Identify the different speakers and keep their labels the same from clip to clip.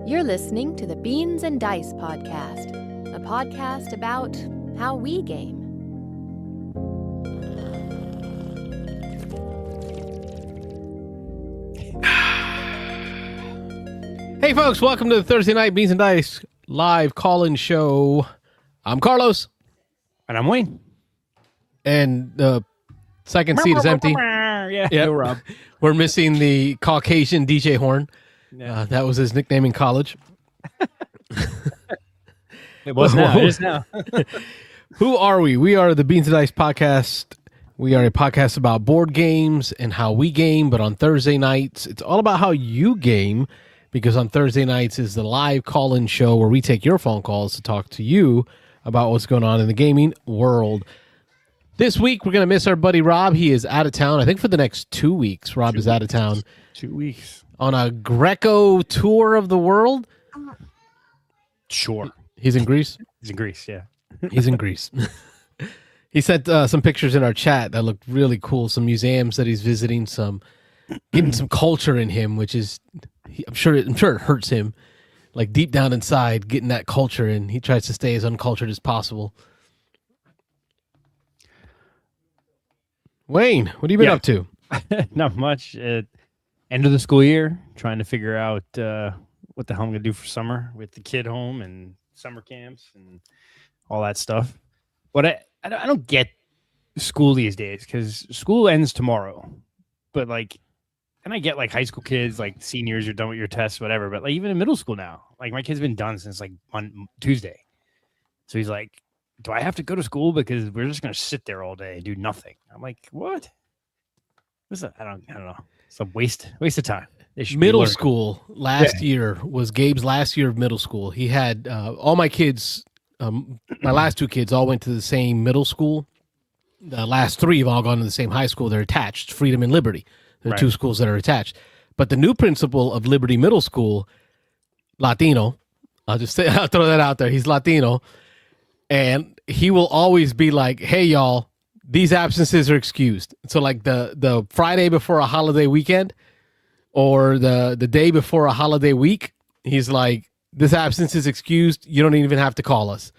Speaker 1: You're listening to the Beans and Dice podcast, a podcast about how we game.
Speaker 2: Hey folks, welcome to the Thursday night Beans and Dice live call-in show. I'm Carlos.
Speaker 3: And I'm Wayne.
Speaker 2: And the second seat is empty.
Speaker 3: Yeah,
Speaker 2: Yep.
Speaker 3: no Rob.
Speaker 2: We're missing the Caucasian DJ Horn.
Speaker 3: Yeah.
Speaker 2: That was his nickname in college.
Speaker 3: It was now. It is now.
Speaker 2: Who are we? We are the Beans and Dice podcast. We are a podcast about board games and how we game, but on Thursday nights, it's all about how you game, because on Thursday nights is the live call-in show where we take your phone calls to talk to you about what's going on in the gaming world. This week, we're going to miss our buddy Rob. He is out of town. I think for the next 2 weeks, Rob is out of town.
Speaker 3: 2 weeks.
Speaker 2: On a Greco tour of the world.
Speaker 3: Sure.
Speaker 2: He's in Greece?
Speaker 3: He's in Greece, yeah.
Speaker 2: He's in Greece. He sent some pictures in our chat that looked really cool. Some museums that he's visiting, getting some culture in him, which is, I'm sure it hurts him. Like deep down inside, getting that culture in. He tries to stay as uncultured as possible. Wayne, what have you been up to?
Speaker 3: Not much. End of the school year, trying to figure out what the hell I'm going to do for summer with the kid home and summer camps and all that stuff. But I don't get school these days because school ends tomorrow. But and I get high school kids, seniors, you're done with your tests, whatever. But even in middle school now, my kid's been done since on Tuesday. So he's like, do I have to go to school because we're just going to sit there all day and do nothing? I'm like, what? I don't know. It's a waste of time.
Speaker 2: Middle school last year was Gabe's last year of middle school. He had all my kids, my last two kids all went to the same middle school. The last three have all gone to the same high school. They're attached, Freedom and Liberty. There are two schools that are attached. But the new principal of Liberty Middle School, Latino, I'll throw that out there. He's Latino. And he will always be like, hey, y'all, these absences are excused. So the Friday before a holiday weekend or the day before a holiday week, he's like, this absence is excused. You don't even have to call us.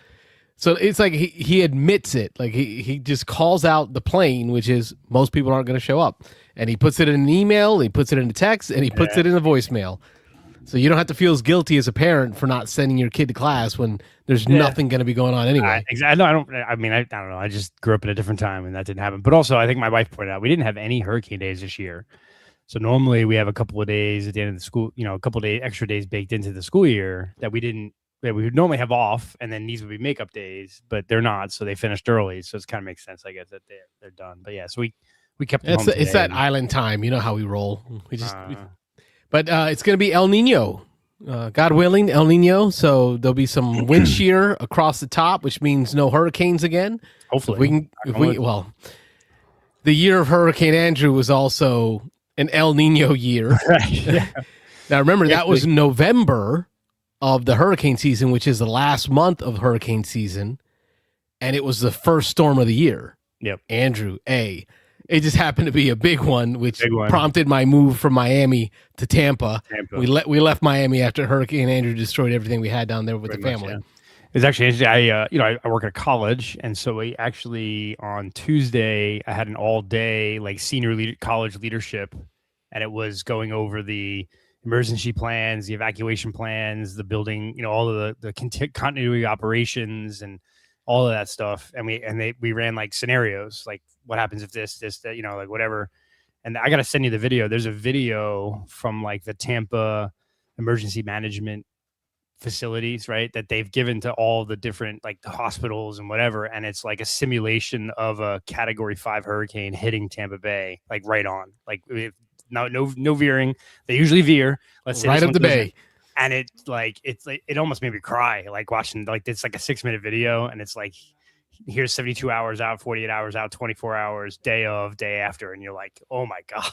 Speaker 2: So it's like he admits it. Like he just calls out the plain, which is most people aren't going to show up. And he puts it in an email, he puts it in a text, and he puts it in a voicemail. So you don't have to feel as guilty as a parent for not sending your kid to class when there's nothing going to be going on anyway.
Speaker 3: Exactly. I don't know. I just grew up in a different time and that didn't happen. But also, I think my wife pointed out we didn't have any hurricane days this year. So normally we have a couple of days at the end of the school, a couple of extra days baked into the school year that we would normally have off, and then these would be makeup days, but they're not. So they finised early. So it kind of makes sense, I guess, that they're done. But yeah, so we kept them home
Speaker 2: it's that island time. You know how we roll. But it's going to be El Nino, God willing, El Nino. So there'll be some wind shear across the top, which means no hurricanes again.
Speaker 3: Hopefully,
Speaker 2: the year of Hurricane Andrew was also an El Nino year.
Speaker 3: Right. Yeah.
Speaker 2: Now remember, that was November of the hurricane season, which is the last month of hurricane season, and it was the first storm of the year.
Speaker 3: Yep,
Speaker 2: Andrew A. It just happened to be a big one, which prompted my move from Miami to Tampa. We left Miami after Hurricane Andrew destroyed everything we had down there with the family.
Speaker 3: Yeah. It's actually interesting. I work at a college, and so we actually on Tuesday I had an all day senior college leadership, and it was going over the emergency plans, the evacuation plans, the building, all of the continuity operations, and all of that stuff. And we ran scenarios, what happens if this, that, whatever. And I got to send you the video. There's a video from the Tampa emergency management facilities, right, that they've given to all the different the hospitals and whatever. And it's a simulation of a Category 5 hurricane hitting Tampa Bay, right on, no veering. They usually veer. Let's say
Speaker 2: right up the bay.
Speaker 3: And it almost made me cry, watching it's a 6-minute video, and it's here's 72 hours out, 48 hours out, 24 hours, day after, and you're like, oh my god.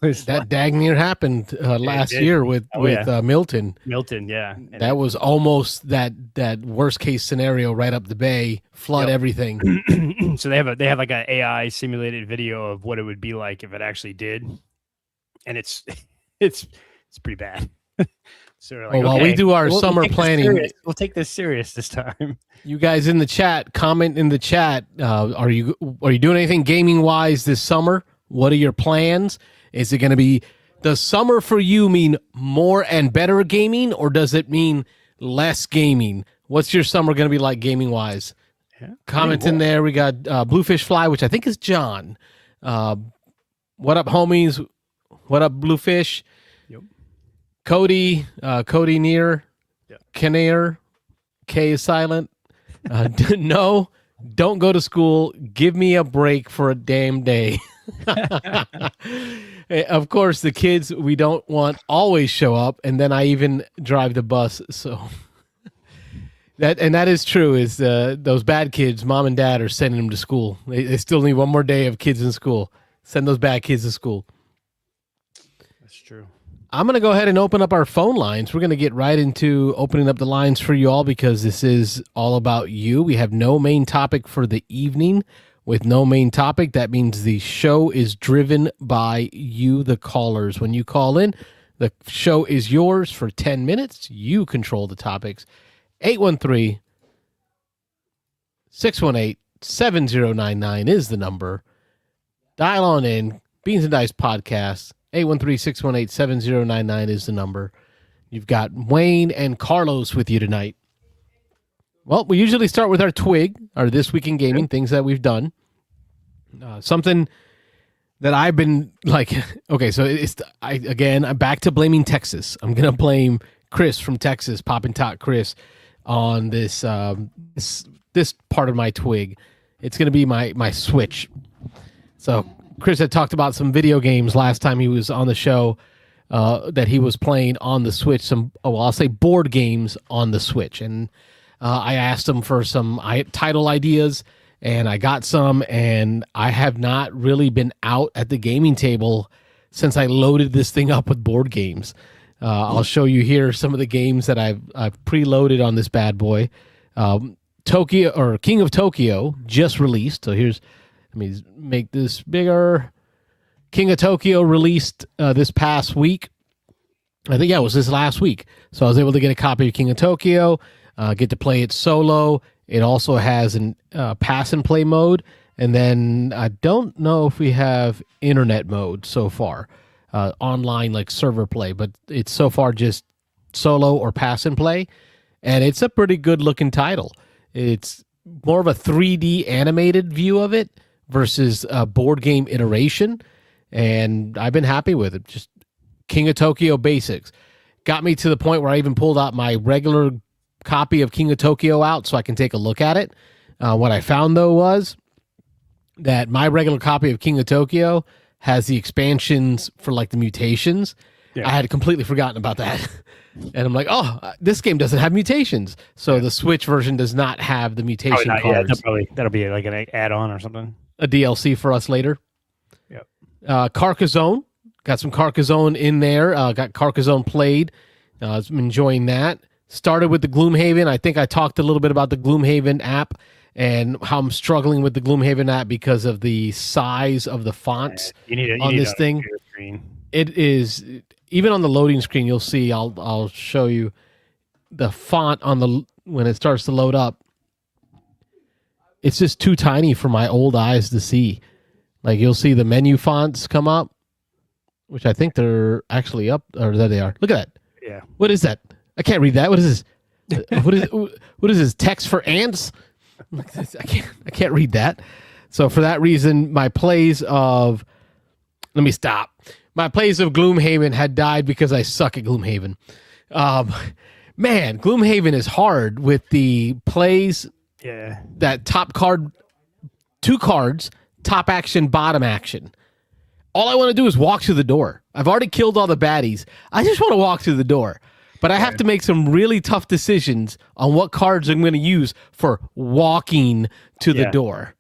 Speaker 2: That dang near happened last year with Milton.
Speaker 3: Milton, yeah. And
Speaker 2: that was almost that worst case scenario, right up the bay, flood everything.
Speaker 3: So they have an AI simulated video of what it would be like if it actually did, and it's pretty bad. So we're like,
Speaker 2: while we do our summer
Speaker 3: take
Speaker 2: planning,
Speaker 3: we'll take this serious this time.
Speaker 2: you guys in the chat, comment in the chat. Are you doing anything gaming wise this summer? What are your plans? Is it going to be, does summer for you mean more and better gaming, or does it mean less gaming? What's your summer going to be like gaming wise?
Speaker 3: Yeah.
Speaker 2: Comment in there. We got Bluefish Fly, which I think is John. What up, homies? What up, Bluefish?
Speaker 3: Yep.
Speaker 2: Cody Near,
Speaker 3: Yep.
Speaker 2: Canair, K is silent. No, don't go to school. Give me a break for a damn day. Of course, the kids we don't want always show up, and then I even drive the bus. So that is true. Is those bad kids, mom and dad are sending them to school. They still need one more day of kids in school. Send those bad kids to school.
Speaker 3: That's true.
Speaker 2: I'm going to go ahead and open up our phone lines. We're going to get right into opening up the lines for you all because this is all about you. We have no main topic for the evening. With no main topic, that means the show is driven by you, the callers. When you call in, the show is yours for 10 minutes. You control the topics. 813-618-7099 is the number. Dial on in. Beans and Dice Podcast. 813-618-7099 is the number. You've got Wayne and Carlos with you tonight. Well, we usually start with our twig, our This Week in Gaming, things that we've done. Something that I've been like, okay, so I'm back to blaming Texas. I'm going to blame Chris from Texas, Poppin' Tot Chris, on this part of my twig. It's going to be my Switch. So Chris had talked about some video games last time he was on the show that he was playing on the Switch. I'll say board games on the Switch. And I asked him for some title ideas, and I got some, and I have not really been out at the gaming table since I loaded this thing up with board games. I'll show you here some of the games that I've preloaded on this bad boy. Tokyo, or King of Tokyo, just released. So let me make this bigger. King of Tokyo released this past week. I think, it was this last week. So I was able to get a copy of King of Tokyo, get to play it solo. It also has an pass and play mode. And then I don't know if we have internet mode so far, online like server play, but it's so far just solo or pass and play. And it's a pretty good looking title. It's more of a 3D animated view of it versus a board game iteration. And I've been happy with it. Just King of Tokyo basics. Got me to the point where I even pulled out my regular copy of King of Tokyo out so I can take a look at it. What I found, though, was that my regular copy of King of Tokyo has the expansions for like the mutations. Yeah. I had completely forgotten about that. And I'm like, oh, this game doesn't have mutations. So the Switch version does not have the mutation cards.
Speaker 3: Yeah, that'll be like an add-on or something.
Speaker 2: A DLC for us later.
Speaker 3: Yep.
Speaker 2: Carcassonne. Got some Carcassonne in there. Got Carcassonne played. I'm enjoying that. Started with the Gloomhaven. I think I talked a little bit about the Gloomhaven app and how I'm struggling with the Gloomhaven app because of the size of the fonts on this thing. It is, even on the loading screen, you'll see, I'll show you the font when it starts to load up. It's just too tiny for my old eyes to see. Like, you'll see the menu fonts come up, which I think they're actually up, or there they are. Look at that.
Speaker 3: Yeah.
Speaker 2: What is that? I can't read that. What is this? What is this? Text for ants? I can't read that. So for that reason, my plays of Gloomhaven had died because I suck at Gloomhaven. Man, Gloomhaven is hard with the plays.
Speaker 3: Yeah.
Speaker 2: That top card, 2 cards, top action, bottom action. All I want to do is walk through the door. I've already killed all the baddies. I just want to walk through the door. But I have to make some really tough decisions on what cards I'm going to use for walking to the door.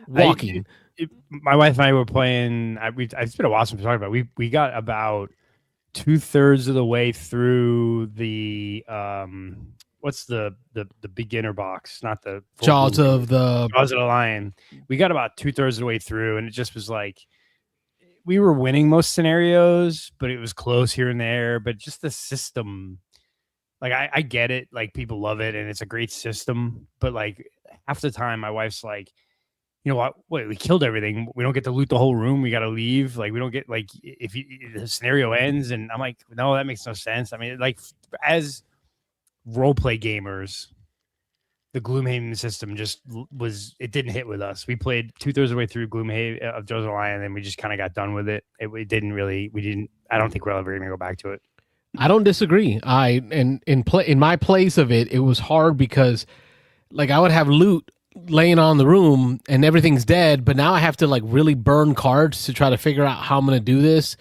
Speaker 2: Walking.
Speaker 3: My wife and I were playing. It's been a while since we talked about it. We got about 2/3 of the way through the what's the beginner box, not the
Speaker 2: Jaws of the
Speaker 3: Lion. We got about 2/3 of the way through, and it just was like we were winning most scenarios, but it was close here and there. But just the system, like I get it, like people love it and it's a great system, but like half the time my wife's like, you know what? Wait, we killed everything. We don't get to loot the whole room. We got to leave. Like we don't get like if the scenario ends, and I'm like, no, that makes no sense. I mean, like as role play gamers, the Gloomhaven system just it didn't hit with us. We played 2/3 of the way through Gloomhaven of Joseph Lion, and then we just kind of got done with it. I don't think we're ever going to go back to it.
Speaker 2: I don't disagree. In my place of it, it was hard because like I would have loot laying on the room and everything's dead, but now I have to like really burn cards to try to figure out how I'm going to do this.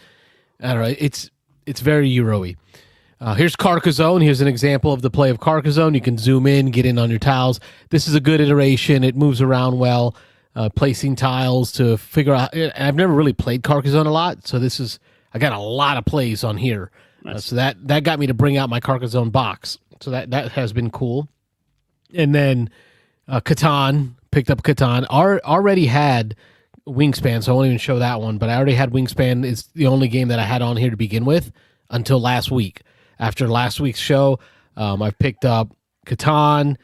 Speaker 2: I don't know. It's very Euro-y. Here's Carcassonne. Here's an example of the play of Carcassonne. You can zoom in, get in on your tiles. This is a good iteration. It moves around well, placing tiles to figure out. I've never really played Carcassonne a lot, so I got a lot of plays on here. Nice. So that got me to bring out my Carcassonne box. So that has been cool. And then Catan, picked up Catan. Already had Wingspan, so I won't even show that one, but I already had Wingspan. It's the only game that I had on here to begin with until last week. After last week's show, I've picked up Catan,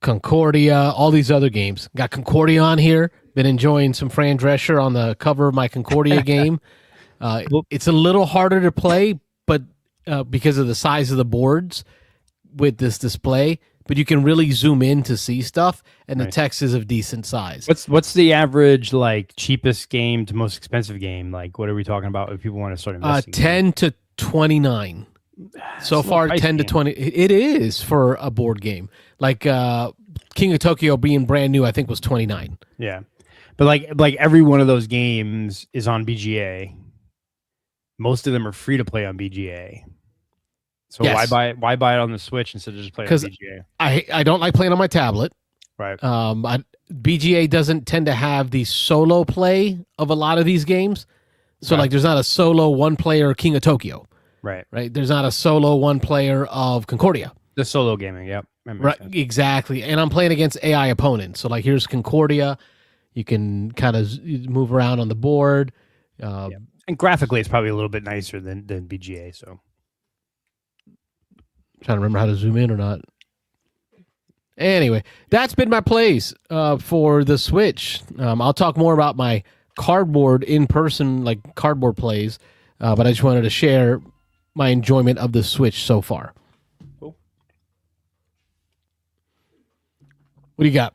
Speaker 2: Concordia, all these other games. Got Concordia on here. Been enjoying some Fran Drescher on the cover of my Concordia game. It's a little harder to play, but because of the size of the boards with this display, but you can really zoom in to see stuff, and the text is of decent size.
Speaker 3: What's the average like cheapest game to most expensive game? Like, what are we talking about if people want to start investing?
Speaker 2: 10 to 29. So far, 10 to 20. It is for a board game. Like King of Tokyo being brand new, I think was 29.
Speaker 3: Yeah, but like every one of those games is on BGA. Most of them are free to play on BGA. So yes. why buy it on the Switch instead of just playing on BGA?
Speaker 2: I don't like playing on my tablet.
Speaker 3: Right.
Speaker 2: BGA doesn't tend to have the solo play of a lot of these games. So like there's not a solo one player King of Tokyo. Right. There's not a solo one player of Concordia.
Speaker 3: The solo gaming, yep.
Speaker 2: Right, exactly. And I'm playing against AI opponents. So like here's Concordia. You can kind of move around on the board.
Speaker 3: And graphically it's probably a little bit nicer than BGA, so
Speaker 2: trying to remember how to zoom in or not. Anyway, that's been my plays for the Switch. I'll talk more about my cardboard in-person, like cardboard plays, but I just wanted to share my enjoyment of the Switch so far.
Speaker 3: Cool.
Speaker 2: What do you got?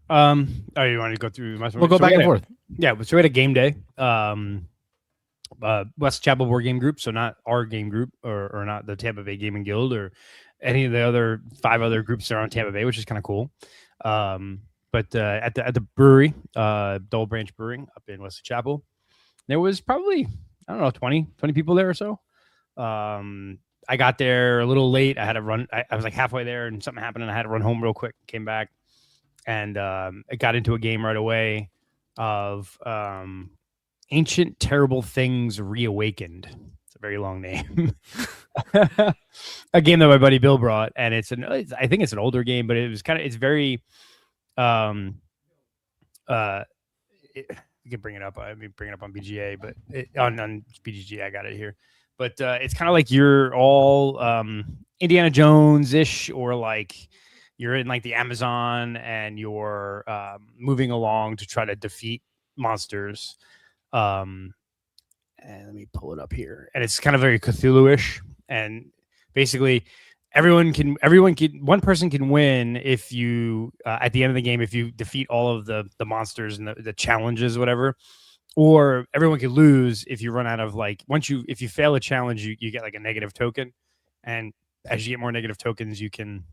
Speaker 3: You want to go through my...
Speaker 2: We'll go back and forth.
Speaker 3: Yeah, so we had a game day. West Chapel Board Game Group, so not our game group or not the Tampa Bay Gaming Guild or any of the other 5 other groups that are on Tampa Bay, which is kind of cool. But at the brewery, Dole Branch Brewing up in West Chapel, there was probably, I don't know, 20 people there or so. I got there a little late. I had to run. I was like halfway there and something happened and I had to run home real quick, came back and I got into a game right away of Ancient Terrible Things Reawakened. It's a very long name. A game that my buddy Bill brought, and I think it's an older game, but it's very you can bring it up. I mean, bring it up on BGA, but on BGG, I got it here. But it's kind of like you're all Indiana Jones-ish, or like you're in like the Amazon and you're moving along to try to defeat monsters. And let me pull it up here. And it's kind of very Cthulhu-ish. And basically one person can win if you at the end of the game if you defeat all of the monsters and the challenges, whatever, or everyone can lose if you run out of, like, if you fail a challenge, you get like a negative token, and as you get more negative tokens you can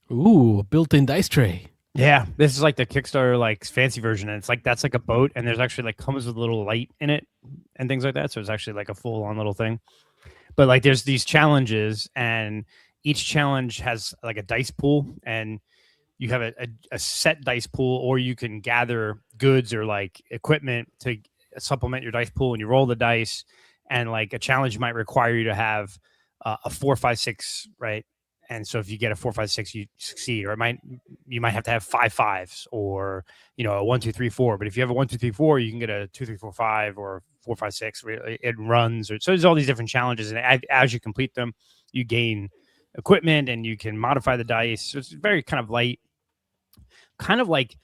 Speaker 2: built-in dice tray.
Speaker 3: Yeah, this is like the Kickstarter like fancy version, and it's like that's like a boat, and there's actually like comes with a little light in it and things like that, so it's actually like a full-on little thing. But like there's these challenges, and each challenge has like a dice pool, and you have a set dice pool, or you can gather goods or like equipment to supplement your dice pool, and you roll the dice, and like a challenge might require you to have a 4, 5, 6, right? And so if you get a 4, 5, 6, you succeed, or you might have to have 5 5s, or a 1, 2, 3, 4. But if you have a 1, 2, 3, 4, you can get a 2, 3, 4, 5, or 4, 5, 6. It runs, so there's all these different challenges, and as you complete them, you gain equipment and you can modify the dice. So it's very kind of light, kind of like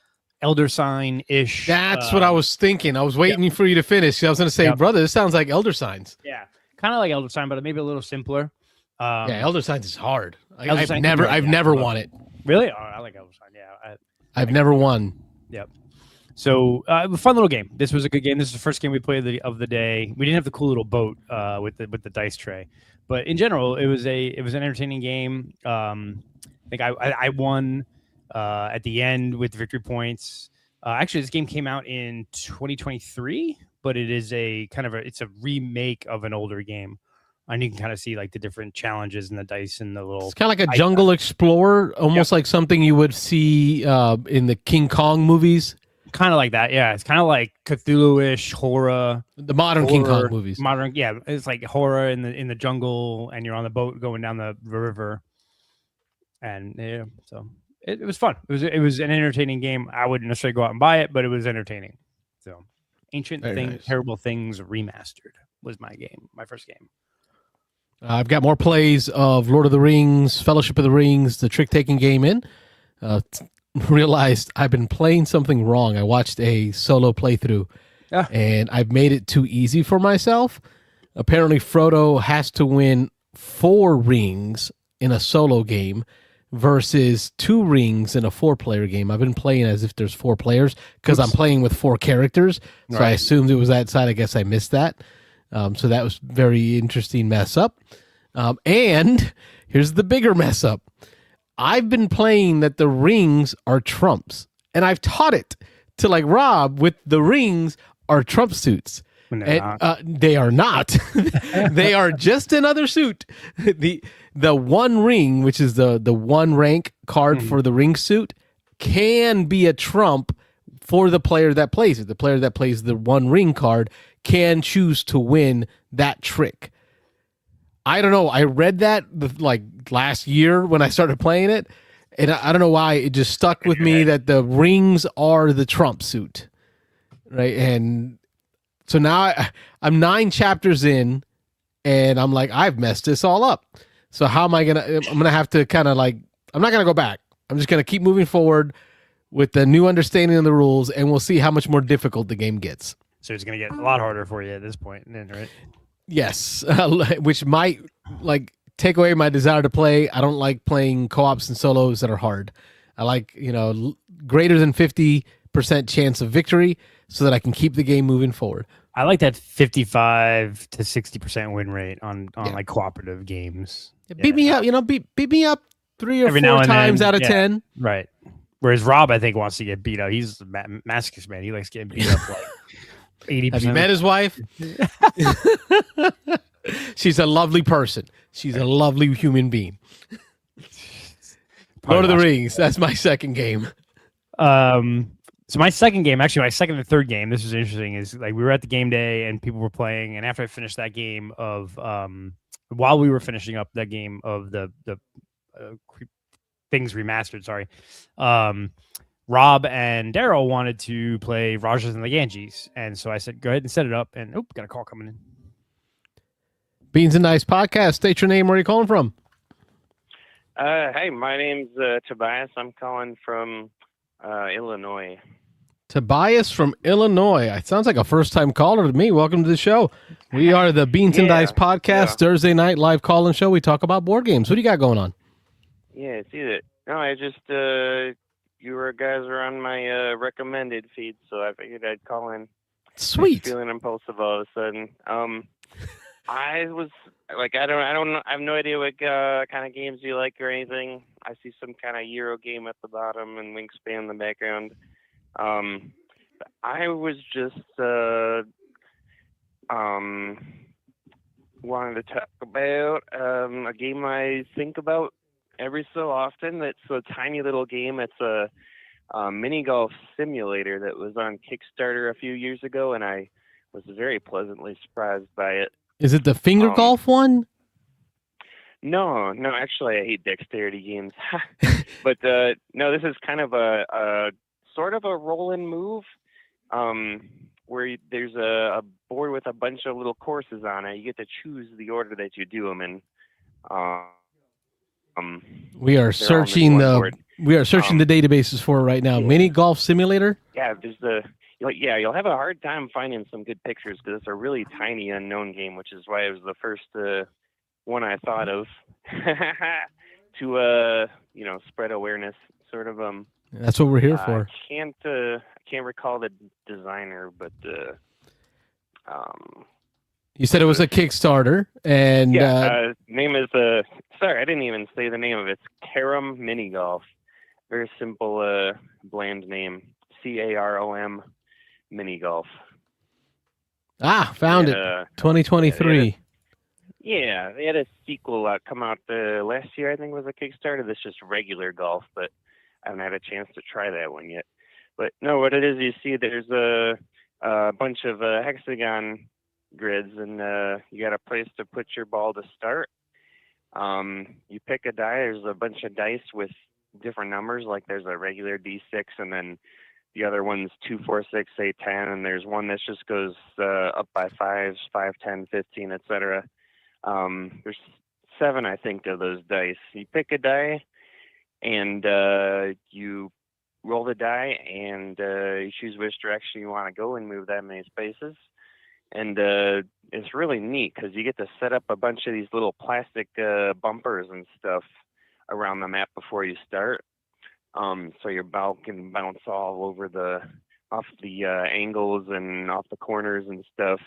Speaker 3: Elder Sign-ish.
Speaker 2: That's what I was thinking. I was waiting for you to finish. I was going to say, brother, this sounds like Elder Signs.
Speaker 3: Yeah, kind of like Elder Sign, but maybe a little simpler.
Speaker 2: Elder Signs is hard.
Speaker 3: I've
Speaker 2: never won it.
Speaker 3: Really? Oh, I like Elder Sign. Yeah,
Speaker 2: I've never won.
Speaker 3: Yep. So a fun little game. This was a good game. This is the first game we played of the day. We didn't have the cool little boat with the dice tray, but in general, it was an entertaining game. I think I won at the end with victory points. Actually, this game came out in 2023, but it is it's a remake of an older game, and you can kind of see like the different challenges and the dice and the little.
Speaker 2: It's kind of like a jungle explorer, almost like something you would see in the King Kong movies.
Speaker 3: Kind of like that, yeah. It's kind of like Cthulhu-ish horror.
Speaker 2: The modern King Kong movies.
Speaker 3: Yeah. It's like horror in the jungle, and you're on the boat going down the river, and so it was fun. It was an entertaining game. I wouldn't necessarily go out and buy it, but it was entertaining. So, Terrible Things Remastered was my first game.
Speaker 2: I've got more plays of Lord of the Rings, Fellowship of the Rings, the trick-taking game in. Realized I've been playing something wrong. I watched a solo playthrough, and I've made it too easy for myself. Apparently, Frodo has to win 4 rings in a solo game versus 2 rings in a 4-player game. I've been playing as if there's 4 players because I'm playing with 4 characters, so I assumed it was that side. I guess I missed that. So that was very interesting mess up. And here's the bigger mess up. I've been playing that the rings are trumps, and I've taught it to like Rob with the rings are trump suits. They are not. They are just another suit. The one ring, which is the 1 rank card for the ring suit, can be a trump for the player that plays it. The player that plays the 1 ring card can choose to win that trick. I don't know. I read that like last year when I started playing it, and I don't know why it just stuck with me that the rings are the trump suit, right? And so now I'm 9 chapters in, and I'm like, I've messed this all up. So how am I gonna? I'm gonna have to kind of like, I'm not gonna go back. I'm just gonna keep moving forward with the new understanding of the rules, and we'll see how much more difficult the game gets.
Speaker 3: So it's gonna get a lot harder for you at this point, then, right?
Speaker 2: Yes, which might like take away my desire to play. I don't like playing co-ops and solos that are hard. I like, greater than 50% chance of victory so that I can keep the game moving forward.
Speaker 3: I like that 55 to 60% win rate on like cooperative games.
Speaker 2: Beat me up, beat me up 3 or 4 times out of 10.
Speaker 3: Right. Whereas Rob, I think, wants to get beat up. He's a masochist, man. He likes getting beat up like 80%.
Speaker 2: Have you met his wife? She's a lovely person. She's a lovely human being. Lord of the Rings. That's my second game.
Speaker 3: So my second game, actually my second and third game, this was interesting, is like we were at the game day and people were playing, and after I finished that game of while we were finishing up that game of the Things Remastered, Rob and Daryl wanted to play Rajas and the Ganges, and so I said, go ahead and set it up, and got a call coming in.
Speaker 2: Beansanddice podcast. State your name. Where are you calling from?
Speaker 4: Hey, my name's Tobias. I'm calling from Illinois.
Speaker 2: Tobias from Illinois. It sounds like a first-time caller to me. Welcome to the show. We are the Beansanddice podcast, Thursday night live call-in show. We talk about board games. What do you got going on?
Speaker 4: Yeah, see that. No, I just you guys are on my recommended feed, so I figured I'd call in.
Speaker 2: Sweet.
Speaker 4: Feeling impulsive all of a sudden. I was like, I don't know. I have no idea what kind of games you like or anything. I see some kind of Euro game at the bottom and Wingspan in the background. I was just wanted to talk about a game I think about every so often. It's a tiny little game. It's a mini golf simulator that was on Kickstarter a few years ago, and I was very pleasantly surprised by it.
Speaker 2: Is it the finger golf one?
Speaker 4: No, actually, I hate dexterity games. But no, this is kind of a sort of a roll and move, where there's a board with a bunch of little courses on it. You get to choose the order that you do them in.
Speaker 2: We are
Speaker 4: they're all on this
Speaker 2: searching
Speaker 4: one
Speaker 2: the
Speaker 4: board.
Speaker 2: the databases for it right now.
Speaker 4: Yeah.
Speaker 2: Mini golf simulator.
Speaker 4: Yeah, you'll have a hard time finding some good pictures because it's a really tiny unknown game, which is why it was the first one I thought of to spread awareness, sort of.
Speaker 2: That's what we're here for.
Speaker 4: I can't recall the designer, but
Speaker 2: You said it was a Kickstarter, and
Speaker 4: name is sorry, I didn't even say the name of it. It's Carom Mini Golf. Very simple, bland name. CAROM Mini Golf.
Speaker 2: Found it. 2023.
Speaker 4: Yeah, they had a sequel come out last year. I think it was a Kickstarter. That's just regular golf, but I haven't had a chance to try that one yet. But no, what it is, you see, there's a bunch of hexagon grids, and you got a place to put your ball to start. You pick a die. There's a bunch of dice with different numbers. Like there's a regular D6, and then the other one's 2, 4, 6, 8, 10, and there's one that just goes up by 5s, 5, 10, 15, etc. There's 7, I think, of those dice. You pick a die, and you roll the die, and you choose which direction you want to go and move that many spaces. And it's really neat because you get to set up a bunch of these little plastic bumpers and stuff around the map before you start. So your ball can bounce all over off the angles and off the corners and stuff.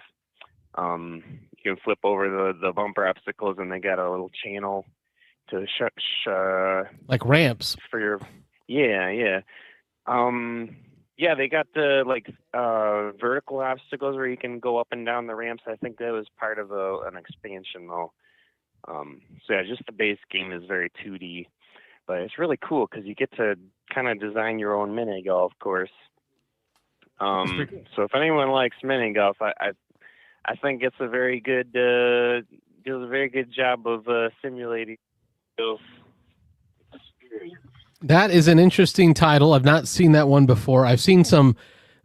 Speaker 4: You can flip over the bumper obstacles, and they got a little channel to
Speaker 2: like ramps
Speaker 4: for your. Yeah. They got the vertical obstacles where you can go up and down the ramps. I think that was part of an expansion though. Just the base game is very 2D, but it's really cool because you get to kind of design your own mini golf course. So if anyone likes mini golf, I think it's a very good does a very good job of simulating golf.
Speaker 2: That is an interesting title. I've not seen that one before. I've seen some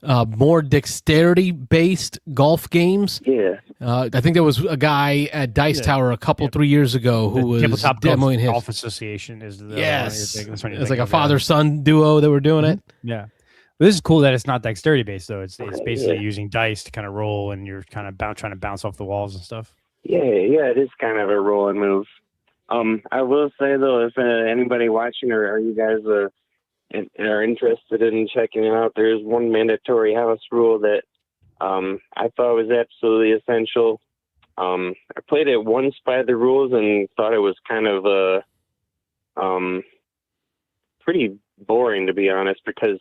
Speaker 2: more dexterity-based golf games.
Speaker 4: Yeah.
Speaker 2: I think there was a guy at Dice Tower 3 years ago who was
Speaker 3: Tabletop
Speaker 2: demoing his.
Speaker 3: Golf Association is the
Speaker 2: Yes.
Speaker 3: one
Speaker 2: It's like a father-son duo that were doing it.
Speaker 3: Yeah. But this is cool that it's not dexterity-based, though. It's basically using dice to kind of roll, and you're kind of trying to bounce off the walls and stuff.
Speaker 4: Yeah, it is kind of a roll and move. I will say, though, if anybody watching or you guys are interested in checking it out, there's one mandatory house rule that I thought was absolutely essential. I played it once by the rules and thought it was kind of pretty boring, to be honest, because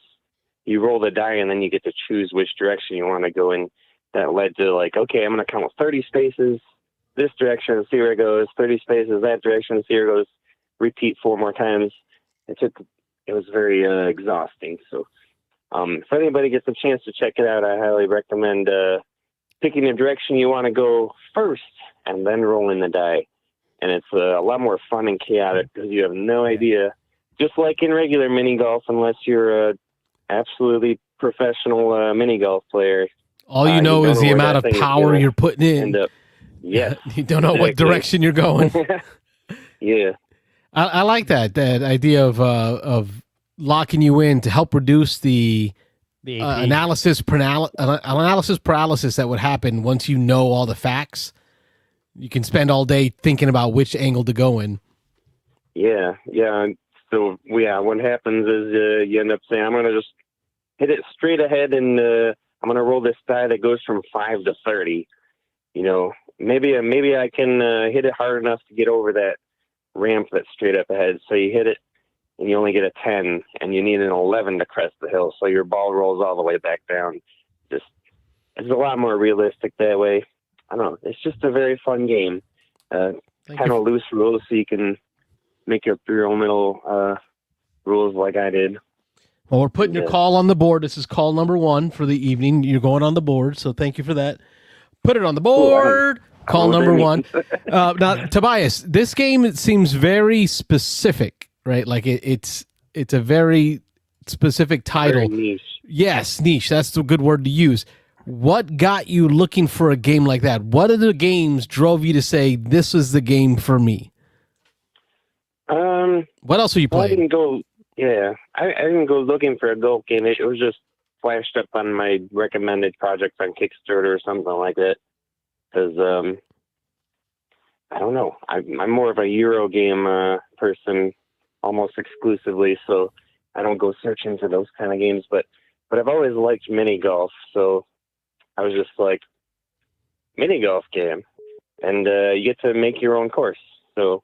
Speaker 4: you roll the die and then you get to choose which direction you want to go in. That led to okay, I'm going to count 30 spaces this direction and see where it goes, 30 spaces that direction and see where it goes, repeat 4 more times. It was very exhausting. So if anybody gets a chance to check it out, I highly recommend picking the direction you want to go first and then rolling the die. And it's a lot more fun and chaotic because you have no idea, just like in regular mini golf, unless you're a absolutely professional mini golf player.
Speaker 2: All you know is the amount of power you're putting in.
Speaker 4: Yeah,
Speaker 2: you don't know what direction you're going.
Speaker 4: Yeah,
Speaker 2: I like that idea of locking you in to help reduce the analysis paralysis that would happen once you know all the facts. You can spend all day thinking about which angle to go in.
Speaker 4: Yeah. So what happens is you end up saying, I'm going to just hit it straight ahead, and I'm going to roll this die that goes from 5 to 30. Maybe I can hit it hard enough to get over that ramp that's straight up ahead. So you hit it, and you only get a 10, and you need an 11 to crest the hill. So your ball rolls all the way back down. It's a lot more realistic that way. I don't know. It's just a very fun game. Kind of loose rules, so you can make up your own little rules like I did.
Speaker 2: Well, we're putting your call on the board. This is call number 1 for the evening. You're going on the board, so thank you for that. Put it on the board. call
Speaker 4: what
Speaker 2: number
Speaker 4: they
Speaker 2: one.
Speaker 4: mean.
Speaker 2: Now, Tobias, this game, it seems very specific, right? Like it's a very specific title.
Speaker 4: Very niche.
Speaker 2: Yes, niche. That's the good word to use. What got you looking for a game like that? What are the games drove you to say, this is the game for me? What else are you
Speaker 4: Well, I
Speaker 2: playing?
Speaker 4: didn't go. Yeah, I didn't go looking for a golf game. It was just flashed up on my recommended projects on Kickstarter or something like that. Because I don't know, I'm more of a Euro game person, almost exclusively. So I don't go searching for those kind of games. But I've always liked mini golf, so I was just like, mini golf game, and you get to make your own course. So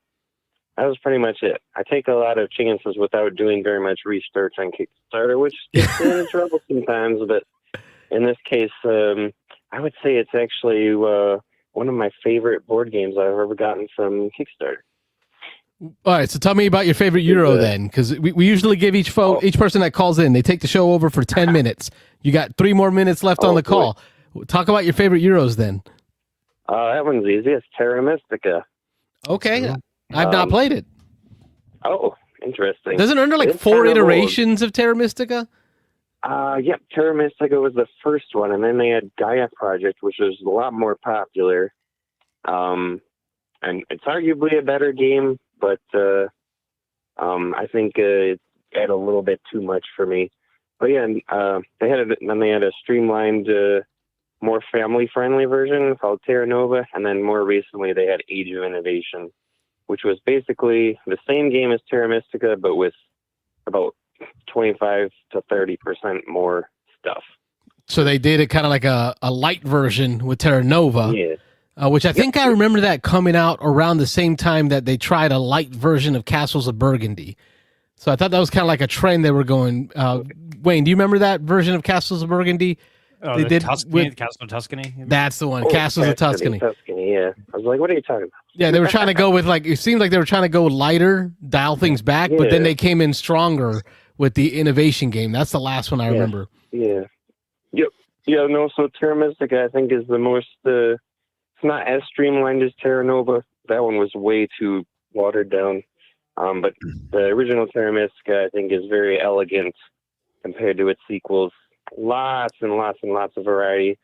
Speaker 4: that was pretty much it. I take a lot of chances without doing very much research on Kickstarter, which gets me into trouble sometimes. But in this case, I would say it's actually one of my favorite board games I've ever gotten from Kickstarter.
Speaker 2: All right, so tell me about your favorite Euro then, because we usually give each person that calls in, they take the show over for 10 minutes. You got 3 more minutes left on the call. Talk about your favorite Euros then.
Speaker 4: That one's easy. It's Terra Mystica.
Speaker 2: Okay, I've not played it.
Speaker 4: Oh, interesting.
Speaker 2: Doesn't under like
Speaker 4: It's
Speaker 2: 4
Speaker 4: kind of
Speaker 2: iterations of Terra Mystica?
Speaker 4: Yep, Terra Mystica was the first one, and then they had Gaia Project, which was a lot more popular. And it's arguably a better game, but I think it had a little bit too much for me. But yeah, they had a streamlined, more family-friendly version called Terra Nova, and then more recently they had Age of Innovation, which was basically the same game as Terra Mystica, but with about 25 to 30% more stuff.
Speaker 2: So they did it kind of like a light version with Terra Nova.
Speaker 4: Yeah.
Speaker 2: Which I think I remember that coming out around the same time that they tried a light version of Castles of Burgundy. So I thought that was kind of like a trend they were going. Wayne, do you remember that version of Castles of Burgundy?
Speaker 3: They did Tuscany, Castle of Tuscany.
Speaker 2: That's the one, Castles of Tuscany.
Speaker 4: Tuscany, yeah. I was like, what are you talking about?
Speaker 2: Yeah, they were trying to go with it seemed like they were trying to go lighter, dial things back, but then they came in stronger with the innovation game. That's the last one I remember.
Speaker 4: Yeah. Yep. Yeah, no, so Terra Mystica, I think, is the most, it's not as streamlined as Terra Nova. That one was way too watered down. But the original Terra Mystica, I think, is very elegant compared to its sequels. Lots and lots and lots of variety.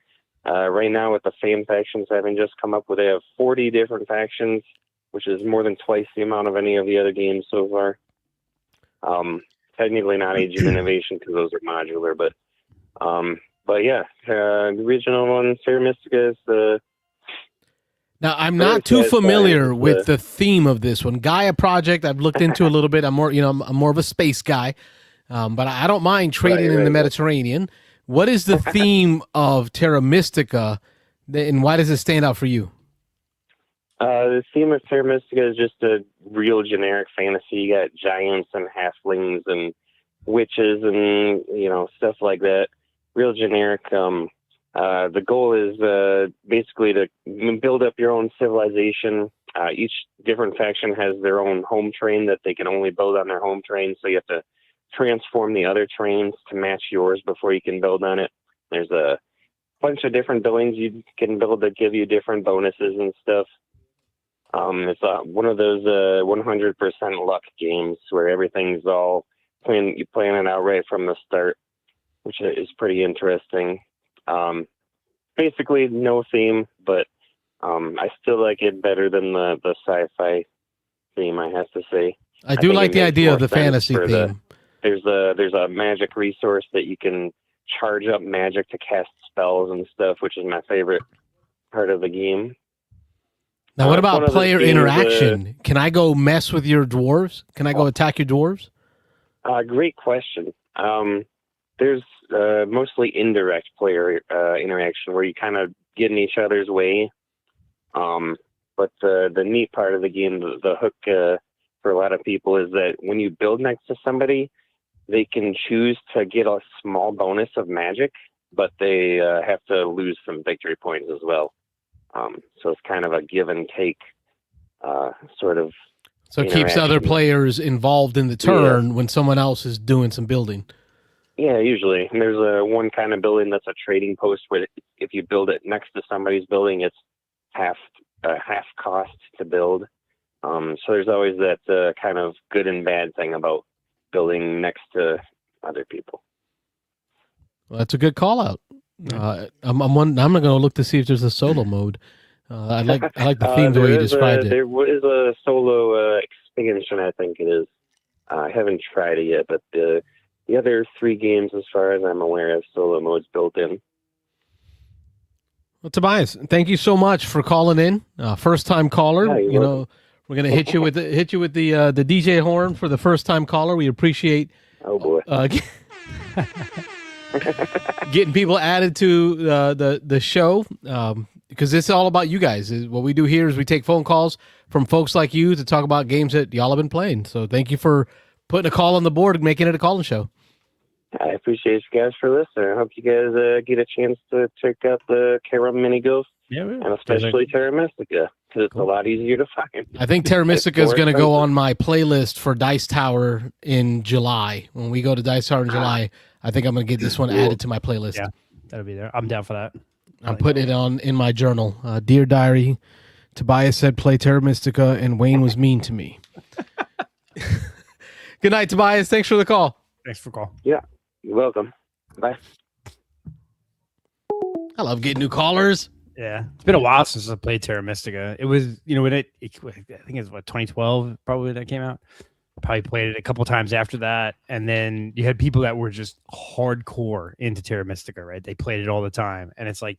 Speaker 4: Right now, with the Fame factions having just come up with, they have 40 different factions, which is more than twice the amount of any of the other games so far. Technically not Age of Innovation because those are modular, but yeah, the original one, Terra Mystica, is the.
Speaker 2: Now, I'm not too familiar with the theme of this one. Gaia Project, I've looked into a little bit. I'm more of a space guy, but I don't mind trading in the Mediterranean. What is the theme of Terra Mystica, and why does it stand out for you?
Speaker 4: The theme of Terra Mystica is just a real generic fantasy. You got giants and halflings and witches and, stuff like that. Real generic. The goal is basically to build up your own civilization. Each different faction has their own home train that they can only build on their home train, so you have to transform the other trains to match yours before you can build on it. There's a bunch of different buildings you can build that give you different bonuses and stuff. It's one of those 100% luck games where everything's all you plan it out right from the start, which is pretty interesting. Basically no theme, but I still like it better than the sci-fi theme, I have to say.
Speaker 2: I do like the idea of the fantasy theme.
Speaker 4: There's a magic resource that you can charge up magic to cast spells and stuff, which is my favorite part of the game.
Speaker 2: Now, what about player interaction? Can I go mess with your dwarves? Can I go attack your dwarves?
Speaker 4: Great question. There's mostly indirect player interaction where you kind of get in each other's way. But the neat part of the game, the hook for a lot of people, is that when you build next to somebody, they can choose to get a small bonus of magic, but they have to lose some victory points as well. So it's kind of a give and take sort of.
Speaker 2: So it keeps other players involved in the turn when someone else is doing some building.
Speaker 4: Yeah, usually. And there's one kind of building that's a trading post where if you build it next to somebody's building, it's half half cost to build. So there's always that kind of good and bad thing about building next to other people.
Speaker 2: Well, that's a good call out. I'm going to look to see if there's a solo mode. I like the theme the way you described it.
Speaker 4: There is a solo expansion, I think it is. I haven't tried it yet, but the other 3 games, as far as I'm aware, have solo modes built in.
Speaker 2: Well, Tobias, thank you so much for calling in. First time caller.
Speaker 4: Yeah,
Speaker 2: we're gonna hit you with the DJ horn for the first time caller. We appreciate.
Speaker 4: Oh boy.
Speaker 2: Getting people added to the show, because it's all about you guys. What we do here is we take phone calls from folks like you to talk about games that y'all have been playing. So thank you for putting a call on the board and making it a calling show.
Speaker 4: I appreciate you guys for listening. I hope you guys get a chance to check out the Karam Mini Ghost, and especially Terra Mystica, because it's a lot easier to find.
Speaker 2: I think Terra Mystica is going to go on my playlist for Dice Tower in July. When we go to Dice Tower in July, I think I'm going to get this one added to my playlist.
Speaker 3: Yeah, that'll be there. I'm down for that.
Speaker 2: I'm putting it on in my journal. Dear Diary, Tobias said play Terra Mystica, and Wayne was mean to me. Good night, Tobias. Thanks for the call.
Speaker 3: Thanks for the call.
Speaker 4: Yeah, you're welcome. Bye.
Speaker 2: I love getting new callers.
Speaker 3: Yeah, it's been a while since I played Terra Mystica. It was, when I think it's 2012 probably that came out. Probably played it a couple times after that, and then you had people that were just hardcore into Terra Mystica, right? They played it all the time, and it's like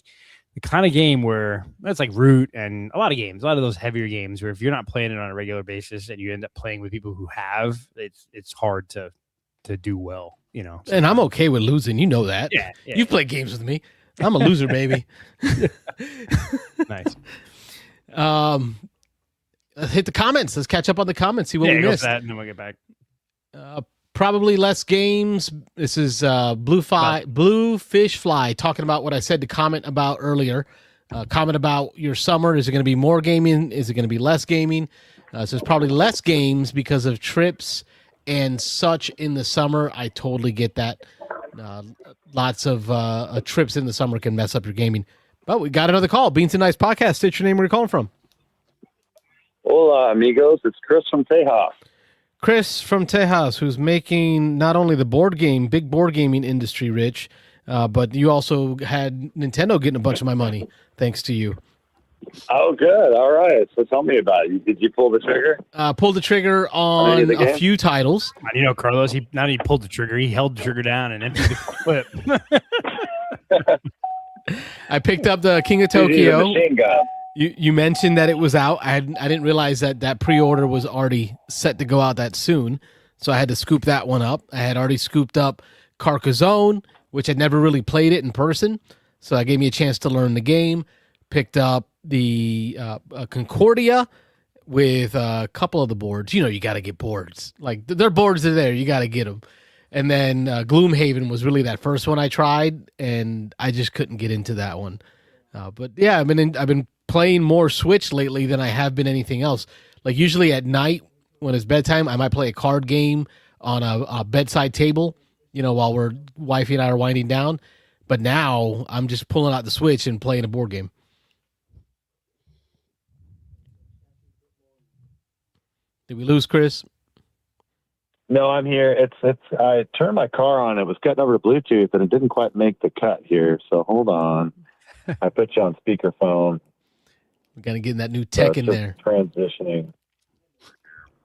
Speaker 3: the kind of game where it's like Root and a lot of those heavier games where if you're not playing it on a regular basis and you end up playing with people who have, it's hard to do well,
Speaker 2: And I'm okay with losing, you know that.
Speaker 3: Yeah.
Speaker 2: You've played games with me. I'm a loser, baby.
Speaker 3: Nice.
Speaker 2: Let's hit the comments. Let's catch up on the comments. See what we missed.
Speaker 3: That, and then we'll get back.
Speaker 2: Probably less games. This is Blue Fish Fly talking about what I said to comment about earlier. Comment about your summer. Is it going to be more gaming? Is it going to be less gaming? So it's probably less games because of trips and such in the summer. I totally get that. Lots of trips in the summer can mess up your gaming. But we got another call. Beansanddice podcast. State your name, where you're calling from.
Speaker 5: Hola, amigos. It's Chris from Tejas.
Speaker 2: Chris from Tejas, who's making not only the big board gaming industry rich, but you also had Nintendo getting a bunch of my money, thanks to you.
Speaker 5: Oh, good. All right. So tell me about it. Did you pull the trigger?
Speaker 2: Pulled the trigger on a few titles.
Speaker 3: Carlos, he pulled the trigger. He held the trigger down and emptied the clip.
Speaker 2: I picked up the King of Tokyo.
Speaker 5: Machine gun.
Speaker 2: You mentioned that it was out. I didn't realize that pre-order was already set to go out that soon, so I had to scoop that one up. I had already scooped up Carcassonne, which I'd never really played it in person, so that gave me a chance to learn the game. Picked up the Concordia with a couple of the boards. You got to get boards. Like, their boards are there. You got to get them. And then Gloomhaven was really that first one I tried, and I just couldn't get into that one. But yeah, I've been playing more Switch lately than I have been anything else. Like, usually at night when it's bedtime, I might play a card game on a bedside table, while wifey and I are winding down. But now I'm just pulling out the Switch and playing a board game. Did we lose Chris?
Speaker 5: No, I'm here. I turned my car on. It was cutting over to Bluetooth, and it didn't quite make the cut here. So hold on. I put you on speakerphone.
Speaker 2: We got to get that new tech in there.
Speaker 5: Transitioning.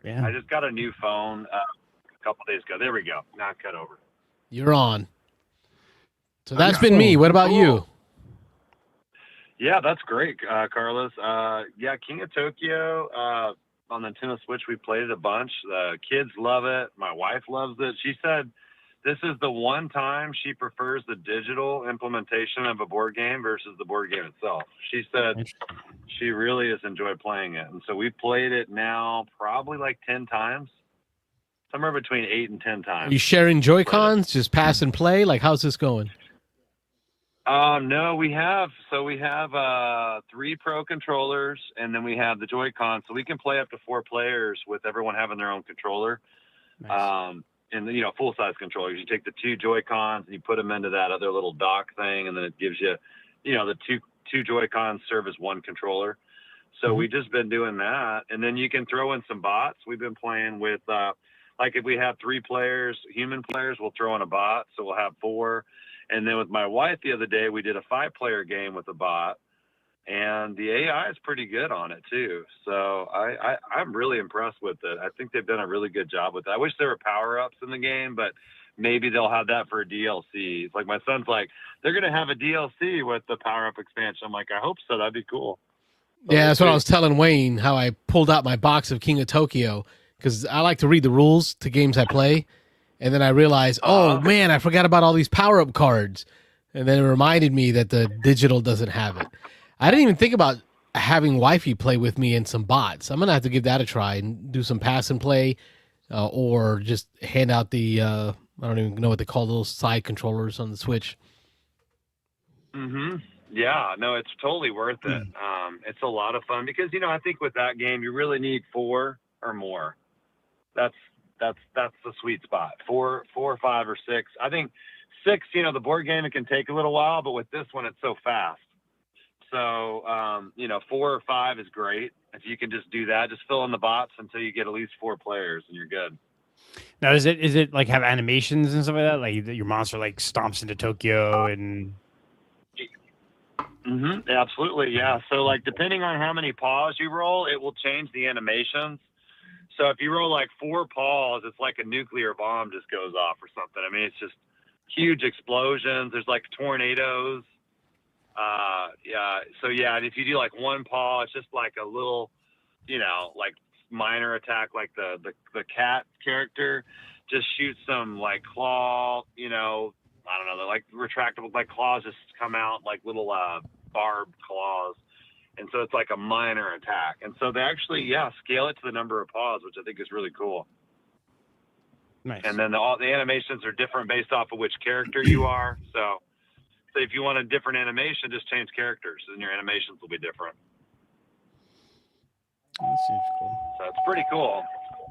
Speaker 2: Yeah.
Speaker 6: I just got a new phone a couple days ago. There we go. Now cut over.
Speaker 2: You're on. So that's been me. What about you?
Speaker 6: Yeah, that's great, Carlos. Yeah, King of Tokyo on Nintendo Switch, we played it a bunch. The kids love it. My wife loves it. She said this is the one time she prefers the digital implementation of a board game versus the board game itself. She said she really has enjoyed playing it. And so we've played it now probably like 10 times, somewhere between 8 and 10 times.
Speaker 2: Are you sharing Joy-Cons, just pass and play? Like, how's this going?
Speaker 6: No, we have 3 Pro controllers, and then we have the Joy-Con, so we can play up to 4 players with everyone having their own controller. Nice. And full-size controllers. You take the 2 Joy-Cons and you put them into that other little dock thing, and then it gives you, the two Joy-Cons serve as 1 controller. So we've just been doing that. And then you can throw in some bots. We've been playing with, like if we have 3 players, human players, we'll throw in a bot. So we'll have 4. And then with my wife the other day, we did a 5-player game with a bot. And the AI is pretty good on it too. So I'm really impressed with it. I think they've done a really good job with it. I wish there were power-ups in the game, but maybe they'll have that for a DLC. It's like my son's like, they're going to have a DLC with the power-up expansion. I'm like, I hope so. That'd be cool.
Speaker 2: Yeah, that's what I was telling Wayne, how I pulled out my box of King of Tokyo, because I like to read the rules to games I play. And then I realized, oh, man, I forgot about all these power-up cards. And then it reminded me that the digital doesn't have it. I didn't even think about having wifey play with me and some bots. I'm going to have to give that a try and do some pass and play or just hand out the, I don't even know what they call those side controllers on the Switch.
Speaker 6: Mm-hmm. Yeah, no, it's totally worth it. It's a lot of fun because, I think with that game, you really need 4 or more. That's the sweet spot. 4 or 5 or 6. I think 6, the board game, it can take a little while, but with this one, it's so fast. So, 4 or 5 is great. If you can just do that, just fill in the bots until you get at least 4 players and you're good.
Speaker 3: Now, is it like have animations and stuff like that? Like your monster like stomps into Tokyo and...
Speaker 6: Mm-hmm. Absolutely. Yeah. So like, depending on how many paws you roll, it will change the animations. So if you roll like 4 paws, it's like a nuclear bomb just goes off or something. I mean, it's just huge explosions. There's like tornadoes. Yeah. So yeah. And if you do like 1 paw, it's just like a little, like minor attack, like the cat character just shoots some like claw, I don't know, they're like retractable, like claws just come out like little barbed claws. And so it's like a minor attack. And so they actually, scale it to the number of paws, which I think is really cool.
Speaker 3: Nice.
Speaker 6: And then all the animations are different based off of which character you are. So if you want a different animation, just change characters and your animations will be different.
Speaker 3: That seems cool.
Speaker 6: So it's pretty cool.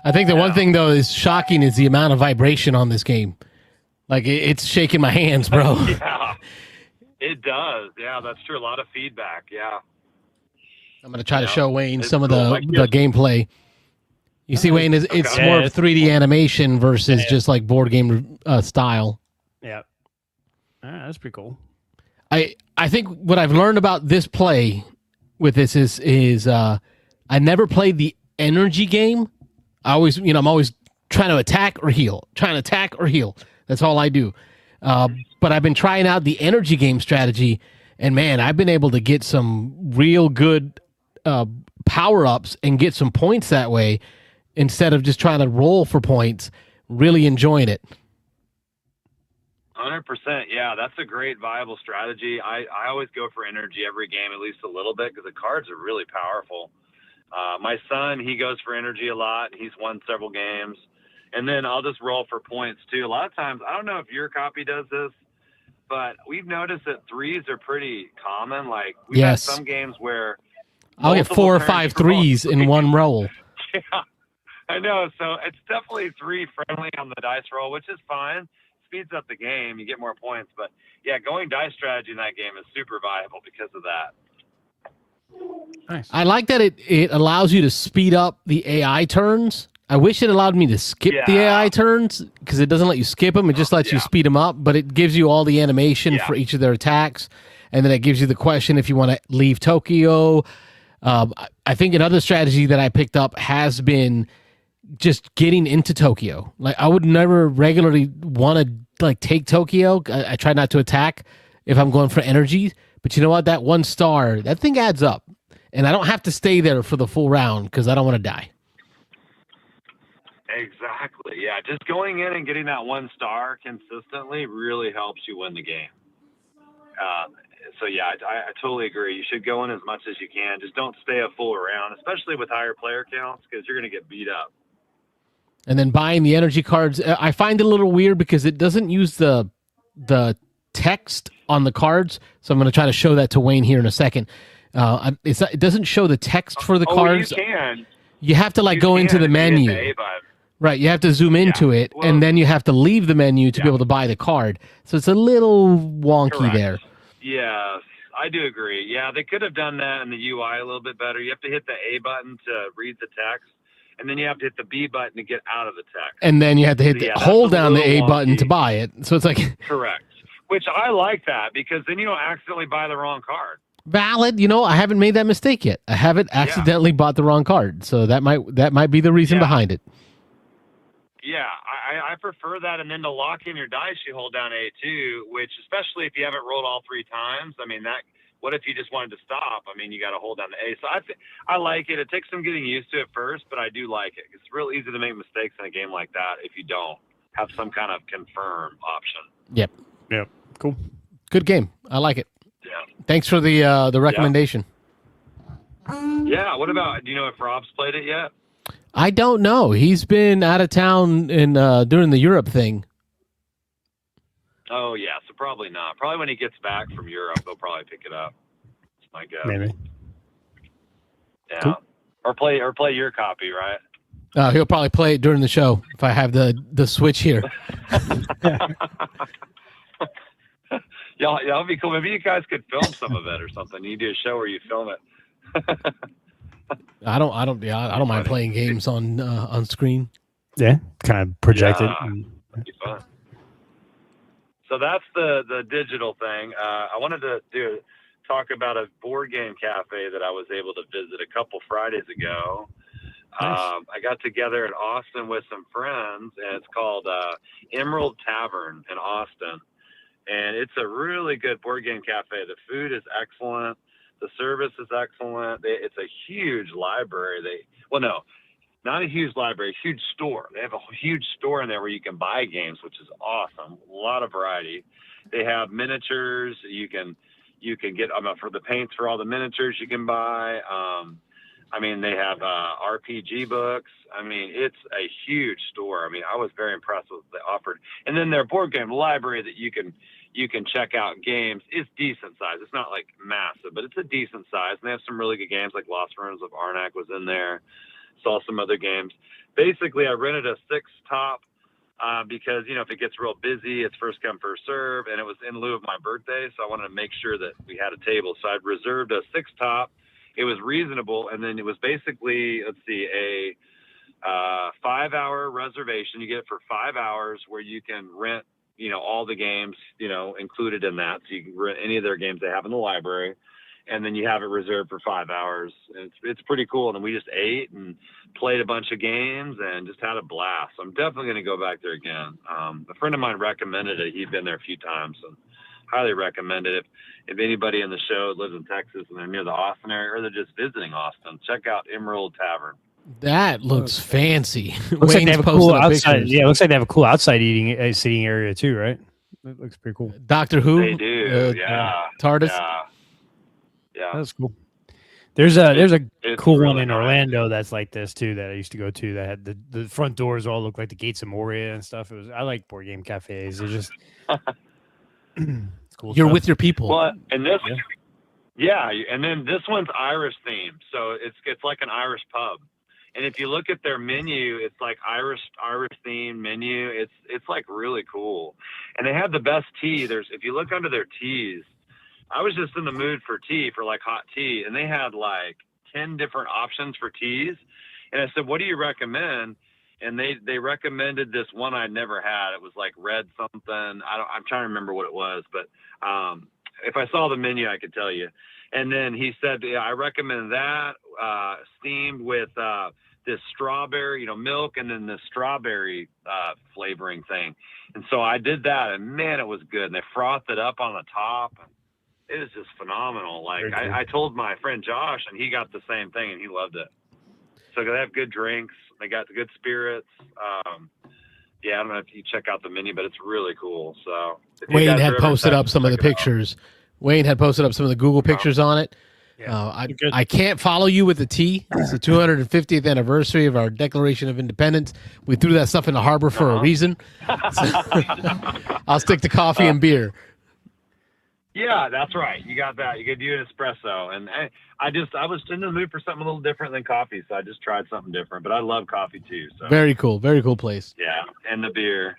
Speaker 2: I think the one thing, though, is shocking is the amount of vibration on this game. Like, it's shaking my hands, bro.
Speaker 6: Yeah, it does. Yeah, that's true. A lot of feedback. Yeah.
Speaker 2: I'm going to try to show Wayne some of
Speaker 6: cool.
Speaker 2: the gameplay. You see, Wayne, it's more of 3D animation versus just like board game style.
Speaker 3: Yeah. That's pretty cool.
Speaker 2: I think what I've learned about this play with this is I never played the energy game. I always, I'm always trying to attack or heal, That's all I do. But I've been trying out the energy game strategy, and man, I've been able to get some real good power-ups and get some points that way instead of just trying to roll for points. Really enjoying it.
Speaker 6: 100%. Yeah, that's a great viable strategy. I always go for energy every game, at least a little bit, because the cards are really powerful. My son, he goes for energy a lot. He's won several games. And then I'll just roll for points too. A lot of times, I don't know if your copy does this, but we've noticed that 3s are pretty common. Like we've had some games where
Speaker 2: I'll get 4 or 5 3s in one roll.
Speaker 6: Yeah, I know. So it's definitely 3 friendly on the dice roll, which is fine. Speeds up the game. You get more points. But yeah, going dice strategy in that game is super viable because of that.
Speaker 3: Nice.
Speaker 2: I like that it allows you to speed up the AI turns. I wish it allowed me to skip the AI turns because it doesn't let you skip them. It just lets you speed them up, but it gives you all the animation for each of their attacks. And then it gives you the question if you want to leave Tokyo. I think another strategy that I picked up has been just getting into Tokyo. Like I would never regularly want to like take Tokyo. I try not to attack if I'm going for energy. But you know what? That 1 star, that thing adds up. And I don't have to stay there for the full round because I don't want to die.
Speaker 6: Exactly. Yeah. Just going in and getting that 1 star consistently really helps you win the game. So yeah, I totally agree. You should go in as much as you can. Just don't stay a full round, especially with higher player counts, because you're going to get beat up.
Speaker 2: And then buying the energy cards, I find it a little weird because it doesn't use the text on the cards. So I'm going to try to show that to Wayne here in a second. It doesn't show the text for the cards.
Speaker 6: You can.
Speaker 2: You have to go into the menu. Right, you have to zoom into it, and then you have to leave the menu to be able to buy the card. So it's a little wonky there.
Speaker 6: Yes, I do agree. Yeah, they could have done that in the UI a little bit better. You have to hit the A button to read the text, and then you have to hit the B button to get out of the text.
Speaker 2: And then you have to hit hold down the A button to buy it. So it's like
Speaker 6: correct. Which I like that because then you don't accidentally buy the wrong card.
Speaker 2: Valid. I haven't made that mistake yet. I haven't accidentally bought the wrong card. So that might be the reason behind it.
Speaker 6: Yeah, I prefer that. And then to lock in your dice, you hold down A2, which especially if you haven't rolled all 3 times, I mean, what if you just wanted to stop? I mean, you got to hold down the A. So I like it. It takes some getting used to it first, but I do like it. It's real easy to make mistakes in a game like that if you don't have some kind of confirm option.
Speaker 2: Yep.
Speaker 3: Cool.
Speaker 2: Good game. I like it.
Speaker 6: Yeah.
Speaker 2: Thanks for the recommendation.
Speaker 6: Yeah. What about, do you know if Rob's played it yet?
Speaker 2: I don't know. He's been out of town during the Europe thing.
Speaker 6: Oh yeah, so probably not. Probably when he gets back from Europe, he'll probably pick it up. That's my guess.
Speaker 3: Maybe.
Speaker 6: Yeah.
Speaker 3: Cool.
Speaker 6: Or play your copy, right?
Speaker 2: He'll probably play it during the show if I have the Switch here.
Speaker 6: Y'all, it'd be cool. Maybe you guys could film some of it or something. You do a show where you film it.
Speaker 2: I don't mind playing games on screen.
Speaker 3: Yeah, kind of projected.
Speaker 6: Yeah, that'd be fun. So that's the digital thing. I wanted to talk about a board game cafe that I was able to visit a couple Fridays ago. Nice. I got together in Austin with some friends, and it's called Emerald Tavern in Austin. And it's a really good board game cafe. The food is excellent. The service is excellent. It's a huge library. Not a huge library, a huge store. They have a huge store in there where you can buy games, which is awesome. A lot of variety. They have miniatures. You can get for the paints for all the miniatures you can buy. They have RPG books. It's a huge store. I was very impressed with what they offered. And then their board game library that you can check out games is decent size. It's not like massive, but it's a decent size. And they have some really good games like Lost Ruins of Arnak was in there. Saw some other games. Basically, I rented a 6-top because, if it gets real busy, it's first come, first serve. And it was in lieu of my birthday, so I wanted to make sure that we had a table. So I'd reserved a 6-top. It was reasonable. And then it was basically, a 5-hour reservation. You get it for 5 hours where you can rent, all the games, included in that. So you can rent any of their games they have in the library. And then you have it reserved for 5 hours. And it's pretty cool. And then we just ate and played a bunch of games and just had a blast. So I'm definitely going to go back there again. A friend of mine recommended it. He'd been there a few times and highly recommend it. If anybody in the show lives in Texas and they're near the Austin area or they're just visiting Austin, check out Emerald Tavern.
Speaker 2: That looks fancy.
Speaker 3: Looks like they have a cool outside. Yeah, it looks like they have a cool outside seating area too, right? It looks pretty cool.
Speaker 2: Doctor Who.
Speaker 6: They do.
Speaker 2: TARDIS.
Speaker 6: Yeah.
Speaker 3: That's cool. There's a cool really one in Orlando that's like this too that I used to go to that had the front doors all look like the gates of Moria and stuff. I like board game cafes. They're just it's cool.
Speaker 2: You're
Speaker 3: stuff.
Speaker 2: With your people.
Speaker 6: Well, and this and then this one's Irish themed, so it's like an Irish pub. And if you look at their menu, it's like Irish themed menu. It's like really cool. And they have the best tea. If you look under their teas, I was just in the mood for tea, for like hot tea, and they had like 10 different options for teas. And I said, "What do you recommend?" And they recommended this one I'd never had. It was like red something. I'm trying to remember what it was, but if I saw the menu, I could tell you. And then he said, "Yeah, I recommend that steamed with this strawberry, milk, and then this strawberry flavoring thing." And so I did that, and man, it was good. And they frothed it up on the top. And it is just phenomenal. Like I told my friend Josh, and he got the same thing, and he loved it. So they have good drinks. They got the good spirits. I don't know if you check out the menu, but it's really cool. So
Speaker 2: Wayne had posted up some of the pictures. Wayne had posted up some of the Google pictures on it. Yeah, I can't follow you with the tea. It's the 250th anniversary of our Declaration of Independence. We threw that stuff in the harbor for a reason. So, I'll stick to coffee and beer.
Speaker 6: Yeah, that's right. You got that. You could do an espresso. And I was in the mood for something a little different than coffee, so I just tried something different. But I love coffee too. So.
Speaker 2: Very cool place.
Speaker 6: Yeah, and the beer.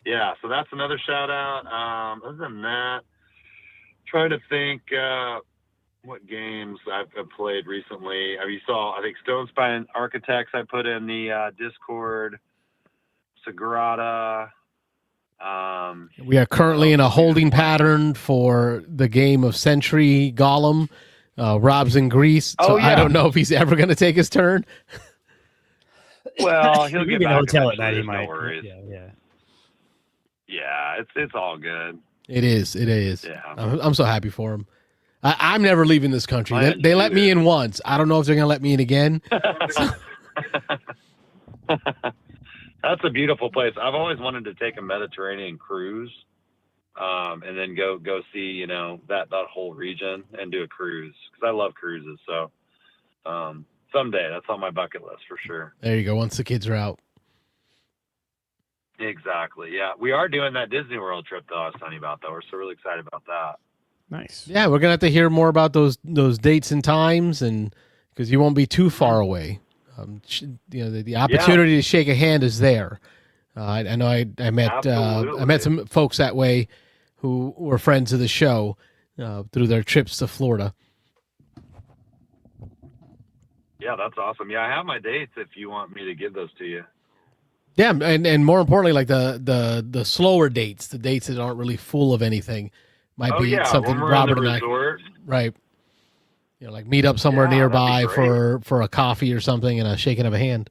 Speaker 6: Yeah, so that's another shout out. Other than that, trying to think what games I've played recently. You saw, I think, Stone Spine Architects I put in the Discord. Sagrada.
Speaker 2: We are currently in a holding pattern for the game of Sentry Golem. Rob's in Greece, so I don't know if he's ever going to take his turn.
Speaker 6: Well, he'll get
Speaker 3: in a
Speaker 6: back
Speaker 3: hotel at
Speaker 6: eventually,
Speaker 3: night.
Speaker 6: there's
Speaker 3: He
Speaker 6: no worries.
Speaker 3: might.
Speaker 6: Yeah, it's all good.
Speaker 2: It is.
Speaker 6: Yeah.
Speaker 2: I'm so happy for him. I'm never leaving this country.
Speaker 6: I
Speaker 2: They let me in once. I don't know if they're going to let me in again.
Speaker 6: That's a beautiful place. I've always wanted to take a Mediterranean cruise, and then go see, that whole region and do a cruise, because I love cruises. So someday, that's on my bucket list for sure.
Speaker 2: There you go. Once the kids are out.
Speaker 6: Exactly. Yeah, we are doing that Disney World trip though. I was telling you about, though. We're so really excited about that.
Speaker 3: Nice.
Speaker 2: Yeah, we're gonna have to hear more about those dates and times, and because you won't be too far away. The opportunity to shake a hand is there. I know I met some folks that way who were friends of the show through their trips to Florida.
Speaker 6: Yeah, that's awesome. Yeah, I have my dates if you want me to give those to you.
Speaker 2: Yeah, and more importantly, like the slower dates, the dates that aren't really full of anything, might be something Robert and I, right? Like meet up somewhere nearby for a coffee or something and a shaking of a hand.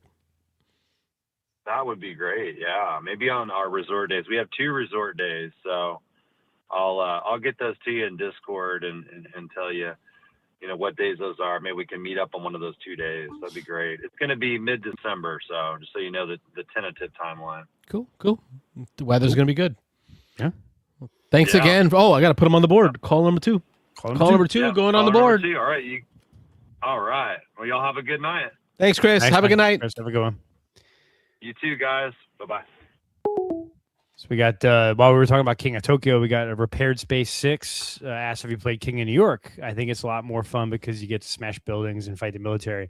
Speaker 6: That would be great. Yeah, maybe on our resort days. We have 2 resort days, so I'll get those to you in Discord and tell you, what days those are. Maybe we can meet up on one of those 2 days. That'd be great. It's going to be mid-December, so just so you know the tentative timeline.
Speaker 2: Cool. The weather's going to be good.
Speaker 3: Yeah.
Speaker 2: Thanks again. Oh, I got to put them on the board. Call number 2. Call number 2 going on the board.
Speaker 6: All right. All right. Well, y'all have a good night.
Speaker 2: Thanks, Chris. Have a good night.
Speaker 3: Chris, have a good one.
Speaker 6: You too, guys. Bye-bye.
Speaker 3: So we got, while we were talking about King of Tokyo, we got a Repaired Space 6. Asked if you played King of New York. I think it's a lot more fun because you get to smash buildings and fight the military.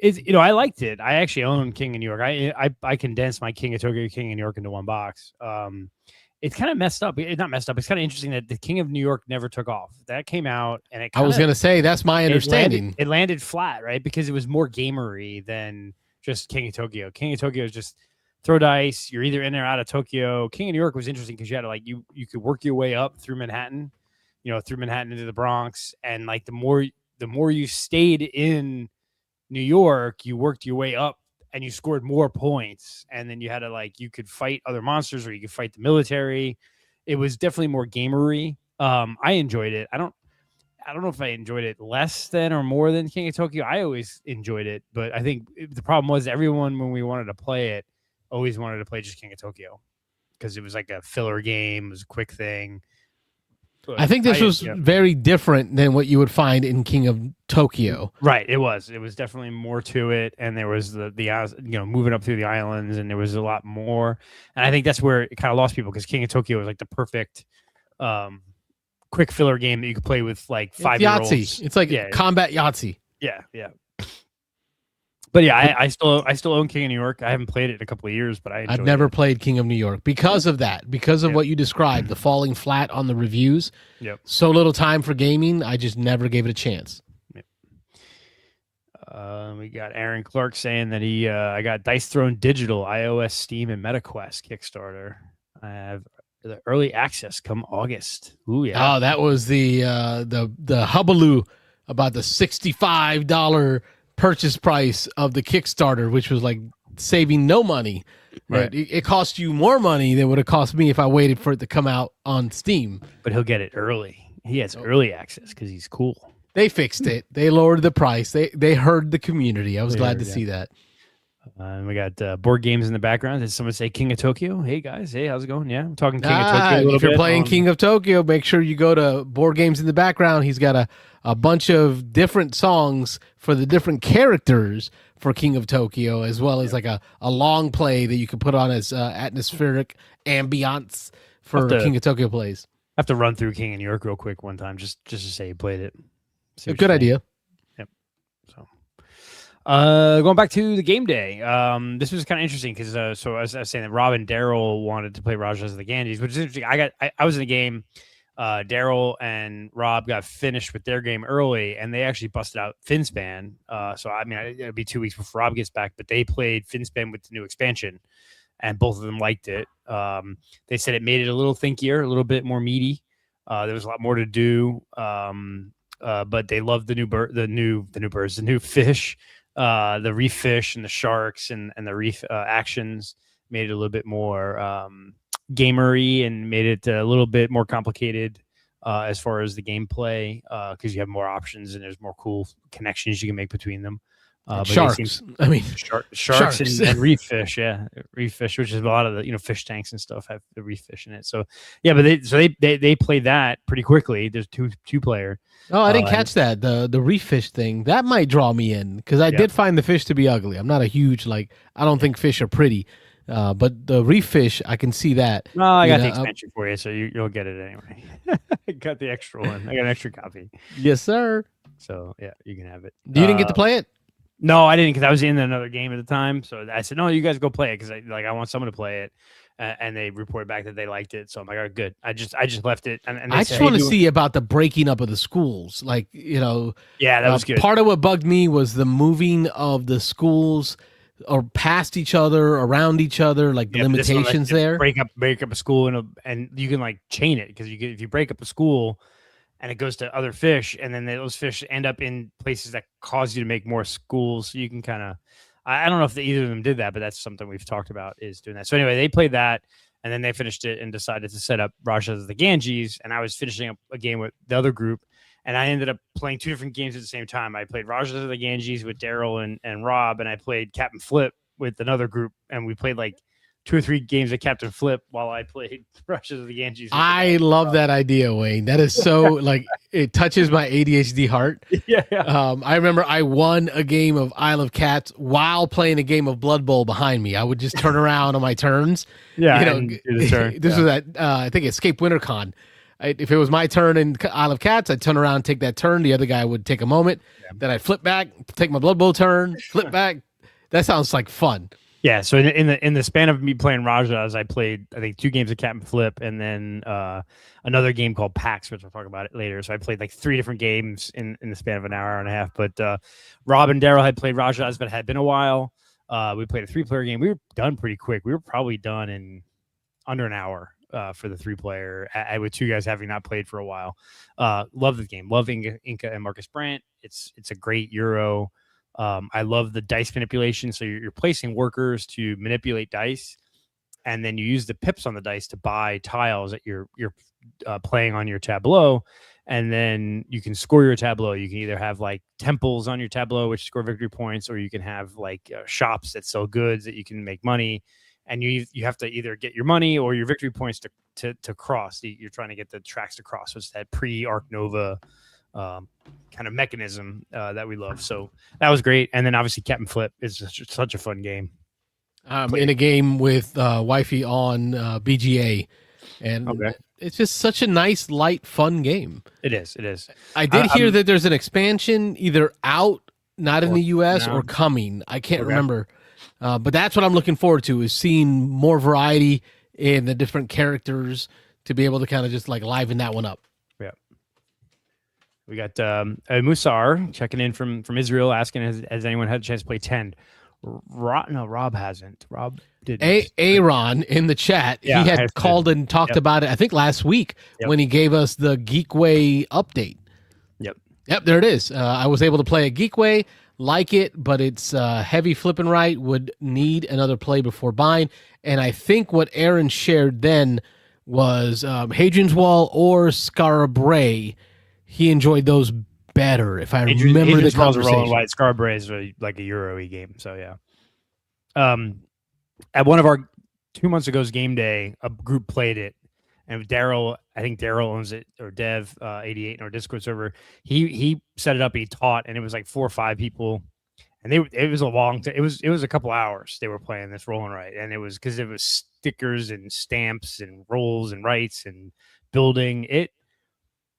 Speaker 3: I liked it. I actually own King of New York. I condensed my King of Tokyo, King of New York into one box. It's kind of messed up. It's not messed up. It's kind of interesting that the King of New York never took off. That came out, and I was
Speaker 2: going to say, that's my understanding.
Speaker 3: It landed flat, right? Because it was more gamery than just King of Tokyo. King of Tokyo is just throw dice. You're either in or out of Tokyo. King of New York was interesting because you had to you could work your way up through Manhattan, through Manhattan into the Bronx, and the more you stayed in New York, you worked your way up. And you scored more points, and then you had to you could fight other monsters or you could fight the military. It was definitely more gamery. I enjoyed it. I don't know if I enjoyed it less than or more than King of Tokyo. I always enjoyed it, but I think the problem was everyone, when we wanted to play it, always wanted to play just King of Tokyo because it was like a filler game. It was a quick thing.
Speaker 2: I think this was very different than what you would find in King of Tokyo.
Speaker 3: Right, it was. It was definitely more to it, and there was the moving up through the islands, and there was a lot more. And I think that's where it kind of lost people because King of Tokyo was like the perfect quick filler game that you could play with 5-year-olds.
Speaker 2: Yahtzee. It's like combat Yahtzee.
Speaker 3: Yeah. But yeah, I still own King of New York. I haven't played it in a couple of years, but I've
Speaker 2: never played King of New York because of that, because of what you described, the falling flat on the reviews.
Speaker 3: Yep.
Speaker 2: So little time for gaming, I just never gave it a chance.
Speaker 3: Yep. We got Aaron Clark saying that I got Dice Throne Digital, iOS, Steam, and MetaQuest Kickstarter. I have the early access come August. Ooh, yeah.
Speaker 2: Oh, that was the hubbub about the $65 purchase price of the Kickstarter, which was saving no money. Right. It cost you more money than would have cost me if I waited for it to come out on Steam.
Speaker 3: But he'll get it early. He has early access because he's cool.
Speaker 2: They fixed it. They lowered the price. They heard the community. I was glad to see that.
Speaker 3: We got board games in the background. Did someone say King of Tokyo? Hey guys, hey, how's it going? Yeah, I'm talking King of Tokyo.
Speaker 2: If you're playing King of Tokyo, make sure you go to Board Games in the Background. He's got a bunch of different songs for the different characters for King of Tokyo, as well as a long play that you can put on as atmospheric ambiance for King of Tokyo plays.
Speaker 3: I have to run through King of New York real quick one time just to say you played it.
Speaker 2: A good idea.
Speaker 3: Yep. So. Going back to the game day, this was kind of interesting because so as I was saying, that Rob and Daryl wanted to play Rajas of the Ganges, which is interesting. I was in the game. Daryl and Rob got finished with their game early, and they actually busted out Finspan. So I mean, it'll be 2 weeks before Rob gets back, but they played Finspan with the new expansion, and both of them liked it. They said it made it a little thinkier, a little bit more meaty. There was a lot more to do, but they loved the new birds, the new fish, the reef fish and the sharks and the reef actions. Made it a little bit more gamery and made it a little bit more complicated as far as the gameplay because you have more options and there's more cool connections you can make between them.
Speaker 2: Sharks. I mean,
Speaker 3: sharks and reef fish. Yeah, reef fish, which is a lot of the fish tanks and stuff have the reef fish in it. So yeah, but they play that pretty quickly. There's two player.
Speaker 2: Oh, I didn't catch that. The reef fish thing that might draw me in because I did find the fish to be ugly. I'm not a huge I don't think fish are pretty. But the reef fish, I can see that.
Speaker 3: No, I got the expansion for you, so you'll get it anyway. I got the extra one. I got an extra copy.
Speaker 2: Yes, sir.
Speaker 3: So yeah, you can have it.
Speaker 2: You didn't get to play it?
Speaker 3: No, I didn't because I was in another game at the time. So I said, no, you guys go play it because I want someone to play it. And they reported back that they liked it. So I'm like, all right, good. I just left it. And
Speaker 2: I just want to see about the breaking up of the schools. Yeah,
Speaker 3: that was good.
Speaker 2: Part of what bugged me was the moving of the schools or past each other, around each other, the limitations there.
Speaker 3: Break up a school and you can chain it because if you break up a school and it goes to other fish and then those fish end up in places that cause you to make more schools. So you can kind of, I don't know if either of them did that, but that's something we've talked about is doing that. So anyway, they played that and then they finished it and decided to set up Rajas of the Ganges. And I was finishing up a game with the other group. And I ended up playing two different games at the same time. I played Rajas of the Ganges with Daryl and Rob, and I played Captain Flip with another group. And we played 2 or 3 games of Captain Flip while I played Rajas of the Ganges.
Speaker 2: I love that idea, Wayne. That is so it touches my ADHD heart.
Speaker 3: Yeah.
Speaker 2: I remember I won a game of Isle of Cats while playing a game of Blood Bowl behind me. I would just turn around on my turns.
Speaker 3: Yeah, do the turn.
Speaker 2: This was at I think Escape WinterCon. If it was my turn in Isle of Cats, I'd turn around, take that turn. The other guy would take a moment. Yeah. Then I'd flip back, take my Blood Bowl turn, flip back. That sounds like fun.
Speaker 3: Yeah. So in the span of me playing Rajas, I played I think 2 games of Captain Flip and then another game called PAX, which we'll talk about it later. So I played 3 different games in the span of an hour and a half. But Rob and Daryl had played Rajas, but it had been a while. We played a 3-player game. We were done pretty quick. We were probably done in under an hour. For the 3-player, with 2 guys having not played for a while. Love the game. Love Inca and Marcus Brandt. It's a great Euro. I love the dice manipulation. So you're placing workers to manipulate dice, and then you use the pips on the dice to buy tiles that you're playing on your tableau, and then you can score your tableau. You can either have temples on your tableau, which score victory points, or you can have shops that sell goods that you can make money. And you have to either get your money or your victory points to cross. You're trying to get the tracks to cross. So it's that pre-Arc Nova kind of mechanism that we love. So that was great. And then obviously Captain Flip is such a fun game.
Speaker 2: In a game with wifey on BGA. And it's just such a nice, light, fun game.
Speaker 3: It is.
Speaker 2: I did hear that there's an expansion either out, not in the U.S., or coming. I can't remember. But that's what I'm looking forward to is seeing more variety in the different characters to be able to kind of just liven that one up.
Speaker 3: Yeah. We got Musar checking in from Israel asking, has anyone had a chance to play 10? No, Rob hasn't. Rob didn't.
Speaker 2: Aaron in the chat, he had called and talked about it, I think last week when he gave us the Geekway update. Yep, there it is. I was able to play a Geekway. Like it, but it's heavy flipping right, would need another play before buying. And I think what Aaron shared then was Hadrian's Wall or Scarabray. He enjoyed those better, if I remember the conversation.
Speaker 3: White. Scarabray is a Euro-y game, so yeah. At one of our 2 months ago's game day, a group played it. And Daryl, I think Daryl owns it, or Dev 88 in our Discord server. He set it up. He taught, and it was 4 or 5 people, and it was a long. It was a couple hours they were playing this roll and write, and it was because it was stickers and stamps and rolls and writes and building. It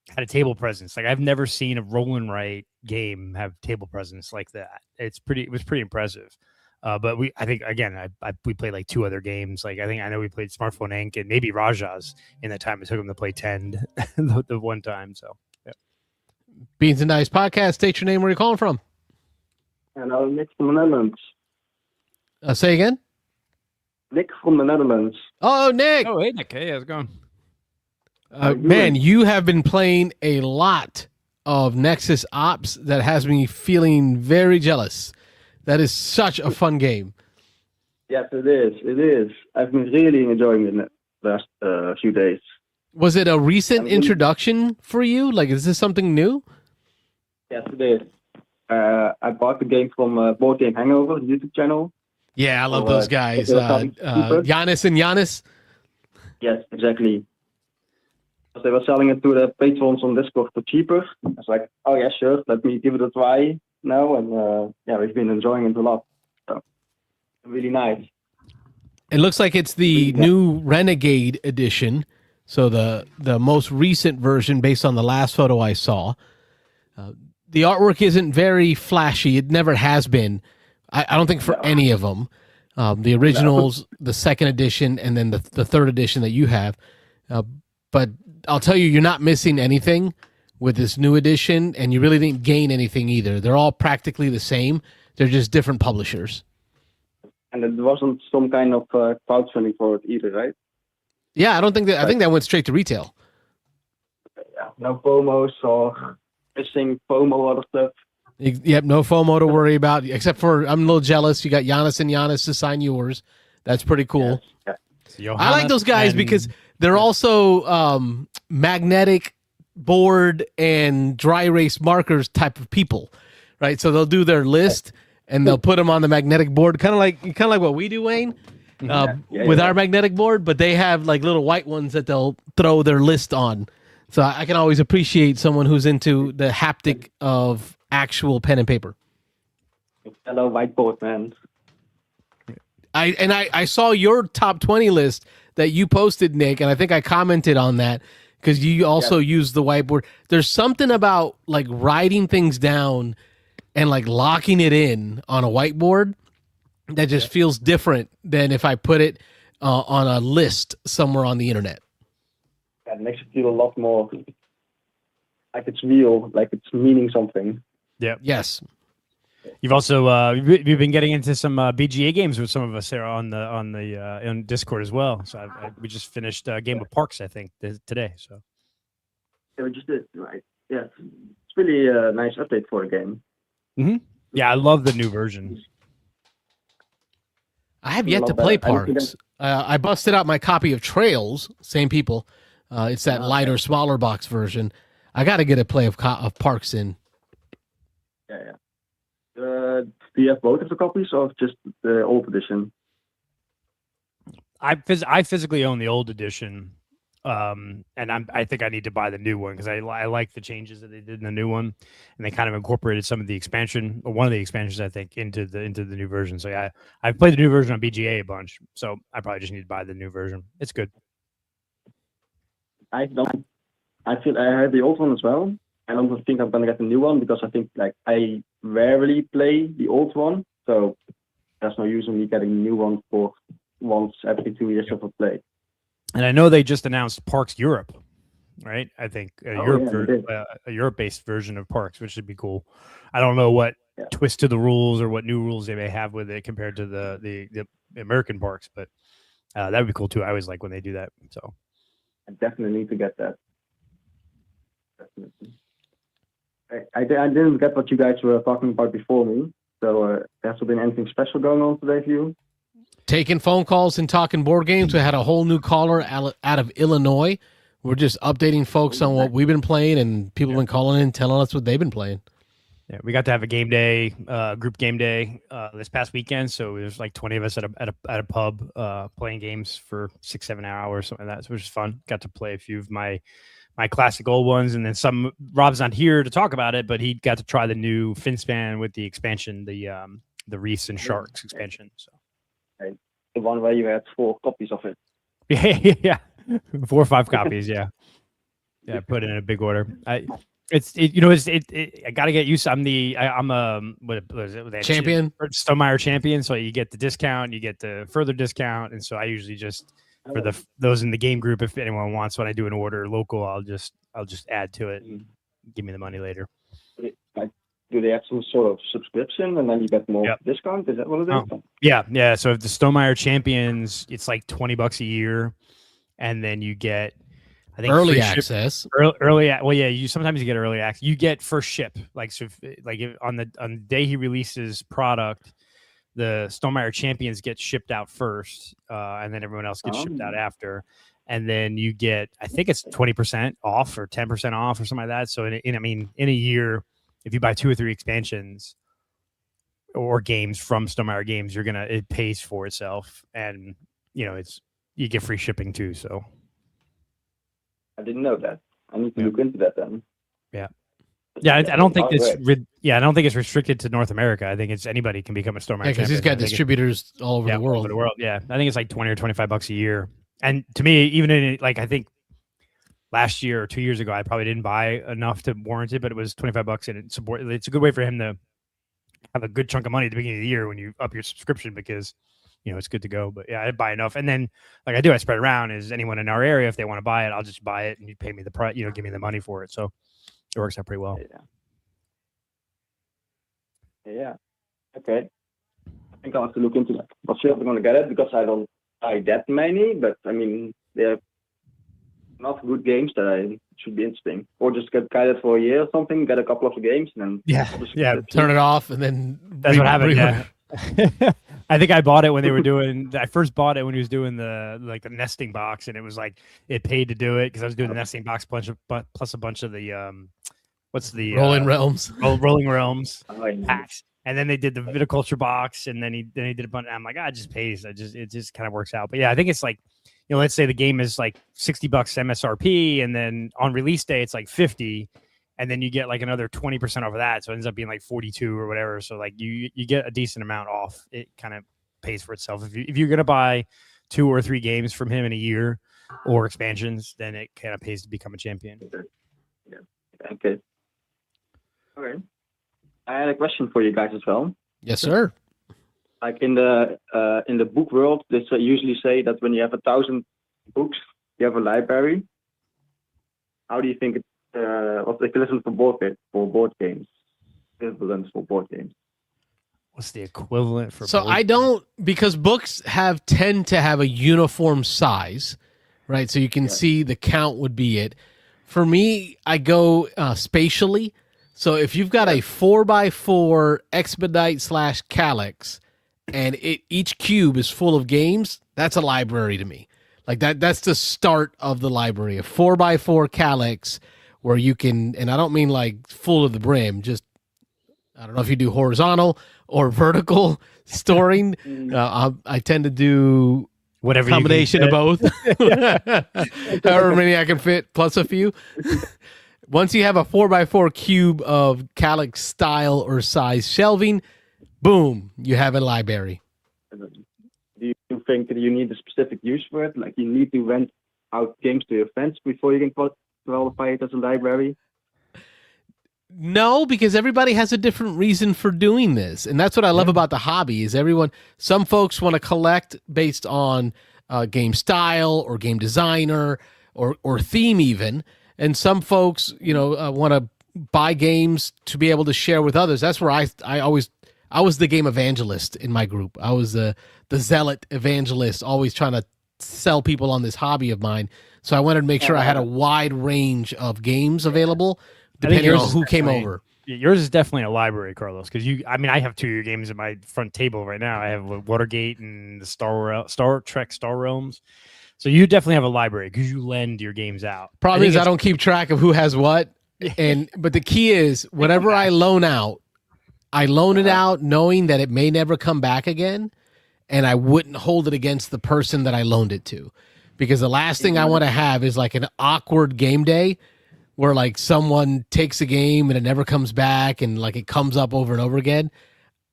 Speaker 3: had a table presence. I've never seen a roll and write game have table presence like that. It was pretty impressive. But I think again, we played like 2 other games. Like I know we played Smartphone Inc. and maybe Raja's in that time. It took him to play 10 the one time. So yeah.
Speaker 2: Beans and Dice podcast. State your name. Where you calling from?
Speaker 7: Hello, Nick from the Netherlands.
Speaker 2: Say again.
Speaker 7: Nick from the Netherlands.
Speaker 2: Oh, Nick.
Speaker 3: Oh, hey Nick. Hey, how's it going?
Speaker 2: Man, you have been playing a lot of Nexus Ops that has me feeling very jealous. That is such a fun game.
Speaker 7: Yes, it is. It is. I've been really enjoying it the last few days.
Speaker 2: Was it a recent introduction for you? Like, is this something new?
Speaker 7: Yes, it is. I bought the game from Board Game Hangover, the YouTube channel.
Speaker 2: Yeah, I love those guys. Giannis and Giannis.
Speaker 7: Yes, exactly. They were selling it to the patrons on Discord for cheaper. I was like, oh yeah, sure, let me give it a try now. And we've been enjoying it a lot. So, really nice.
Speaker 2: It looks like it's the new Renegade edition. So the most recent version based on the last photo I saw. The artwork isn't very flashy. It never has been. I don't think for any of them. The originals, the second edition, and then the third edition that you have. But I'll tell you, you're not missing anything with this new edition, and you really didn't gain anything either. They're all practically the same. They're just different publishers.
Speaker 7: And it wasn't some kind of crowdfunding for it either, right?
Speaker 2: Yeah, I think that went straight to retail.
Speaker 7: Yeah, no promos or missing promo or other stuff.
Speaker 2: Yep, no FOMO to worry about, except for I'm a little jealous. You got Giannis and Giannis to sign yours. That's pretty cool.
Speaker 7: Yes.
Speaker 3: So
Speaker 2: I like those guys because they're also magnetic board and dry erase markers type of people, right? So they'll do their list and they'll put them on the magnetic board, kind of like what we do, Wayne, with our magnetic board. But they have like little white ones that they'll throw their list on. So I can always appreciate someone who's into the haptic of actual pen and paper.
Speaker 7: Hello, whiteboard man.
Speaker 2: I saw your top 20 list that you posted, Nick, and I think I commented on that because you also use the whiteboard. There's something about like writing things down and like locking it in on a whiteboard that just feels different than if I put it on a list somewhere on the internet.
Speaker 7: Yeah, it makes it feel a lot more like it's real, like it's meaning something.
Speaker 3: Yeah.
Speaker 2: Yes.
Speaker 3: You've also you've been getting into some BGA games with some of us here on Discord as well. So we just finished a game of Parks, I think, today. So
Speaker 7: Yeah, we just did, right? Yeah, it's really a nice update for the game.
Speaker 3: Mm-hmm. Yeah, I love the new version.
Speaker 2: I have yet to play Parks. I busted out my copy of Trails. Same people. It's that lighter, smaller box version. I got to get a play of Parks in.
Speaker 7: Yeah. Do you have both of the copies or just the old edition?
Speaker 3: I physically own the old edition, and I think I need to buy the new one because I like the changes that they did in the new one, and they kind of incorporated some of the expansion, or one of the expansions, I think, into the new version. So yeah, I've played the new version on BGA a bunch, so I probably just need to buy the new version. It's good.
Speaker 7: I feel I had the old one as well. I don't think I'm gonna get the new one because I think like I rarely play the old one, so there's no use in me getting the new one for once every 2 years of a play.
Speaker 3: And I know they just announced Parks Europe, right? I think a Europe-based version of Parks, which should be cool. I don't know what twist to the rules or what new rules they may have with it compared to the American Parks, but that would be cool too. I always like when they do that. So
Speaker 7: I definitely need to get that. Definitely. I didn't get what you guys were talking about before me. So has there been anything special going on today for you?
Speaker 2: Taking phone calls and talking board games. We had a whole new caller out of Illinois. We're just updating folks on what we've been playing, and people have been calling in, telling us what they've been playing.
Speaker 3: Yeah, we got to have a game day, group game day this past weekend. So there's like 20 of us at a pub playing games for 6-7 hours, something like that. So it was just fun. Got to play a few of my classic old ones, and then some. Rob's not here to talk about it, but he got to try the new Finspan with the expansion, the Reefs and Sharks expansion. So
Speaker 7: the one where you had 4 copies of it.
Speaker 3: Yeah, 4 or 5 copies. Yeah, put in a big order. I got to get used to. I'm what is it?
Speaker 2: Champion?
Speaker 3: Stonemeyer champion. So you get the discount, you get the further discount, and so I usually just for those in the game group, if anyone wants, when I do an order local, I'll just add to it and give me the money later.
Speaker 7: Like, do they have some sort of subscription and then you get more discount? Is that what it is?
Speaker 3: Oh. Yeah. So if the Stonemeyer champions, it's like $20 a year, and then you get, I think,
Speaker 2: early access.
Speaker 3: You sometimes you get early access. You get first ship. Like so, if on the day he releases product, the Stonemeyer champions get shipped out first, and then everyone else gets shipped out after. And then you get, I think it's 20% off or 10% off or something like that. So in a year, if you buy 2 or 3 expansions or games from Stonemeyer Games, it pays for itself, and you get free shipping too. So
Speaker 7: I didn't know that. I need to look into that then.
Speaker 3: Yeah, I don't think I don't think it's restricted to North America. I think it's anybody can become a Stonemeyer.
Speaker 2: Yeah, because he's got distributors all over the world.
Speaker 3: Yeah, I think it's like $20 or $25 a year. And to me, even I think last year or 2 years ago, I probably didn't buy enough to warrant it, but it was $25, and it's a good way for him to have a good chunk of money at the beginning of the year when you up your subscription, because it's good to go. But yeah, I buy enough, and then I spread it around. Is anyone in our area, if they want to buy it, I'll just buy it, and you pay me the price, give me the money for it. So it works out pretty well.
Speaker 7: Yeah. Okay. I think I'll have to look into that. Not sure if I'm going to get it because I don't buy that many, but I mean, they're enough good games that it should be interesting. Or just get guided for a year or something, get a couple of games, and then
Speaker 2: turn it off, and then
Speaker 3: that's what happened. Yeah. I think I bought it when they were doing. I first bought it when he was doing the nesting box, and it was like it paid to do it because I was doing the nesting box plus a bunch of the what's the
Speaker 2: Rolling Realms,
Speaker 3: Rolling Realms packs. And then they did the viticulture box, and then he did a bunch. I'm like, it just pays. It just kind of works out. But yeah, I think it's like, let's say the game is like $60 MSRP, and then on release day it's like 50, and then you get like another 20% off of that, so it ends up being like 42 or whatever. So like you get a decent amount off. It kind of pays for itself. If you're gonna buy 2 or 3 games from him in a year or expansions, then it kind of pays to become a champion.
Speaker 7: Yeah. Okay. All right. I had a question for you guys as well.
Speaker 2: Yes, sir.
Speaker 7: Like in the book world, they usually say that when you have 1,000 books, you have a library. How do you think what's the equivalent for board games? Equivalent for board games.
Speaker 3: What's the equivalent for?
Speaker 2: So I don't, because books tend to have a uniform size, right? So you can see the count would be it. For me, I go spatially. So if you've got a 4x4 Expedite / Calyx, and each cube is full of games, that's a library to me. Like that's the start of the library. A 4x4 Calyx where you can, and I don't mean like full to the brim, just, I don't know if you do horizontal or vertical storing. I tend to do
Speaker 3: whatever
Speaker 2: combination of both. However many I can fit, plus a few. Once you have a 4x4 cube of Calyx style or size shelving, boom, you have a library.
Speaker 7: Do you think that you need a specific use for it? Like you need to rent out games to your friends before you can qualify it as a library?
Speaker 2: No, because everybody has a different reason for doing this. And that's what I love about the hobby is some folks want to collect based on game style or game designer or theme even. And some folks, want to buy games to be able to share with others. That's where I was the game evangelist in my group. I was the zealot evangelist, always trying to sell people on this hobby of mine. So I wanted to make sure I had a wide range of games available, depending on who came over.
Speaker 3: Yours is definitely a library, Carlos, because I have 2 of your games at my front table right now. I have Watergate and the Star Trek Star Realms. So you definitely have a library because you lend your games out.
Speaker 2: Problem is I don't keep track of who has what. But the key is whatever I loan out, I loan it out knowing that it may never come back again, and I wouldn't hold it against the person that I loaned it to. Because the last thing I want to have is like an awkward game day where like someone takes a game and it never comes back and like it comes up over and over again.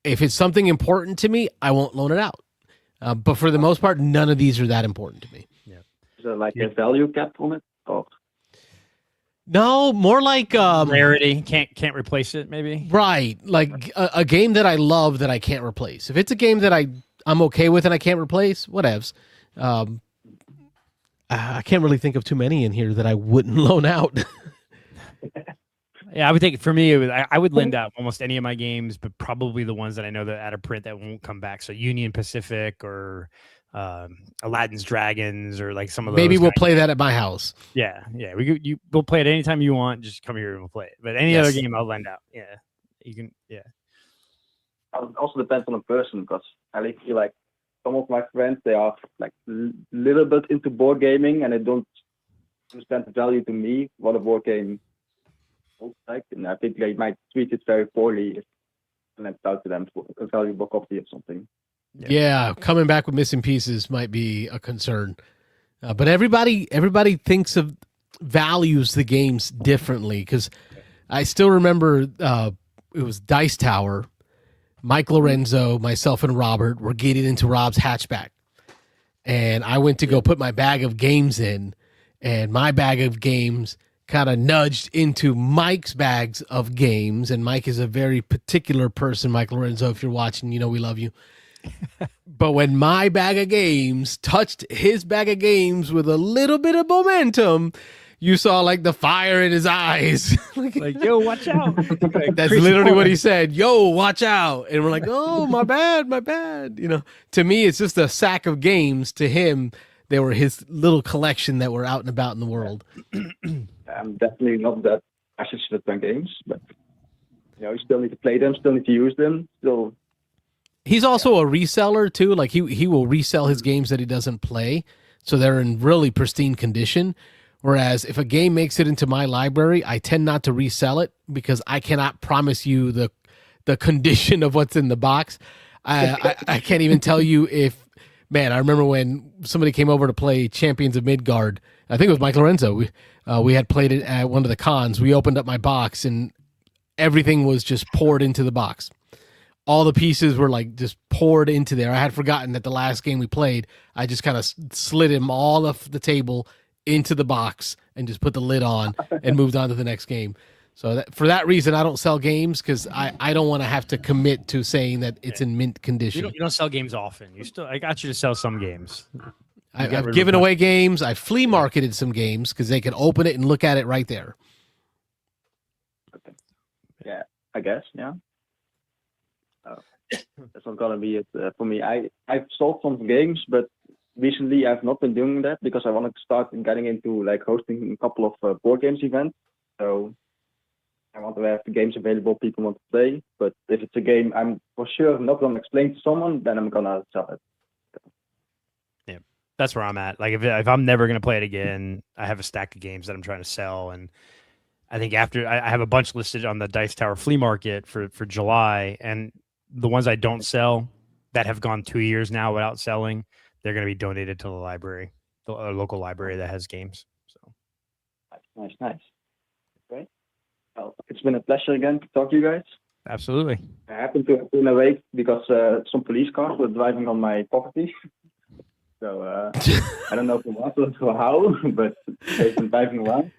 Speaker 2: If it's something important to me, I won't loan it out. But for the most part, none of these are that important to me.
Speaker 7: Is there like a value cap on it? Or?
Speaker 2: No, more like
Speaker 3: Rarity can't replace it. Maybe.
Speaker 2: right, like a game that I love that I can't replace. If it's a game that I'm okay with and I can't replace, whatevs. I can't really think of too many in here that I wouldn't loan out.
Speaker 3: Yeah, I would think for me, I would lend out almost any of my games, but probably the ones that I know that out of print that won't come back. So Union Pacific or Aladdin's Dragons or like some of those.
Speaker 2: Maybe we'll play that at my house.
Speaker 3: Yeah. We'll play it anytime you want. Just come here and we'll play it. But any other game, I'll lend out. Yeah, you can. Yeah.
Speaker 7: It also depends on the person, because I feel like some of my friends, they are like little bit into board gaming and they don't understand the value to me what a board game looks like, and I think they might treat it very poorly if I lend out to them for a valuable copy or something.
Speaker 2: Yeah, coming back with missing pieces might be a concern. But everybody values the games differently, because I still remember it was Dice Tower. Mike Lorenzo, myself, and Robert were getting into Rob's hatchback. And I went to go put my bag of games in, and my bag of games kind of nudged into Mike's bags of games. And Mike is a very particular person, Mike Lorenzo. If you're watching, you know we love you. But when my bag of games touched his bag of games with a little bit of momentum, you saw like the fire in his eyes.
Speaker 3: like, yo, watch out.
Speaker 2: Like, that's literally what he said. Yo, watch out. And we're like, oh, my bad. You know, to me, it's just a sack of games. To him, they were his little collection that were out and about in the world.
Speaker 7: I'm definitely not that passionate with games, but you still need to play them, still need to use them, still.
Speaker 2: He's also a reseller too. Like he will resell his games that he doesn't play, so they're in really pristine condition. Whereas if a game makes it into my library, I tend not to resell it because I cannot promise you the condition of what's in the box. I can't even tell you if. Man, I remember when somebody came over to play Champions of Midgard. I think it was Mike Lorenzo. We had played it at one of the cons. We opened up my box and everything was just poured into the box. All the pieces were like just poured into there. I had forgotten that the last game we played, I just kind of slid him all off the table into the box and just put the lid on and moved on to the next game. So for that reason, I don't sell games because I don't want to have to commit to saying that it's in mint condition.
Speaker 3: You don't sell games often. I got you to sell some games.
Speaker 2: I've given away games. I flea marketed some games because they can open it and look at it right there.
Speaker 7: Yeah, I guess. Yeah. That's not gonna be it for me. I've sold some games, but recently I've not been doing that because I wanted to start getting into like hosting a couple of board games events. So I want to have the games available people want to play. But if it's a game I'm for sure not gonna explain to someone, then I'm gonna sell it.
Speaker 3: Yeah, that's where I'm at. Like if I'm never gonna play it again, I have a stack of games that I'm trying to sell, and I think after I have a bunch listed on the Dice Tower flea market for July, and the ones I don't sell that have gone 2 years now without selling, they're going to be donated to the library, the local library that has games. So
Speaker 7: Nice. Great. Well, it's been a pleasure again to talk to you guys.
Speaker 3: Absolutely.
Speaker 7: I happened to have been awake because some police cars were driving on my property. So I don't know for what or how, but they've been driving around.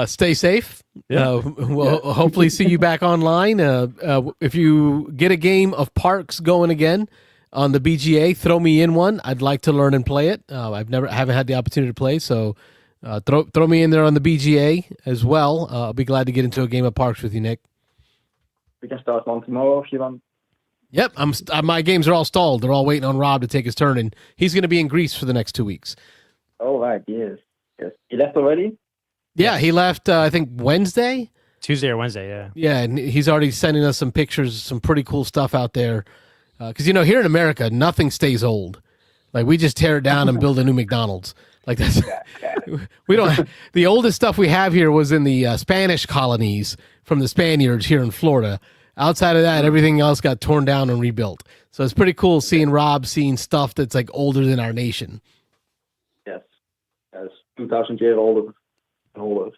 Speaker 2: Stay safe.
Speaker 3: Yeah.
Speaker 2: We'll hopefully see you back online. If you get a game of Parks going again on the BGA, throw me in one. I'd like to learn and play it. Haven't had the opportunity to play, so throw me in there on the BGA as well. I'll be glad to get into a game of Parks with you, Nick.
Speaker 7: We can start one tomorrow if you want.
Speaker 2: Yep, my games are all stalled. They're all waiting on Rob to take his turn, and he's going to be in Greece for the next 2 weeks.
Speaker 7: Oh, right, yes. He left already?
Speaker 2: Yeah, he left, I think, Wednesday?
Speaker 3: Tuesday or Wednesday, yeah.
Speaker 2: Yeah, and he's already sending us some pictures, some pretty cool stuff out there. Because, here in America, nothing stays old. Like, we just tear it down and build a new McDonald's. Like, that's... we don't... The oldest stuff we have here was in the Spanish colonies from the Spaniards here in Florida. Outside of that, everything else got torn down and rebuilt. So it's pretty cool seeing Rob seeing stuff that's like older than our nation.
Speaker 7: Yes. It's 2,000 years older. Yeah.
Speaker 3: Oh,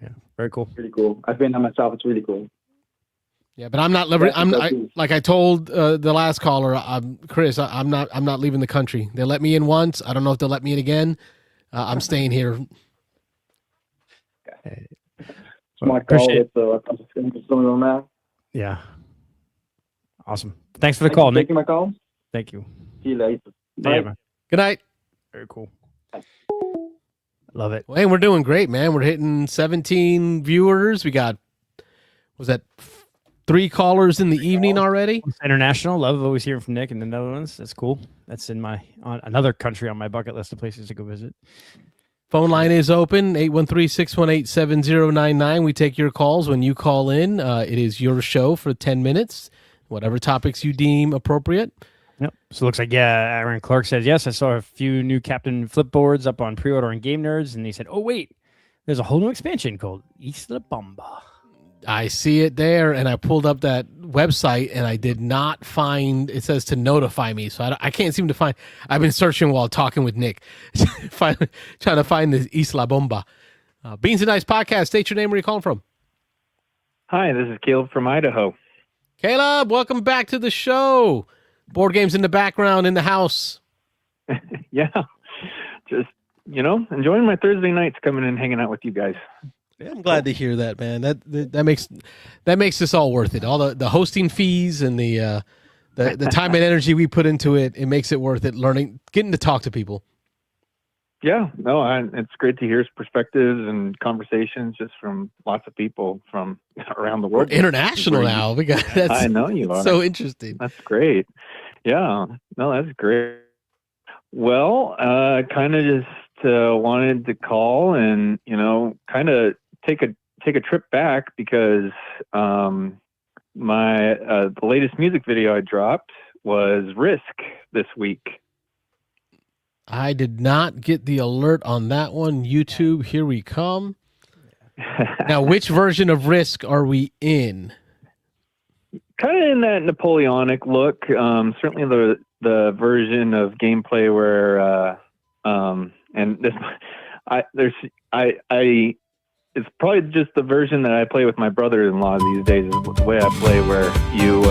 Speaker 3: yeah. Very cool.
Speaker 7: Pretty cool. I've been there myself. It's really cool.
Speaker 2: Yeah, but I'm not like I told the last caller, Chris, I'm not leaving the country. They let me in once. I don't know if they'll let me in again. I'm staying here.
Speaker 7: Smart call
Speaker 3: Appreciate
Speaker 7: with what is going on now.
Speaker 3: Yeah. Awesome. Thanks for the
Speaker 7: Thanks
Speaker 3: call,
Speaker 7: for
Speaker 3: Nick.
Speaker 7: taking my call.
Speaker 3: Thank you.
Speaker 7: See you later.
Speaker 3: See ya,
Speaker 7: Bye.
Speaker 3: man.
Speaker 2: Good night.
Speaker 3: Very cool. Love it.
Speaker 2: Hey, we're doing great, man. We're hitting 17 viewers. We got, was that 3 callers in the evening already?
Speaker 3: International. Love always hearing from Nick in the Netherlands. That's cool. That's in on another country on my bucket list of places to go visit.
Speaker 2: Phone line is open, 813-618-7099. We take your calls when you call in. It is your show for 10 minutes, whatever topics you deem appropriate.
Speaker 3: Yep. So it looks like, Aaron Clark says, yes, I saw a few new Captain Flipboards up on pre-order on Game Nerds. And he said, oh, wait, there's a whole new expansion called Isla Bomba.
Speaker 2: I see it there, and I pulled up that website, and I did not find, it says to notify me, so I can't seem to find, I've been searching while talking with Nick, trying to find the Isla Bomba. Beansanddice podcast, state your name, where you calling from.
Speaker 8: Hi, this is Caleb from Idaho.
Speaker 2: Caleb, welcome back to the show. Board games in the background in the house.
Speaker 8: Yeah, just, enjoying my Thursday nights coming and hanging out with you guys.
Speaker 2: Yeah, I'm glad to hear that, man. That makes this all worth it. All the hosting fees and the time and energy we put into it, it makes it worth it. Learning, getting to talk to people.
Speaker 8: Yeah, no, it's great to hear perspectives and conversations just from lots of people from around the world.
Speaker 2: We're international now. We got that's
Speaker 8: I know you are.
Speaker 2: so interesting.
Speaker 8: That's great. Yeah, no, that's great. Well, kind of just wanted to call and kind of take a trip back because the latest music video I dropped was Risk this week.
Speaker 2: I did not get the alert on that one. YouTube, here we come. Now, which version of Risk are we in?
Speaker 8: Kind of in that Napoleonic look. Certainly the version of gameplay where and this it's probably just the version that I play with my brother-in-law these days is the way I play, where you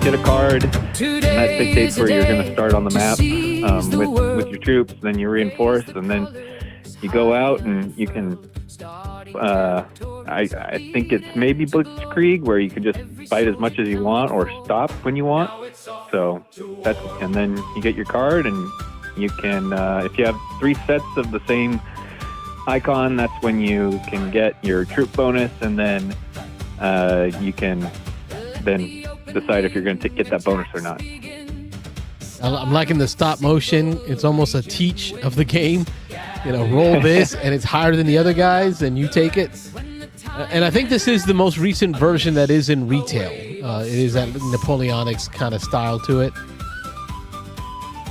Speaker 8: get a card and that dictates where you're going to start on the map with your troops. Then you reinforce, and then you go out and you can I think it's maybe Blitzkrieg, where you can just fight as much as you want or stop when you want. So and then you get your card, and you can if you have 3 sets of the same icon, that's when you can get your troop bonus, and then you can then decide if you're going to get that bonus or not.
Speaker 2: I'm liking the stop motion. It's almost a teach of the game. Roll this, and it's higher than the other guys, and you take it. And I think this is the most recent version that is in retail. It is that Napoleonics kind of style to it.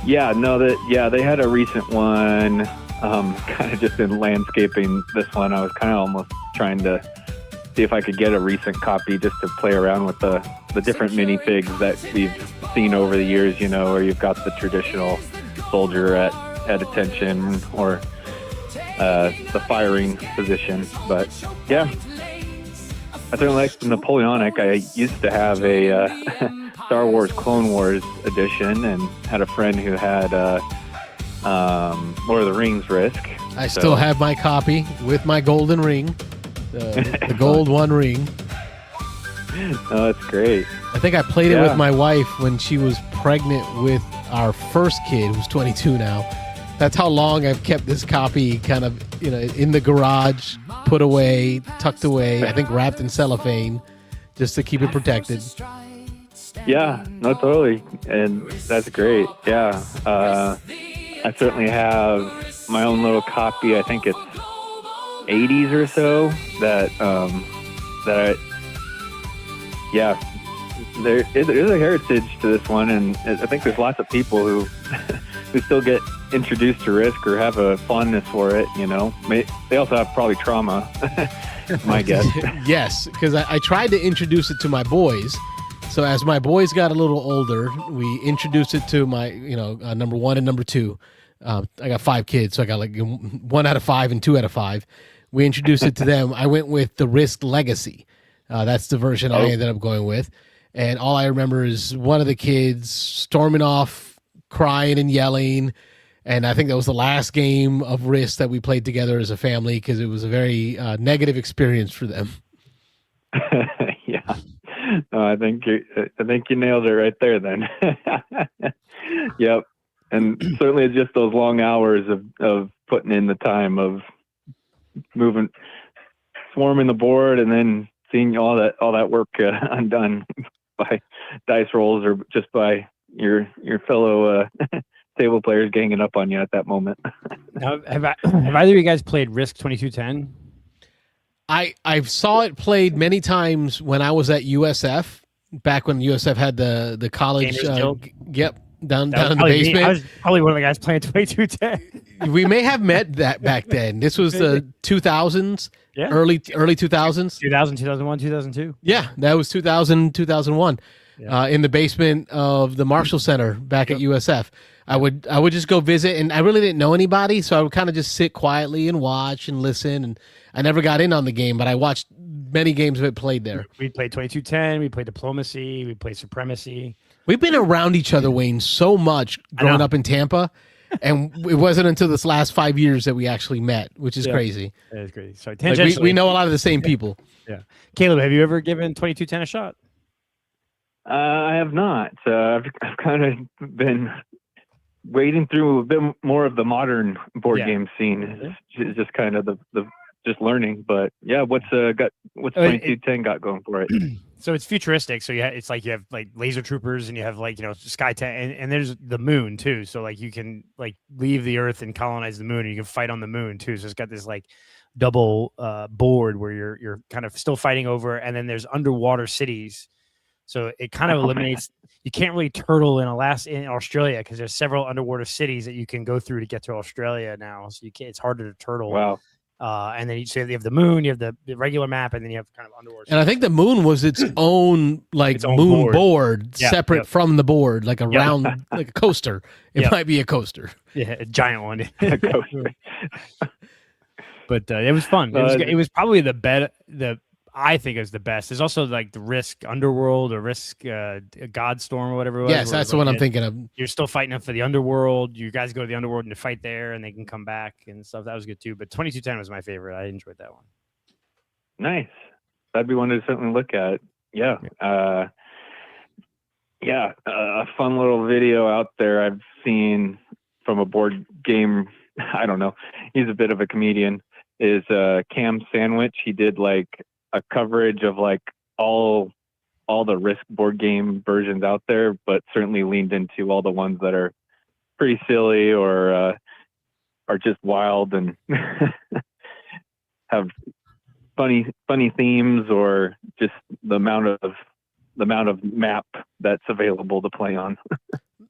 Speaker 8: Yeah, no, they had a recent one, kind of just in landscaping. This one, I was kind of almost trying to see if I could get a recent copy just to play around with the different minifigs that we've seen over the years, where you've got the traditional soldier at attention or the firing position. But yeah, I certainly like the Napoleonic. I used to have a Star Wars Clone Wars edition and had a friend who had Lord of the Rings Risk.
Speaker 2: I still have my copy with my golden ring, the gold one ring.
Speaker 8: Oh, that's great.
Speaker 2: I think I played it with my wife when she was pregnant with our first kid, who's 22 now. That's how long I've kept this copy kind of, in the garage, put away, tucked away, I think wrapped in cellophane, just to keep it protected.
Speaker 8: Yeah, no, totally. And that's great. Yeah. I certainly have my own little copy. I think it's 80s or so there is a heritage to this one, and I think there's lots of people who still get introduced to Risk or have a fondness for it. They also have probably trauma. My guess.
Speaker 2: Yes, because I tried to introduce it to my boys. So as my boys got a little older, we introduced it to my number 1 and number 2. I got 5 kids, so I got like 1 out of 5 and 2 out of 5. We introduced it to them. I went with the Risk Legacy. That's the version I ended up going with. And all I remember is one of the kids storming off, crying and yelling. And I think that was the last game of Risk that we played together as a family because it was a very negative experience for them.
Speaker 8: Yeah. No, I think you nailed it right there then. Yep. And certainly it's just those long hours of putting in the time of moving, swarming the board, and then seeing all that work undone by dice rolls or just by your fellow table players ganging up on you at that moment.
Speaker 3: Now, have either of you guys played Risk 2210?
Speaker 2: I saw it played many times when I was at USF, back when USF had the college. Yep, down in the basement.
Speaker 3: I was probably one of the guys playing 2210.
Speaker 2: We may have met that back then. This was the 2000s, early 2000s.
Speaker 3: 2000, 2001, 2002.
Speaker 2: Yeah, that was 2000, 2001. In the basement of the Marshall Center back at USF. I would just go visit, and I really didn't know anybody, so I would kind of just sit quietly and watch and listen. And I never got in on the game, but I watched many games of it played there.
Speaker 3: We played 2210. We played Diplomacy. We played Supremacy.
Speaker 2: We've been around each other, Wayne, so much growing up in Tampa, and it wasn't until this last 5 years that we actually met, which is crazy.
Speaker 3: That is crazy. So
Speaker 2: like we know a lot of the same people.
Speaker 3: Yeah. Caleb, have you ever given 2210 a shot?
Speaker 8: I have not. I've kind of been wading through a bit more of the modern board game scene. It's just kind of the just learning. But yeah, what's 2210 got going for it?
Speaker 3: So it's futuristic. So it's like you have like laser troopers, and you have like sky and there's the moon too. So like you can like leave the Earth and colonize the moon, and you can fight on the moon too. So it's got this like double board where you're kind of still fighting over, and then there's underwater cities. So it kind of eliminates. You can't really turtle in Australia because there's several underwater cities that you can go through to get to Australia now. So you can't. It's harder to turtle.
Speaker 8: Wow.
Speaker 3: And then you have the moon, you have the regular map, and then you have kind of underwater.
Speaker 2: And I think the moon was its own moon board separate from the board, like a round, like a coaster. It might be a coaster.
Speaker 3: Yeah, a giant one.
Speaker 8: A coaster.
Speaker 3: But it was fun. It was probably I think it was the best. There's also like the Risk Underworld or Risk Godstorm or whatever it was.
Speaker 2: Yes, that's the one I'm thinking of.
Speaker 3: You're still fighting for the Underworld. You guys go to the Underworld and you fight there, and they can come back and stuff. That was good too. But 2210 was my favorite. I enjoyed that one.
Speaker 8: Nice. That'd be one to certainly look at. Yeah. A fun little video out there I've seen from a board game. I don't know. He's a bit of a comedian. Is Cam Sandwich. He did like a coverage of like all the Risk board game versions out there, but certainly leaned into all the ones that are pretty silly or are just wild and have funny themes, or just the amount of map that's available to play on.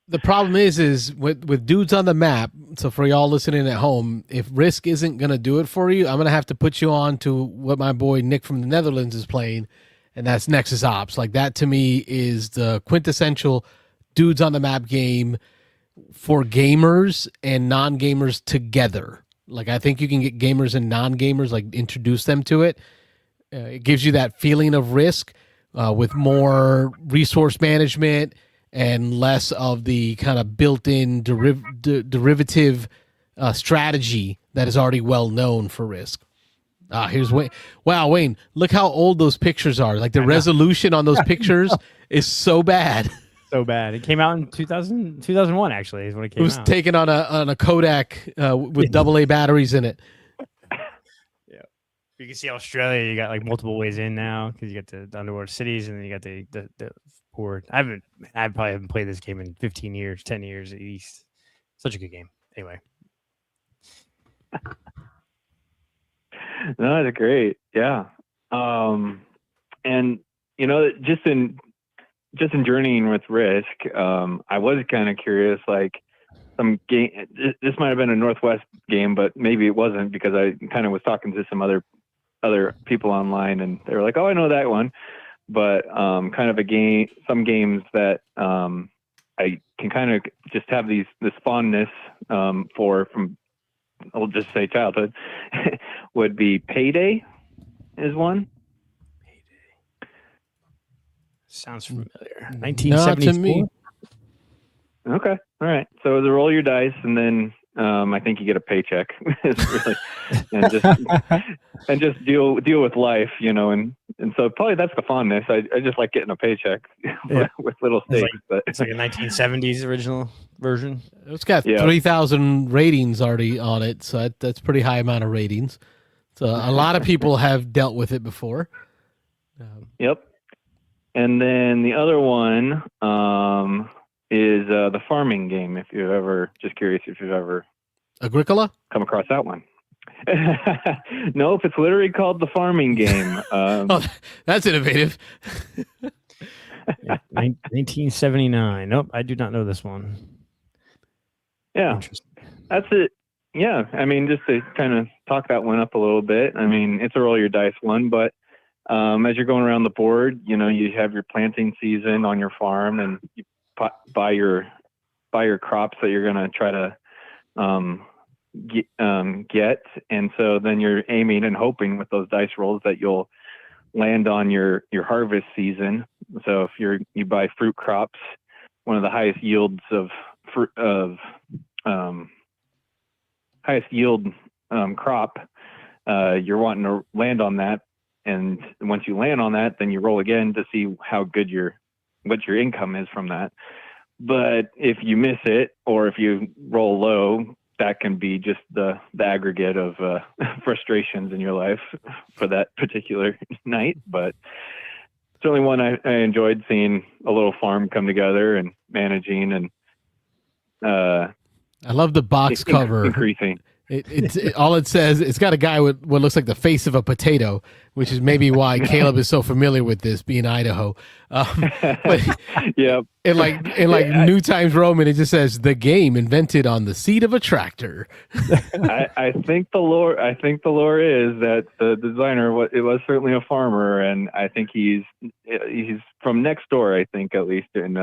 Speaker 2: The problem is with dudes on the map. So for y'all listening at home, if Risk isn't going to do it for you, I'm going to have to put you on to what my boy Nick from the Netherlands is playing, and that's Nexus Ops. Like that to me is the quintessential dudes on the map game for gamers and non-gamers together. Like I think you can get gamers and non-gamers, like introduce them to it. It gives you that feeling of Risk with more resource management and less of the kind of built-in derivative strategy that is already well known for Risk. Here's Wayne. Wow, Wayne, look how old those pictures are. Like the resolution on those pictures is so bad.
Speaker 3: So bad. It came out in 2001, actually, is when it came out.
Speaker 2: It was taken on a Kodak with AA batteries in it.
Speaker 3: Yeah. You can see Australia, you got like multiple ways in now because you got the underwater cities, and then you got the board. I probably haven't played this game in 15 years, 10 years at least. Such a good game. Anyway.
Speaker 8: No, that's great. Yeah. And just in journeying with Risk, I was kind of curious, like some game, this might have been a Northwest game, but maybe it wasn't, because I kind of was talking to some other people online, and they were like, oh, I know that one. But kind of some games that I can kind of just have this fondness from, I'll just say childhood, would be Payday is one.
Speaker 3: Payday. Sounds familiar. 1974?
Speaker 2: Not to me.
Speaker 8: Okay. All right. So it was a roll your dice, and then I think you get a paycheck. It's really, and just deal with life, and so probably that's the fondness. I just like getting a paycheck with little stakes.
Speaker 3: It's like a 1970s original version.
Speaker 2: It's got 3,000 ratings already on it, so that's pretty high amount of ratings. So a lot of people have dealt with it before.
Speaker 8: Yep. And then the other one is the farming game. If you've ever, just curious if you've ever
Speaker 2: Agricola
Speaker 8: come across that one. Nope, it's literally called the farming game.
Speaker 2: Oh, that's innovative.
Speaker 3: 1979. Nope, I do not know this one.
Speaker 8: Yeah, that's it. Yeah, I mean, just to kind of talk that one up a little bit. I mean, it's a roll your dice one, but as you're going around the board, you have your planting season on your farm, and you buy your crops that you're going to try to get, and so then you're aiming and hoping with those dice rolls that you'll land on your harvest season. So if you buy fruit crops, one of the highest yields highest yield crop, you're wanting to land on that, and once you land on that, then you roll again to see what your income is from that. But if you miss it, or if you roll low, that can be just the aggregate of frustrations in your life for that particular night. But certainly one I enjoyed seeing a little farm come together and managing, and
Speaker 2: I love the box cover.
Speaker 8: Increasing.
Speaker 2: All it says, it's got a guy with what looks like the face of a potato, which is maybe why Caleb is so familiar with this, being Idaho. But
Speaker 8: yeah,
Speaker 2: in New Times Roman, it just says the game invented on the seat of a tractor.
Speaker 8: I think the lore is that the designer it was certainly a farmer, and I think he's from next door. I think, at least in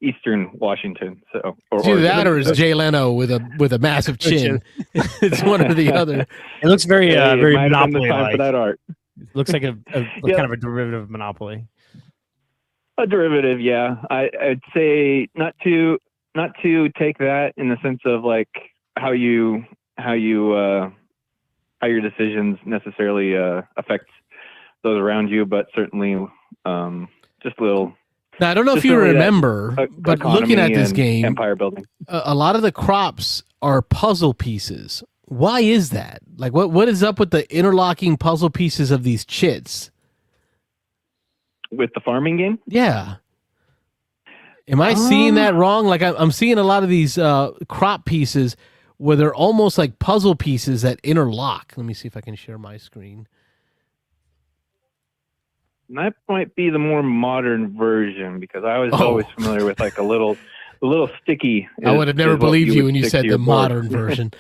Speaker 8: Eastern Washington. So
Speaker 2: or is Jay Leno with a massive chin. It's one or the other.
Speaker 3: It looks very very
Speaker 8: Monopoly for that art.
Speaker 3: It looks like a kind of a derivative of Monopoly.
Speaker 8: A derivative, yeah. I'd say not to take that in the sense of like how your decisions necessarily affect those around you, but certainly just a little.
Speaker 2: Now, I don't know if you remember, but looking at this game,
Speaker 8: empire building,
Speaker 2: a lot of the crops are puzzle pieces. Why is that? Like, what is up with the interlocking puzzle pieces of these chits?
Speaker 8: With the farming game?
Speaker 2: Yeah. Am I seeing that wrong? Like, I'm seeing a lot of these crop pieces where they're almost like puzzle pieces that interlock. Let me see if I can share my screen.
Speaker 8: That might be the more modern version, because I was always familiar with like a little sticky.
Speaker 2: I would have never believed you when you said the modern version.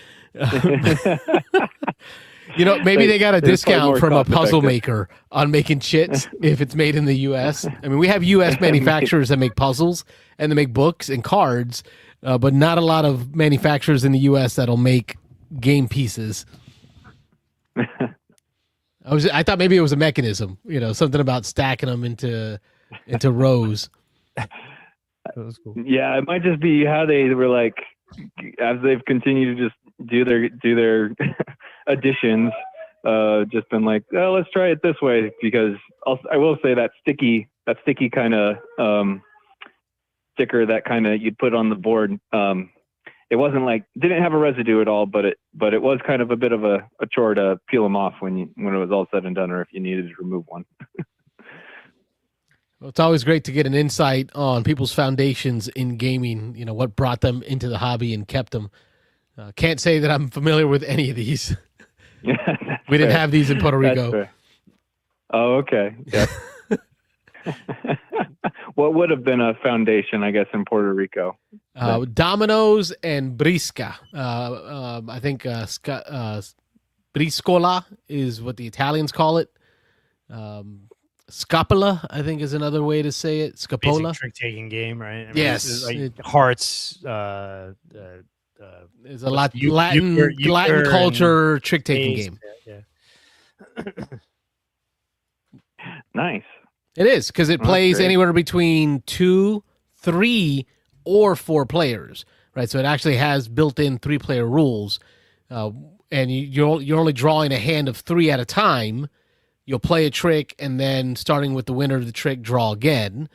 Speaker 2: Maybe they got a discount from a puzzle maker on making chits if it's made in the U.S. I mean, we have U.S. manufacturers that make puzzles and they make books and cards, but not a lot of manufacturers in the U.S. that'll make game pieces. I thought maybe it was a mechanism, something about stacking them into rows.
Speaker 3: That was cool.
Speaker 8: Yeah, it might just be how they were like, as they've continued to just do their additions, just been like, oh, let's try it this way, because I will say that sticky kind of sticker that kind of you'd put on the board. It wasn't like, didn't have a residue at all, but it was kind of a bit of a chore to peel them off when it was all said and done, or if you needed to remove one.
Speaker 2: Well, it's always great to get an insight on people's foundations in gaming, what brought them into the hobby and kept them. Can't say that I'm familiar with any of these. We didn't have these in Puerto Rico.
Speaker 8: Oh, okay. Yeah. What would have been a foundation, I guess, in Puerto Rico?
Speaker 2: Dominoes and brisca. I think briscola is what the Italians call it. Scapola, I think, is another way to say it. Scapola.
Speaker 3: Trick-taking game, right? I mean,
Speaker 2: yes.
Speaker 3: Like hearts.
Speaker 2: It's a Latin culture trick-taking game.
Speaker 3: Yeah.
Speaker 8: Nice.
Speaker 2: It is, because it plays anywhere between 2, 3, or 4 players. right? So it actually has built-in 3-player rules, and you're only drawing a hand of 3 at a time. You'll play a trick, and then starting with the winner of the trick, draw again.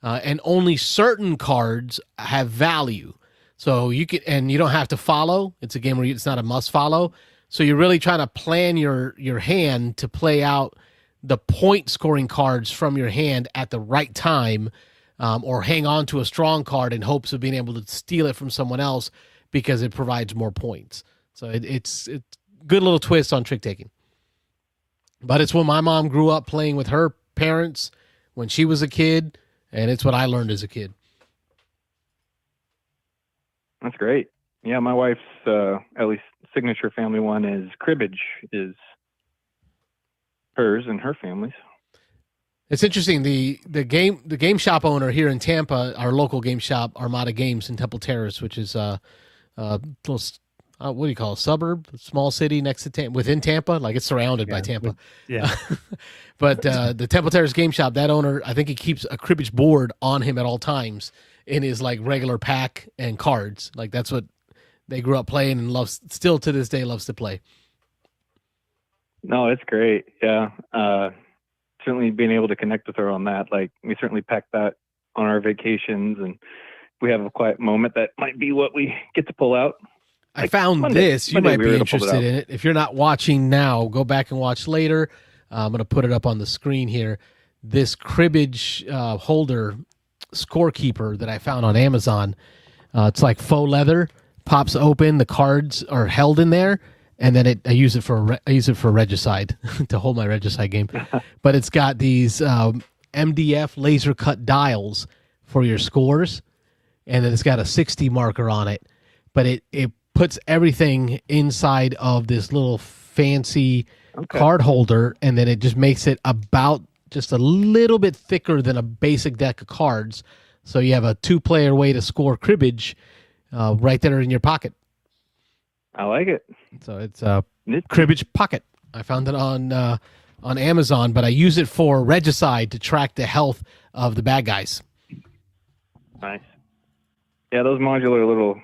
Speaker 2: And only certain cards have value. So you don't have to follow. It's a game where it's not a must follow. So you're really trying to plan your hand to play out the point scoring cards from your hand at the right time, or hang on to a strong card in hopes of being able to steal it from someone else because it provides more points. So it's good little twist on trick taking. But it's what my mom grew up playing with her parents when she was a kid, and it's what I learned as a kid.
Speaker 8: That's great. Yeah, my wife's at least signature family one is cribbage, is hers and her family's.
Speaker 2: It's interesting. The game shop owner here in Tampa, our local game shop, Armada Games in Temple Terrace, which is little, what do you call it? Suburb, small city next to within Tampa, like it's surrounded by Tampa.
Speaker 3: Yeah.
Speaker 2: But the Temple Terrace game shop, that owner, I think he keeps a cribbage board on him at all times in his like regular pack and cards. Like that's what they grew up playing and still to this day loves to play.
Speaker 8: No, it's great. Yeah. Certainly being able to connect with her on that. Like we certainly pack that on our vacations, and we have a quiet moment that might be what we get to pull out.
Speaker 2: I found this. You might be interested in it. If you're not watching now, go back and watch later. I'm going to put it up on the screen here. This cribbage holder scorekeeper that I found on Amazon. It's like faux leather. Pops open. The cards are held in there, and then I use it for regicide to hold my regicide game. But it's got these MDF laser cut dials for your scores, and then it's got a 60 marker on it. But it puts everything inside of this little fancy card holder, and then it just makes it about just a little bit thicker than a basic deck of cards. So you have a 2-player way to score cribbage right there in your pocket.
Speaker 8: I like it.
Speaker 2: So it's a cribbage pocket. I found it on Amazon, but I use it for regicide to track the health of the bad guys.
Speaker 8: Nice. Yeah, those modular little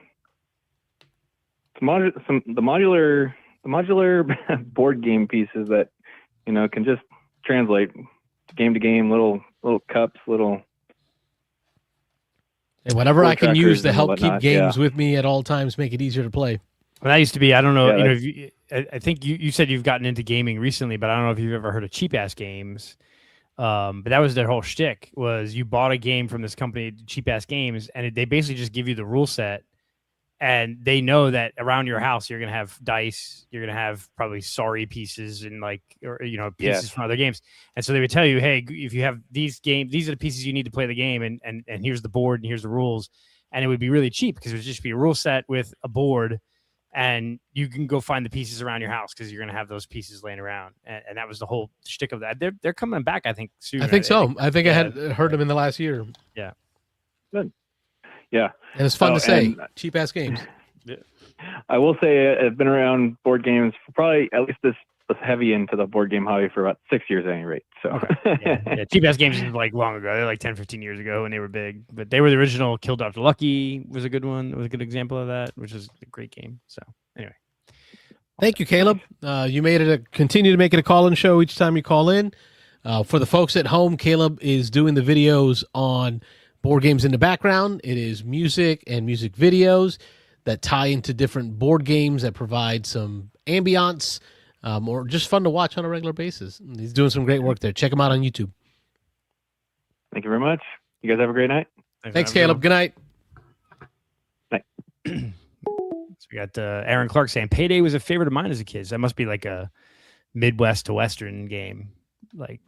Speaker 8: the modular board game pieces that can just translate game to game, little cups, little.
Speaker 2: And whatever I can use to help keep games with me at all times, make it easier to play.
Speaker 3: Well, that used to be, I don't know, I think you said you've gotten into gaming recently, but I don't know if you've ever heard of cheap ass games. But that was their whole shtick, was you bought a game from this company, Cheap Ass Games, and they basically just give you the rule set. And they know that around your house, you're going to have dice, you're going to have probably sorry pieces and pieces from other games. And so they would tell you, hey, if you have these games, these are the pieces you need to play the game. And here's the board and here's the rules. And it would be really cheap because it would just be a rule set with a board, and you can go find the pieces around your house because you're going to have those pieces laying around. And that was the whole shtick of that. They're coming back, I think, soon.
Speaker 2: I think so. I think I had heard them in the last year.
Speaker 3: Yeah.
Speaker 8: Good. Yeah.
Speaker 2: And it's fun to say. Cheap ass games.
Speaker 8: I will say I've been around board games for probably at least this heavy into the board game hobby for about 6 years at any rate. So
Speaker 3: yeah. Cheap ass games is like long ago. They're like 10, 15 years ago when they were big. But they were the original Kill Dr. Lucky was a good one. It was a good example of that, which is a great game. So anyway.
Speaker 2: Thank you, Caleb. You made it continue to make it a call-in show each time you call in. For the folks at home, Caleb is doing the videos on board games in the background. It is music and music videos that tie into different board games that provide some ambiance or just fun to watch on a regular basis. He's doing some great work there. Check him out on YouTube.
Speaker 8: Thank you very much. You guys have a great night.
Speaker 2: Thanks, Caleb. Good night.
Speaker 8: Night.
Speaker 3: So we got Aaron Clark saying Payday was a favorite of mine as a kid. So that must be like a Midwest to Western game, like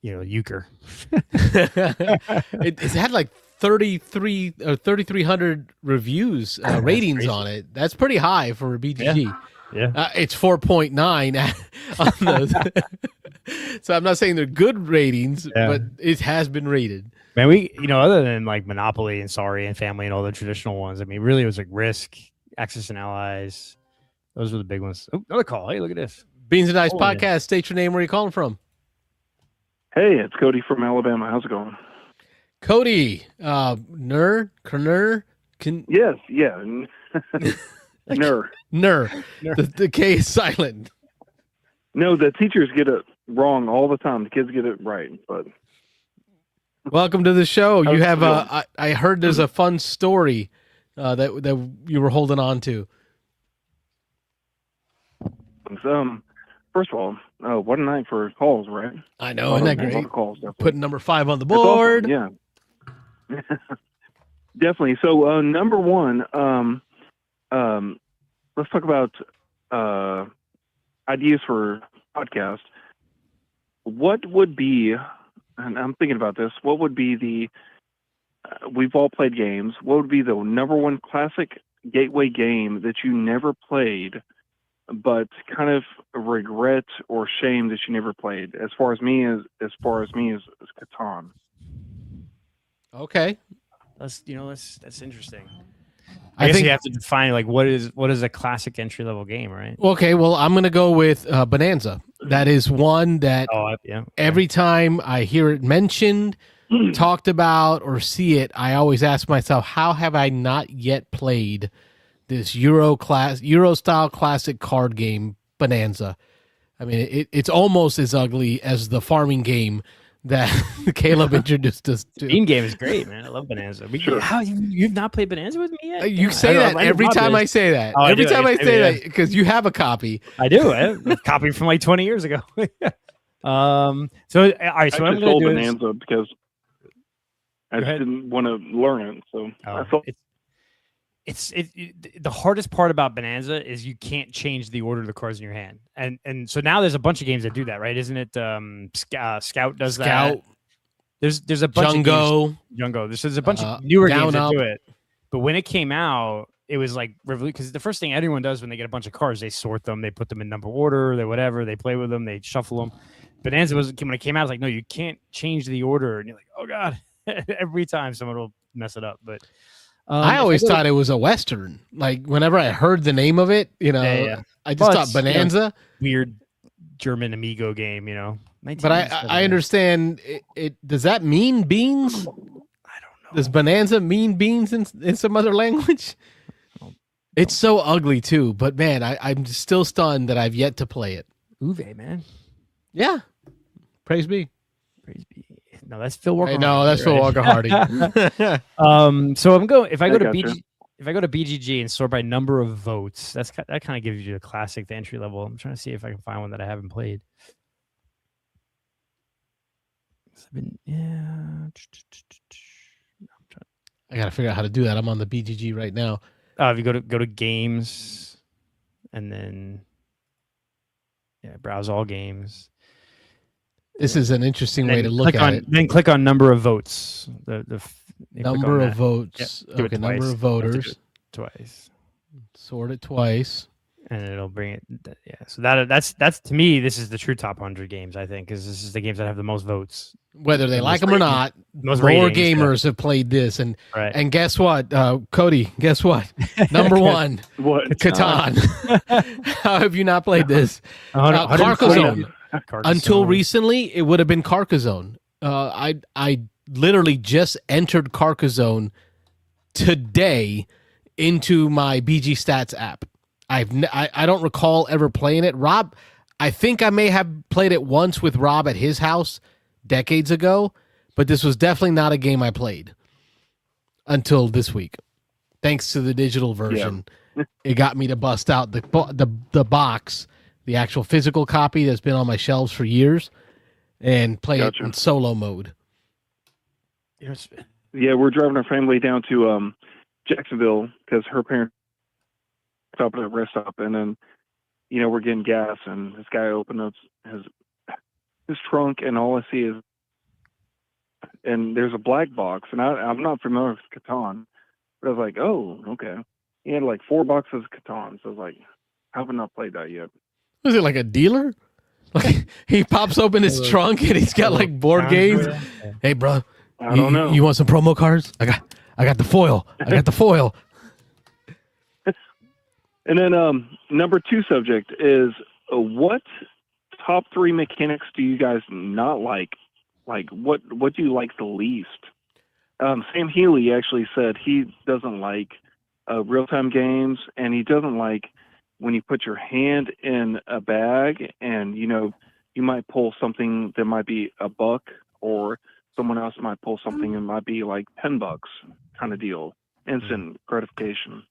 Speaker 3: euchre.
Speaker 2: It had like 3,300 reviews, ratings on it. That's pretty high for a BGG.
Speaker 3: Yeah.
Speaker 2: It's 4.9 on those. So I'm not saying they're good ratings, but it has been rated.
Speaker 3: Man, other than like Monopoly and Sorry and Family and all the traditional ones, I mean, really it was like Risk, Axis and Allies. Those were the big ones. Oh, another call. Hey, look at this.
Speaker 2: Beansanddice podcast. State your name. Where are you calling from?
Speaker 9: Hey, it's Cody from Alabama. How's it going?
Speaker 2: Cody, Kerner,
Speaker 9: Yes, yeah. Ner.
Speaker 2: The K is silent.
Speaker 9: No, the teachers get it wrong all the time. The kids get it right, but.
Speaker 2: Welcome to the show. You have I heard there's a fun story that you were holding on to.
Speaker 9: First of all, what a night for calls, right?
Speaker 2: I know, isn't that great?
Speaker 9: A lot of calls, definitely.
Speaker 2: Putting number 5 on the board.
Speaker 9: Awesome, yeah. Definitely. So number one, let's talk about ideas for podcast. What would be, and I'm thinking about this, what would be we've all played games, what would be the number one classic gateway game that you never played, but kind of regret or shame that you never played? As far as me is Catan.
Speaker 2: Okay.
Speaker 3: That's interesting. I guess you have to define like what is a classic entry level game, right?
Speaker 2: Okay, well, I'm going to go with Bonanza. That is one that every time I hear it mentioned, talked about, or see it, I always ask myself, how have I not yet played this Euro style classic card game, Bonanza? I mean, it's almost as ugly as the farming game that Caleb introduced us to.
Speaker 3: Bean game is great, man. I love Bonanza. How you've not played Bonanza with me yet?
Speaker 2: You say that every time I say that. Every time I say that, because you have a copy.
Speaker 3: I do. I have a copy from like 20 years ago. So all right. So what I'm going to do
Speaker 9: Bonanza because I didn't want to learn it. So I thought
Speaker 3: the hardest part about Bonanza is you can't change the order of the cards in your hand, and so now there's a bunch of games that do that, right? Isn't it? Scout does that. There's a bunch of games. Jungo. There's a bunch of newer games that do it. But when it came out, it was like because the first thing everyone does when they get a bunch of cards, they sort them, they put them in number order, they play with them, they shuffle them. Bonanza when it came out, it's like, no, you can't change the order, and you're like, oh god, every time someone will mess it up, but.
Speaker 2: I always thought it was a Western. Like whenever I heard the name of it, I just thought Bonanza.
Speaker 3: Weird German Amigo game,
Speaker 2: But I understand it. Does that mean beans? I don't know. Does Bonanza mean beans in some other language? It's so ugly too. But man, I'm still stunned that I've yet to play it.
Speaker 3: Uwe, man.
Speaker 2: Yeah. Praise be.
Speaker 3: Praise be. No, that's Phil Walker.
Speaker 2: No, that's Phil Walker Hardy.
Speaker 3: So I'm going. If I go to BGG and sort by number of votes, that kind of gives you the classic, the entry level. I'm trying to see if I can find one that I haven't played.
Speaker 2: I gotta figure out how to do that. I'm on the BGG right now.
Speaker 3: If you go to games, and then browse all games.
Speaker 2: This is an interesting way to look at it.
Speaker 3: Then click on number of votes. The
Speaker 2: number of votes.
Speaker 3: Yeah,
Speaker 2: okay, number of voters.
Speaker 3: Twice.
Speaker 2: Sort it twice.
Speaker 3: And it'll bring it. Yeah. So that's to me, this is the true top 100 games, I think, because this is the games that have the most votes.
Speaker 2: Whether they like them or not, more gamers have played this. And guess what, Cody? Guess what? Number one,
Speaker 9: what?
Speaker 2: Catan. How have you not played this? Carcassonne. Until recently, it would have been Carcassonne. I literally just entered Carcassonne today into my BG Stats app. I don't recall ever playing it. Rob, I think I may have played it once with Rob at his house decades ago, but this was definitely not a game I played until this week. Thanks to the digital version, it got me to bust out the box. The actual physical copy that's been on my shelves for years, and play it in solo mode.
Speaker 9: Yeah, we're driving our family down to Jacksonville because her parents stopped at a rest stop, and then we're getting gas, and this guy opened up his trunk, and all I see is, and there's a black box, and I'm not familiar with Catan, but I was like, oh, okay. He had like 4 boxes of Catan, so I was like, I have not played that yet.
Speaker 2: Was it like a dealer? Like he pops open his trunk and he's got like board games. Hey, bro,
Speaker 9: I don't know.
Speaker 2: You want some promo cards? I got the foil.
Speaker 9: And then number 2 subject is what top 3 mechanics do you guys not like? Like what do you like the least? Sam Healy actually said he doesn't like real-time games, and he doesn't like when you put your hand in a bag and, you might pull something that might be $1 or someone else might pull something that might be like $10 kind of deal. Instant gratification.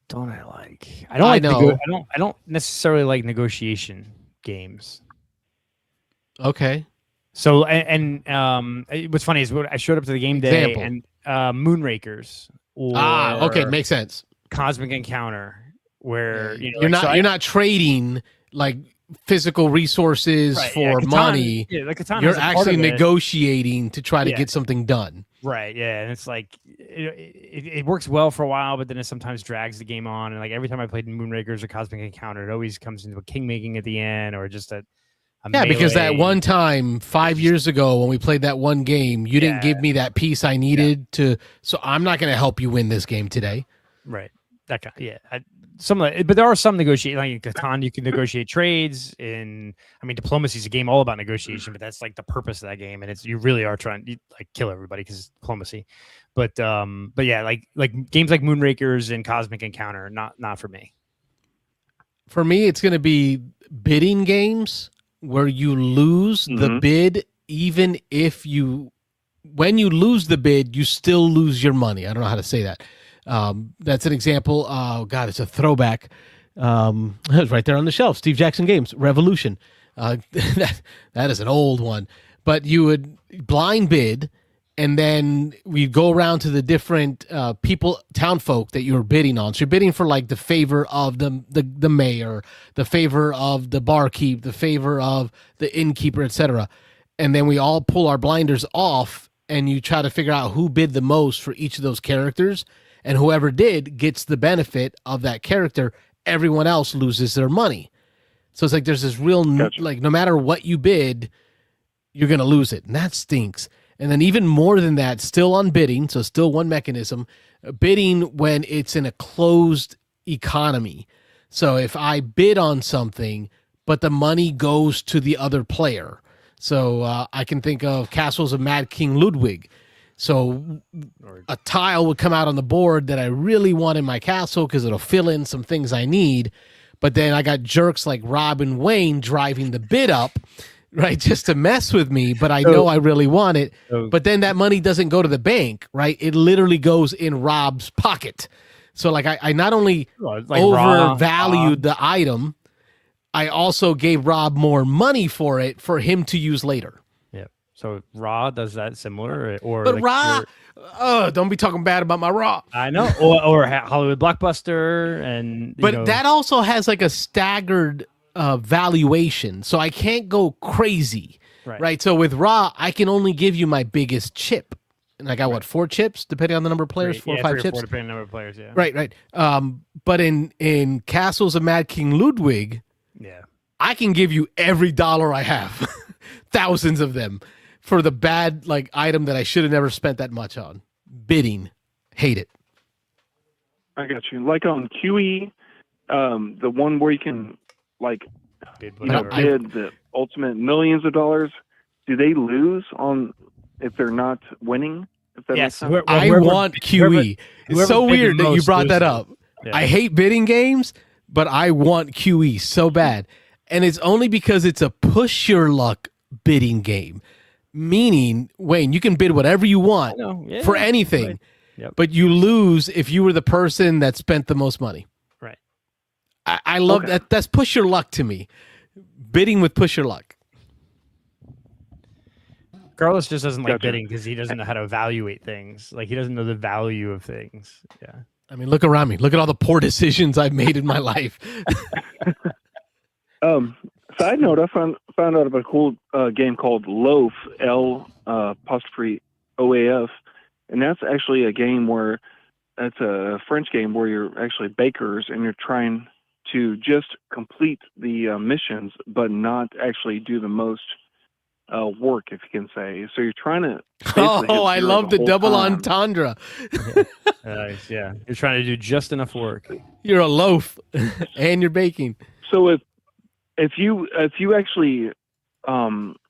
Speaker 3: Don't I like? I don't necessarily like negotiation games.
Speaker 2: Okay.
Speaker 3: So what's funny is I showed up to the game day and Moonrakers or
Speaker 2: okay, makes sense.
Speaker 3: Cosmic Encounter, where
Speaker 2: you're not trading like physical resources for
Speaker 3: Catan,
Speaker 2: money.
Speaker 3: Yeah, like Catan
Speaker 2: you're actually negotiating to try to get something done.
Speaker 3: Right. Yeah, and it's like it works well for a while, but then it sometimes drags the game on. And like every time I played in Moonrakers or Cosmic Encounter, it always comes into a king making at the end or just a
Speaker 2: because that one time 5 years ago when we played that one game, you didn't give me that piece I needed to. So I'm not going to help you win this game today.
Speaker 3: Right. That kind. Yeah. But there are some negotiate like Catan. You can negotiate trades. Diplomacy is a game all about negotiation, but that's like the purpose of that game, and you really are trying to kill everybody because it's diplomacy. But yeah, like games like Moonrakers and Cosmic Encounter, not for me.
Speaker 2: For me, it's going to be bidding games where you lose the bid, even if when you lose the bid, you still lose your money. I don't know how to say that. That's an example. Oh God, it's a throwback. It was right there on the shelf. Steve Jackson Games, Revolution. That is an old one. But you would blind bid, and then we'd go around to the different town folk that you were bidding on. So you're bidding for like the favor of the mayor, the favor of the barkeep, the favor of the innkeeper, etc. And then we all pull our blinders off, and you try to figure out who bid the most for each of those characters. And whoever did gets the benefit of that character. Everyone else loses their money. So it's like there's this real, like, no matter what you bid, you're going to lose it. And that stinks. And then even more than that, still on bidding, so still one mechanism, bidding when it's in a closed economy. So if I bid on something, but the money goes to the other player. So I can think of Castles of Mad King Ludwig. So a tile would come out on the board that I really want in my castle because it'll fill in some things I need. But then I got jerks like Rob and Wayne driving the bid up, right, just to mess with me. But I know I really want it. But then that money doesn't go to the bank, right? It literally goes in Rob's pocket. So like I not only overvalued the item, I also gave Rob more money for it for him to use later.
Speaker 3: So Raw does that similar,
Speaker 2: but like Raw, don't be talking bad about my Raw.
Speaker 3: I know, or Hollywood Blockbuster, and
Speaker 2: that also has like a staggered valuation, so I can't go crazy, right? So with Raw, I can only give you my biggest chip, and I got 4 chips depending on the number of players, 4 or 5 chips,
Speaker 3: 4 depending on the number of players, yeah.
Speaker 2: Right. But in Castles of Mad King Ludwig, I can give you every dollar I have, thousands of them. For the bad item that I should have never spent that much on. Bidding. Hate it.
Speaker 9: I got you. Like on QE, the one where you can bid the ultimate millions of dollars, do they lose on if they're not winning? If that makes sense?
Speaker 2: I want QE. It's so weird that you brought that up. Yeah. I hate bidding games, but I want QE so bad. And it's only because it's a push your luck bidding game. Meaning, Wayne, you can bid whatever you want for anything, but you lose if you were the person that spent the most money.
Speaker 3: Right.
Speaker 2: I love that. That's push your luck to me. Bidding with push your luck.
Speaker 3: Carlos just doesn't like bidding because he doesn't know how to evaluate things. Like he doesn't know the value of things. Yeah.
Speaker 2: I mean, look around me. Look at all the poor decisions I've made in my life.
Speaker 9: Side note, I found out about a cool game called Loaf, L''OAF, and that's actually a game where it's a French game where you're actually bakers and you're trying to just complete the missions, but not actually do the most work, if you can say. So you're trying to.
Speaker 2: Oh, I love the double entendre.
Speaker 3: Nice, yeah. You're trying to do just enough work.
Speaker 2: You're a loaf, and you're baking.
Speaker 9: So if you actually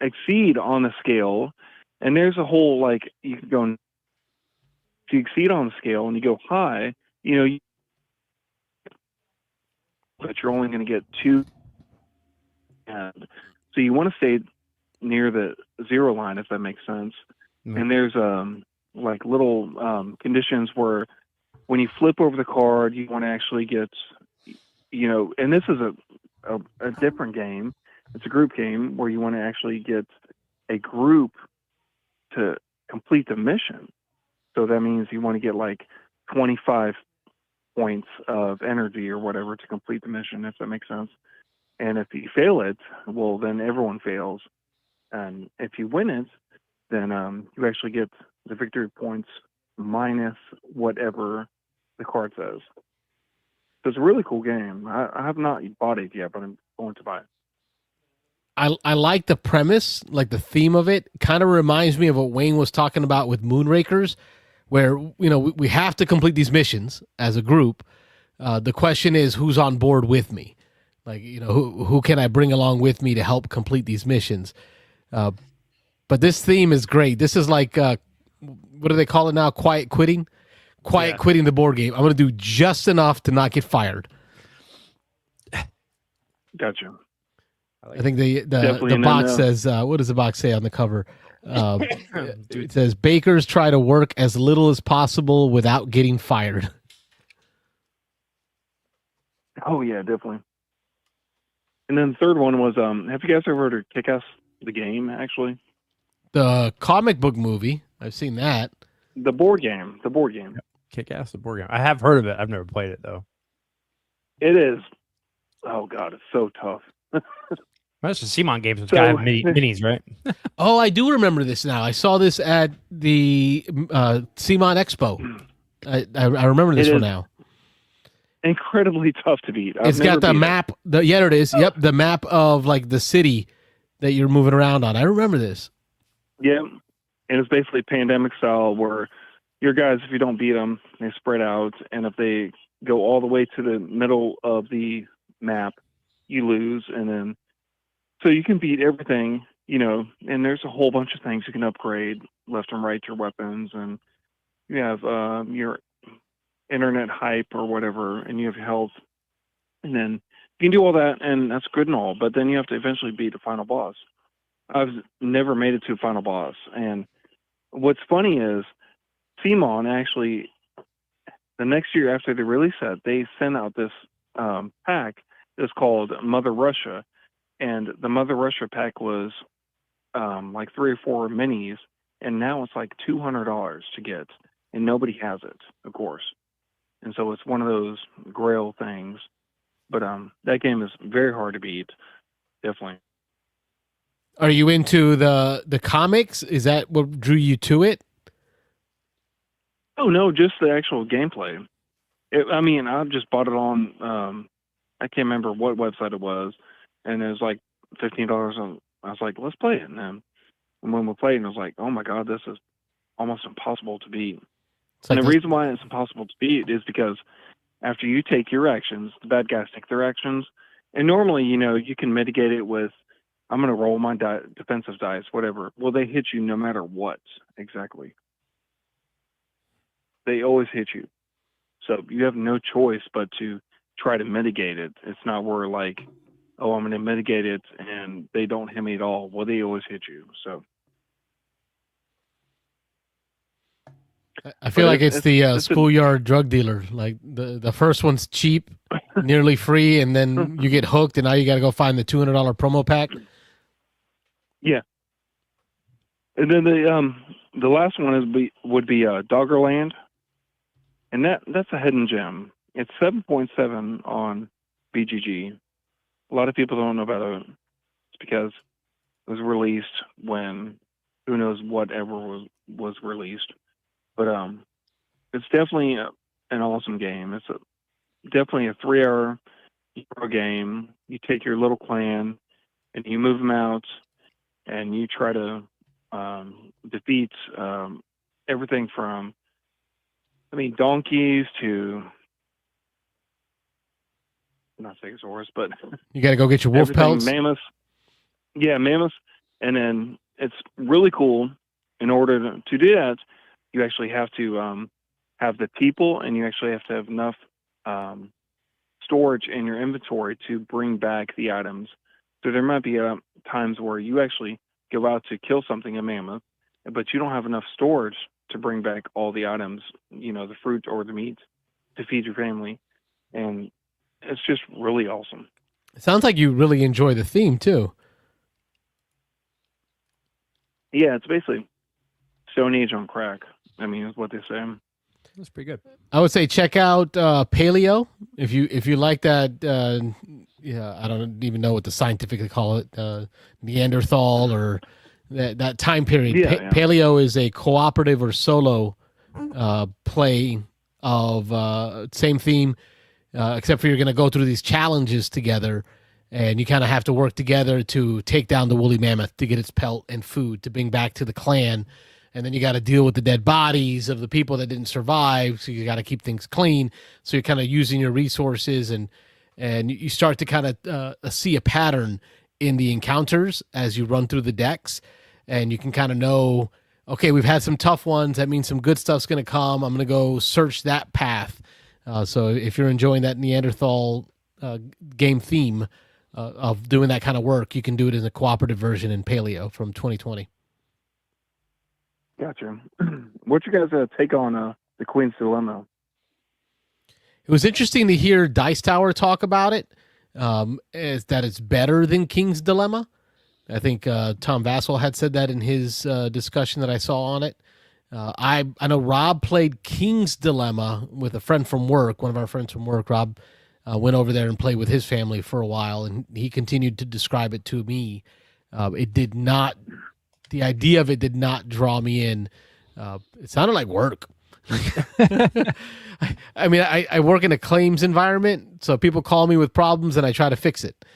Speaker 9: exceed on a scale, And there's a whole, like, you can go, if you exceed on the scale and you go high, but you're only going to get 2. And so you want to stay near the 0 line, if that makes sense.
Speaker 3: Mm-hmm.
Speaker 9: And there's like little conditions where when you flip over the card, you want to actually get, and this is a different game. It's a group game where you want to actually get a group to complete the mission. So that means you want to get like 25 points of energy or whatever to complete the mission, if that makes sense. And if you fail it, well, then everyone fails. And if you win it, then you actually get the victory points minus whatever the card says. So it's a really cool game. I have not bought it yet, but I'm going to buy it.
Speaker 2: I like the premise, like the theme of it. Kind of reminds me of what Wayne was talking about with Moonrakers, where we have to complete these missions as a group. The question is, who's on board with me? Like, who can I bring along with me to help complete these missions? But this theme is great. This is like, what do they call it now? Quiet quitting? Quitting the board game. I'm going to do just enough to not get fired.
Speaker 9: Gotcha.
Speaker 2: I think the box says, what does the box say on the cover? It says, bakers try to work as little as possible without getting fired.
Speaker 9: Oh, yeah, definitely. And then the third one was, have you guys ever heard of Kick-Ass, the game, actually?
Speaker 2: The comic book movie. I've seen that.
Speaker 9: The board game.
Speaker 3: Kick-Ass, the board game. I have heard of it. I've never played it, though.
Speaker 9: It is. Oh, God, it's so tough.
Speaker 3: That's the Simon games. It's got to have minis, right?
Speaker 2: Oh, I do remember this now. I saw this at the Simon Expo. I remember this one now.
Speaker 9: Incredibly tough to beat.
Speaker 2: It's got the map. There it is. Yep, the map of like the city that you're moving around on. I remember this.
Speaker 9: Yeah, and it's basically pandemic style where your guys, if you don't beat them, they spread out, and if they go all the way to the middle of the map, you lose, and then so you can beat everything, and there's a whole bunch of things you can upgrade left and right your weapons, and you have your internet hype or whatever, and you have health, and then you can do all that, and that's good and all, but then you have to eventually beat the final boss. I've never made it to a final boss, and what's funny is Simon actually, the next year after they released that, they sent out this pack that's called Mother Russia, and the Mother Russia pack was like 3 or 4 minis, and now it's like $200 to get, and nobody has it, of course. And so it's one of those grail things. But that game is very hard to beat, definitely.
Speaker 2: Are you into the comics? Is that what drew you to it?
Speaker 9: Oh, no, just the actual gameplay. I just bought it on, I can't remember what website it was, and it was like $15. And I was like, let's play it. And when we played, I was like, oh my God, this is almost impossible to beat. And the reason why it's impossible to beat is because after you take your actions, the bad guys take their actions. And normally, you can mitigate it with, I'm going to roll my defensive dice, whatever. Well, they hit you no matter what, exactly. They always hit you. So you have no choice but to try to mitigate it. It's not where like, oh, I'm going to mitigate it and they don't hit me at all. Well, they always hit you. So
Speaker 2: I feel like it's the schoolyard drug dealer. Like the first one's cheap, nearly free, and then you get hooked, and now you got to go find the $200 promo pack.
Speaker 9: Yeah, and then the last one would be Doggerland, and that's a hidden gem. It's 7.7 on BGG. A lot of people don't know about it. It's because it was released when who knows whatever was released. But it's definitely an awesome game. It's definitely a 3-hour game. You take your little clan and you move them out, and you try to defeat everything from, donkeys to not stegosaurus, but
Speaker 2: you got to go get your wolf pelts.
Speaker 9: Mammoths. Yeah, mammoths. And then it's really cool. in order to do that, you actually have to have the people, and you actually have to have enough storage in your inventory to bring back the items. So there might be times where you actually go out to kill something, a mammoth, but you don't have enough storage to bring back all the items, the fruit or the meat, to feed your family. And it's just really awesome.
Speaker 2: It sounds like you really enjoy the theme too.
Speaker 9: Yeah, it's basically Stone Age on crack. I mean, is what they say.
Speaker 3: That's pretty good.
Speaker 2: I would say check out Paleo if you like that. I don't even know what to scientifically call it, Neanderthal or that time period.
Speaker 9: Yeah.
Speaker 2: Paleo is a cooperative or solo play of same theme, except for you're going to go through these challenges together, and you kind of have to work together to take down the woolly mammoth to get its pelt and food to bring back to the clan. And then you got to deal with the dead bodies of the people that didn't survive. So you got to keep things clean. So you're kind of using your resources, and you start to kind of see a pattern in the encounters as you run through the decks, and you can kind of know, okay, we've had some tough ones. That means some good stuff's going to come. I'm going to go search that path. So if you're enjoying that Neanderthal game theme of doing that kind of work, you can do it in a cooperative version in Paleo from 2020.
Speaker 9: Gotcha. What's your guys' take on the Queen's Dilemma?
Speaker 2: It was interesting to hear Dice Tower talk about it, is that it's better than King's Dilemma. I think Tom Vassell had said that in his discussion that I saw on it. I know Rob played King's Dilemma with a friend from work, one of our friends from work. Rob went over there and played with his family for a while, and he continued to describe it to me. The idea of it did not draw me in. It sounded like work. I mean, I work in a claims environment, so people call me with problems and I try to fix it.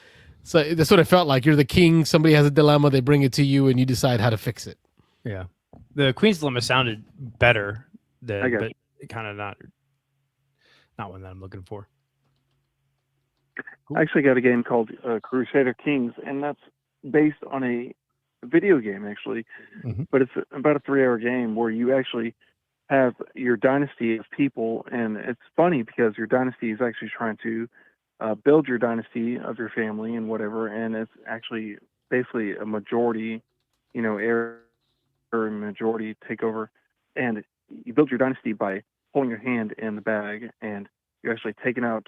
Speaker 2: So that's what it felt like. You're the king, somebody has a dilemma, they bring it to you, and you decide how to fix it.
Speaker 3: Yeah. The Queen's Dilemma sounded better, but kind of not one that I'm looking for.
Speaker 9: Cool. I actually got a game called Crusader Kings, and that's based on a video game, actually.
Speaker 3: Mm-hmm.
Speaker 9: But it's about a 3-hour game where you actually have your dynasty of people, and it's funny because your dynasty is actually trying to build your dynasty of your family and whatever, and it's actually basically a majority, heir or majority takeover, and you build your dynasty by holding your hand in the bag, and you're actually taking out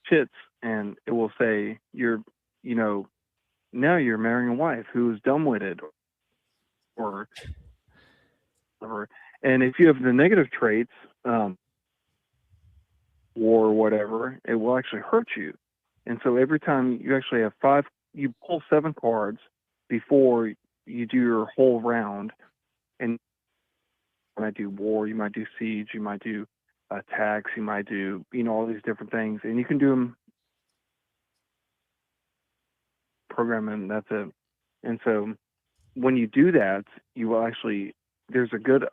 Speaker 9: chits, and it will say now you're marrying a wife who is dumbwitted or whatever. And if you have the negative traits, or whatever, it will actually hurt you. And so every time you actually have you pull 7 cards before you do your whole round. And you might do war, you might do siege, you might do tax, you might do, all these different things. And you can do them programming, that's it. And so when you do that, you will actually, there's a good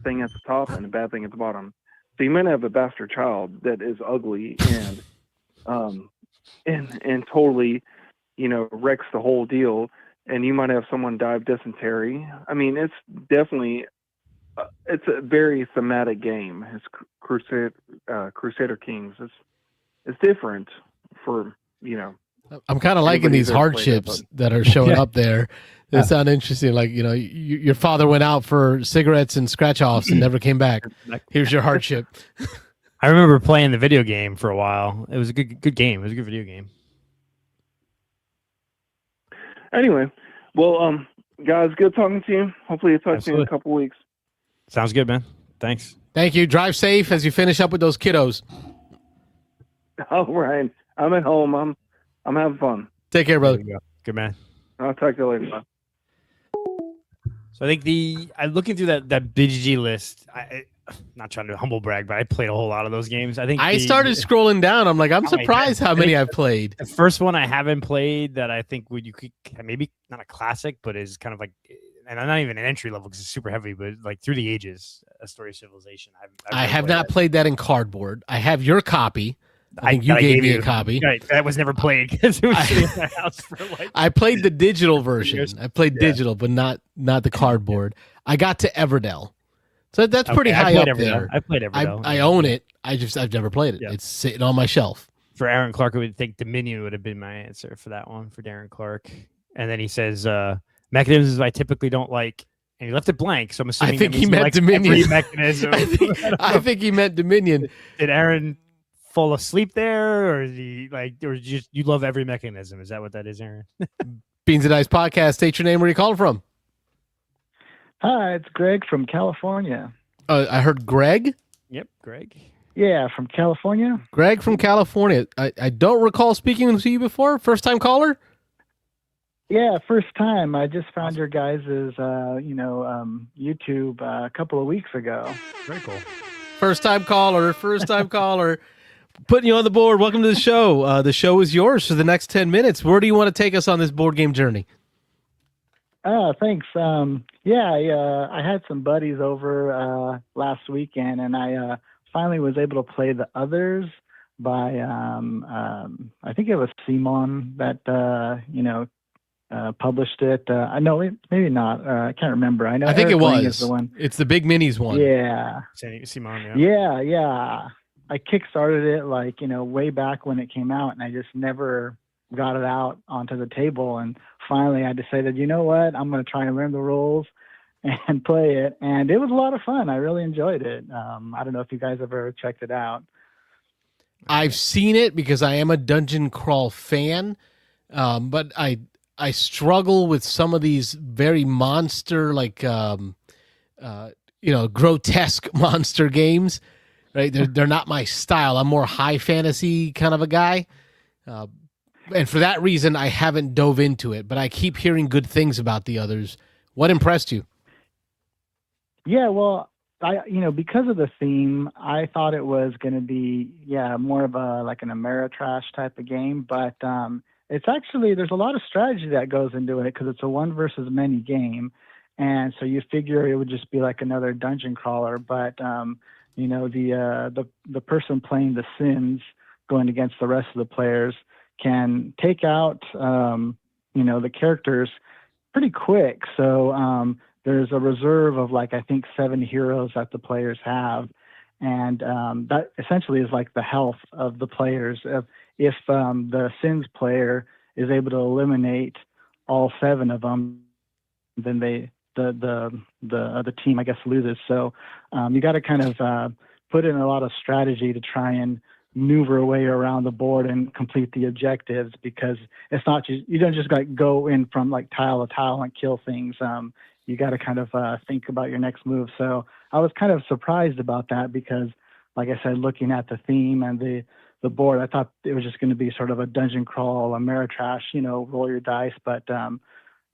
Speaker 9: thing at the top and a bad thing at the bottom. So you might have a bastard child that is ugly and totally, wrecks the whole deal. And you might have someone die of dysentery. I mean, it's definitely, it's a very thematic game. It's Crusader Kings. It's different for,
Speaker 2: I'm kind of liking these hardships that are showing up there. They sound interesting. Like, your father went out for cigarettes and scratch-offs and never came back. Here's your hardship.
Speaker 3: I remember playing the video game for a while. It was a good game. It was a good video game.
Speaker 9: Anyway, well, guys, good talking to you. Hopefully, I'll talk to you in a couple weeks.
Speaker 3: Sounds good, man. Thanks.
Speaker 2: Thank you. Drive safe as you finish up with those kiddos.
Speaker 9: All right. I'm at home. I'm having fun.
Speaker 2: Take care, brother.
Speaker 3: Good man.
Speaker 9: I'll talk to you later. Bye.
Speaker 3: So I think I'm looking through that BGG list. I'm not trying to humble brag, but I played a whole lot of those games. I think
Speaker 2: I started scrolling down. I'm like, I'm surprised how many I've played.
Speaker 3: The first one I haven't played that I think you could maybe not a classic, but is kind of like, and I'm not even an entry level because it's super heavy, but like Through the Ages, A Story of Civilization.
Speaker 2: I have not played that in cardboard. I have your copy. I think you gave me a copy.
Speaker 3: Right, that was never played because it was sitting in my house for like.
Speaker 2: I played the digital version.
Speaker 3: Years.
Speaker 2: I played digital, but not the cardboard. I got to Everdell, so that's pretty high up there.
Speaker 3: I played Everdell.
Speaker 2: I own it. I've never played it.
Speaker 3: Yeah.
Speaker 2: It's sitting on my shelf.
Speaker 3: For Aaron Clark, I would think Dominion would have been my answer for that one for Darren Clark. And then he says mechanisms I typically don't like, and he left it blank. So I'm assuming
Speaker 2: I think he meant Dominion.
Speaker 3: Mechanism.
Speaker 2: I think he meant Dominion.
Speaker 3: Did Aaron fall asleep there, or is he or just you love every mechanism? Is that what that is, Aaron?
Speaker 2: Beansanddice podcast. State your name. Where you calling from?
Speaker 10: Hi, it's Greg from California.
Speaker 2: I heard Greg.
Speaker 3: Yep, Greg.
Speaker 10: Yeah, from California.
Speaker 2: Greg from California. I don't recall speaking to you before. First time caller?
Speaker 10: Yeah, first time. I just found your guys' YouTube a couple of weeks ago.
Speaker 3: Very cool.
Speaker 2: First time caller. Putting you on the board. Welcome to the show. The show is yours for the next 10 minutes. Where do you want to take us on this board game journey?
Speaker 10: Thanks. I had some buddies over last weekend, and I finally was able to play The Others by I think it was Simon that published it. I know maybe not. I can't remember. I know.
Speaker 2: I think
Speaker 10: Eric
Speaker 2: it
Speaker 10: Lang
Speaker 2: was
Speaker 10: is the one.
Speaker 2: It's the Big Minis one.
Speaker 10: Yeah.
Speaker 3: Simon.
Speaker 10: Yeah. I kickstarted it way back when it came out, and I just never got it out onto the table. And finally, I decided, you know what? I'm going to try and learn the rules and play it. And it was a lot of fun. I really enjoyed it. I don't know if you guys ever checked it out.
Speaker 2: I've seen it because I am a dungeon crawl fan, but I struggle with some of these very monster, grotesque monster games. Right? They're not my style. I'm more high fantasy kind of a guy. And for that reason, I haven't dove into it, but I keep hearing good things about The Others. What impressed you?
Speaker 10: Yeah, well, because of the theme, I thought it was going to be, more of an Ameritrash type of game, but it's actually, there's a lot of strategy that goes into it because it's a one versus many game. And so you figure it would just be like another dungeon crawler, but, the person playing the Sins going against the rest of the players can take out, the characters pretty quick. So, there's a reserve of I think 7 heroes that the players have. And that essentially is like the health of the players. If the Sins player is able to eliminate all 7 of them, then the team, I guess, loses. So you got to kind of put in a lot of strategy to try and maneuver a way around the board and complete the objectives, because it's not just, you don't just go in from tile to tile and kill things. You got to kind of think about your next move. So I was kind of surprised about that because, like I said, looking at the theme and the board, I thought it was just going to be sort of a dungeon crawl, Ameritrash, roll your dice. But the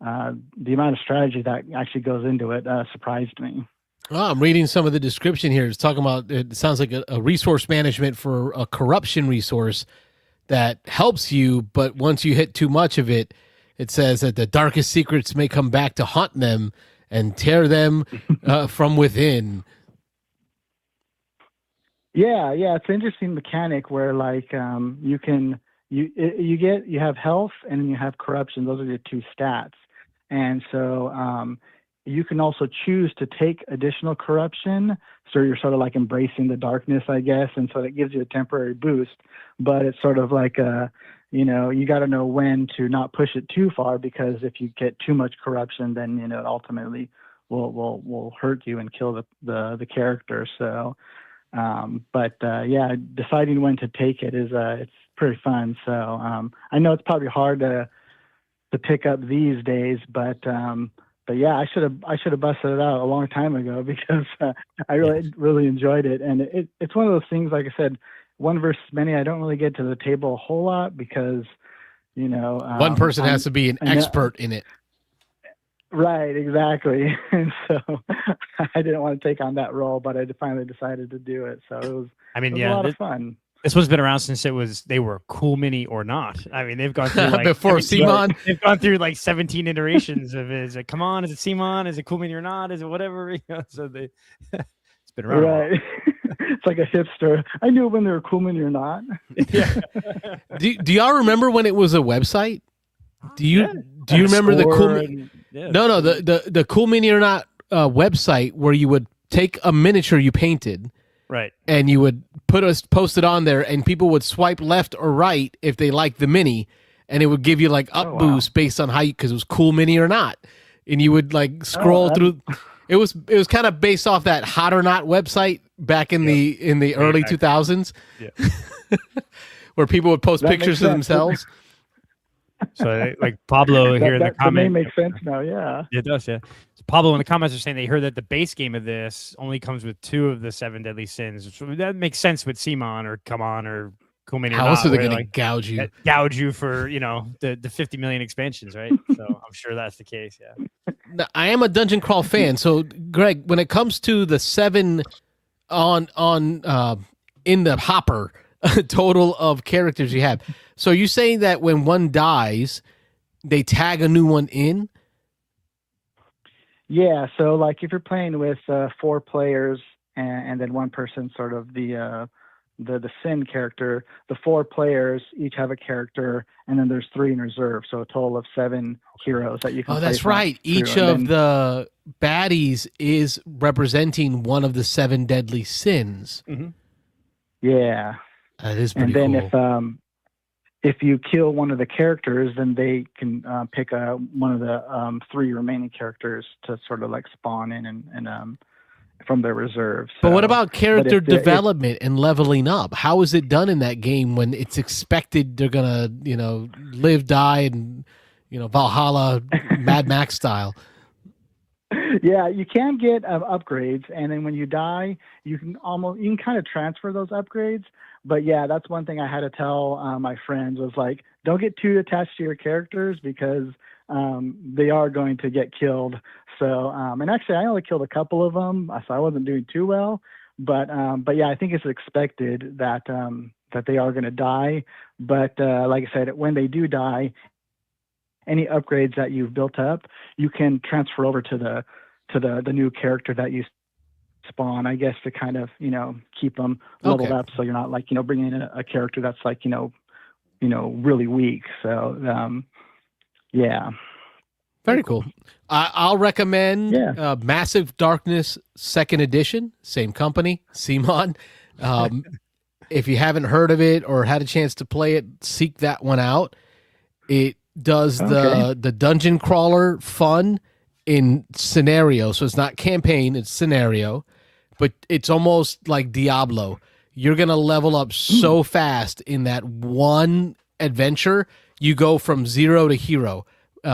Speaker 10: amount of strategy that actually goes into it surprised me.
Speaker 2: Oh, I'm reading some of the description here. It's talking about, it sounds like a resource management for a corruption resource that helps you, but once you hit too much of it, it says that the darkest secrets may come back to haunt them and tear them from within.
Speaker 10: Yeah, it's an interesting mechanic where you have health and you have corruption. Those are your 2 stats, and so you can also choose to take additional corruption. So you're sort of embracing the darkness, I guess, and so it gives you a temporary boost. But it's sort of you got to know when to not push it too far, because if you get too much corruption, then it ultimately will hurt you and kill the character. So, deciding when to take it is it's pretty fun. So I know it's probably hard to pick up these days, but yeah, I should have busted it out a long time ago because I really enjoyed it, and it's one of those things. Like I said, one versus many. I don't really get to the table a whole lot because
Speaker 2: one person has to be an expert in it.
Speaker 10: Right, exactly. And so I didn't want to take on that role, but I finally decided to do it. So it was a lot of fun.
Speaker 3: This one's been around since they were Cool Mini or not. I mean, they've gone through
Speaker 2: before Simon.
Speaker 3: They've gone through 17 iterations of is it come on, is it Simon, is it Cool Mini or not, is it whatever? So it's been around.
Speaker 10: Right. It's like a hipster. I knew when they were cool mini or not.
Speaker 3: Yeah.
Speaker 2: Do y'all remember when it was a website? Do you remember the cool? No, the Cool Mini or Not website where you would take a miniature you painted,
Speaker 3: right,
Speaker 2: and you would post it on there, and people would swipe left or right if they liked the mini, and it would give you like up boost based on how you, because it was Cool Mini or Not, and you would like scroll through. It was kind of based off that Hot or Not website back in the early 2000s, where people would post pictures of themselves.
Speaker 3: So like Pablo here in the comments.
Speaker 10: That may make sense now, yeah.
Speaker 3: It does, yeah. So Pablo in the comments are saying they heard that the base game of this only comes with 2 of the 7 deadly sins. So that makes sense with Simon or Come On or Cool Mini.
Speaker 2: How else are they going to gouge you?
Speaker 3: Gouge you for, the 50 million expansions, right? So I'm sure that's the case, yeah.
Speaker 2: Now, I am a dungeon crawl fan, so Greg, when it comes to the 7 on in the hopper total of characters you have, so you're saying that when one dies, they tag a new one in?
Speaker 10: Yeah, so like if you're playing with 4 players and then one person sort of the sin character, the 4 players each have a character, and then there's 3 in reserve, so a total of 7 heroes that you can.
Speaker 2: Oh, that's right. Each of the baddies is representing one of the 7 deadly sins.
Speaker 3: Mm-hmm.
Speaker 10: Yeah,
Speaker 2: that is pretty
Speaker 10: cool. And
Speaker 2: then
Speaker 10: cool. If you kill one of the characters, then they can pick one of the 3 remaining characters to sort of like spawn in and from their reserves.
Speaker 2: But what about character development and leveling up? How is it done in that game when it's expected they're gonna, live, die, and Valhalla, Mad Max style?
Speaker 10: Yeah, you can get upgrades, and then when you die, you can kind of transfer those upgrades. But yeah, that's one thing I had to tell my friends was like, don't get too attached to your characters because they are going to get killed. So, and actually, I only killed a couple of them, so I wasn't doing too well. But yeah, I think it's expected that they are going to die. But like I said, when they do die, any upgrades that you've built up, you can transfer over to the new character that you spawn, I guess, to kind of keep them leveled up, so you're not like bringing in a character that's like really weak. So yeah,
Speaker 2: very cool. I'll recommend Massive Darkness 2nd Edition, same company, Simon. If you haven't heard of it or had a chance to play it, seek that one out. It does the dungeon crawler fun in scenario, so it's not campaign, it's scenario, but it's almost like Diablo. You're gonna level up so fast in that one adventure. You go from 0 to hero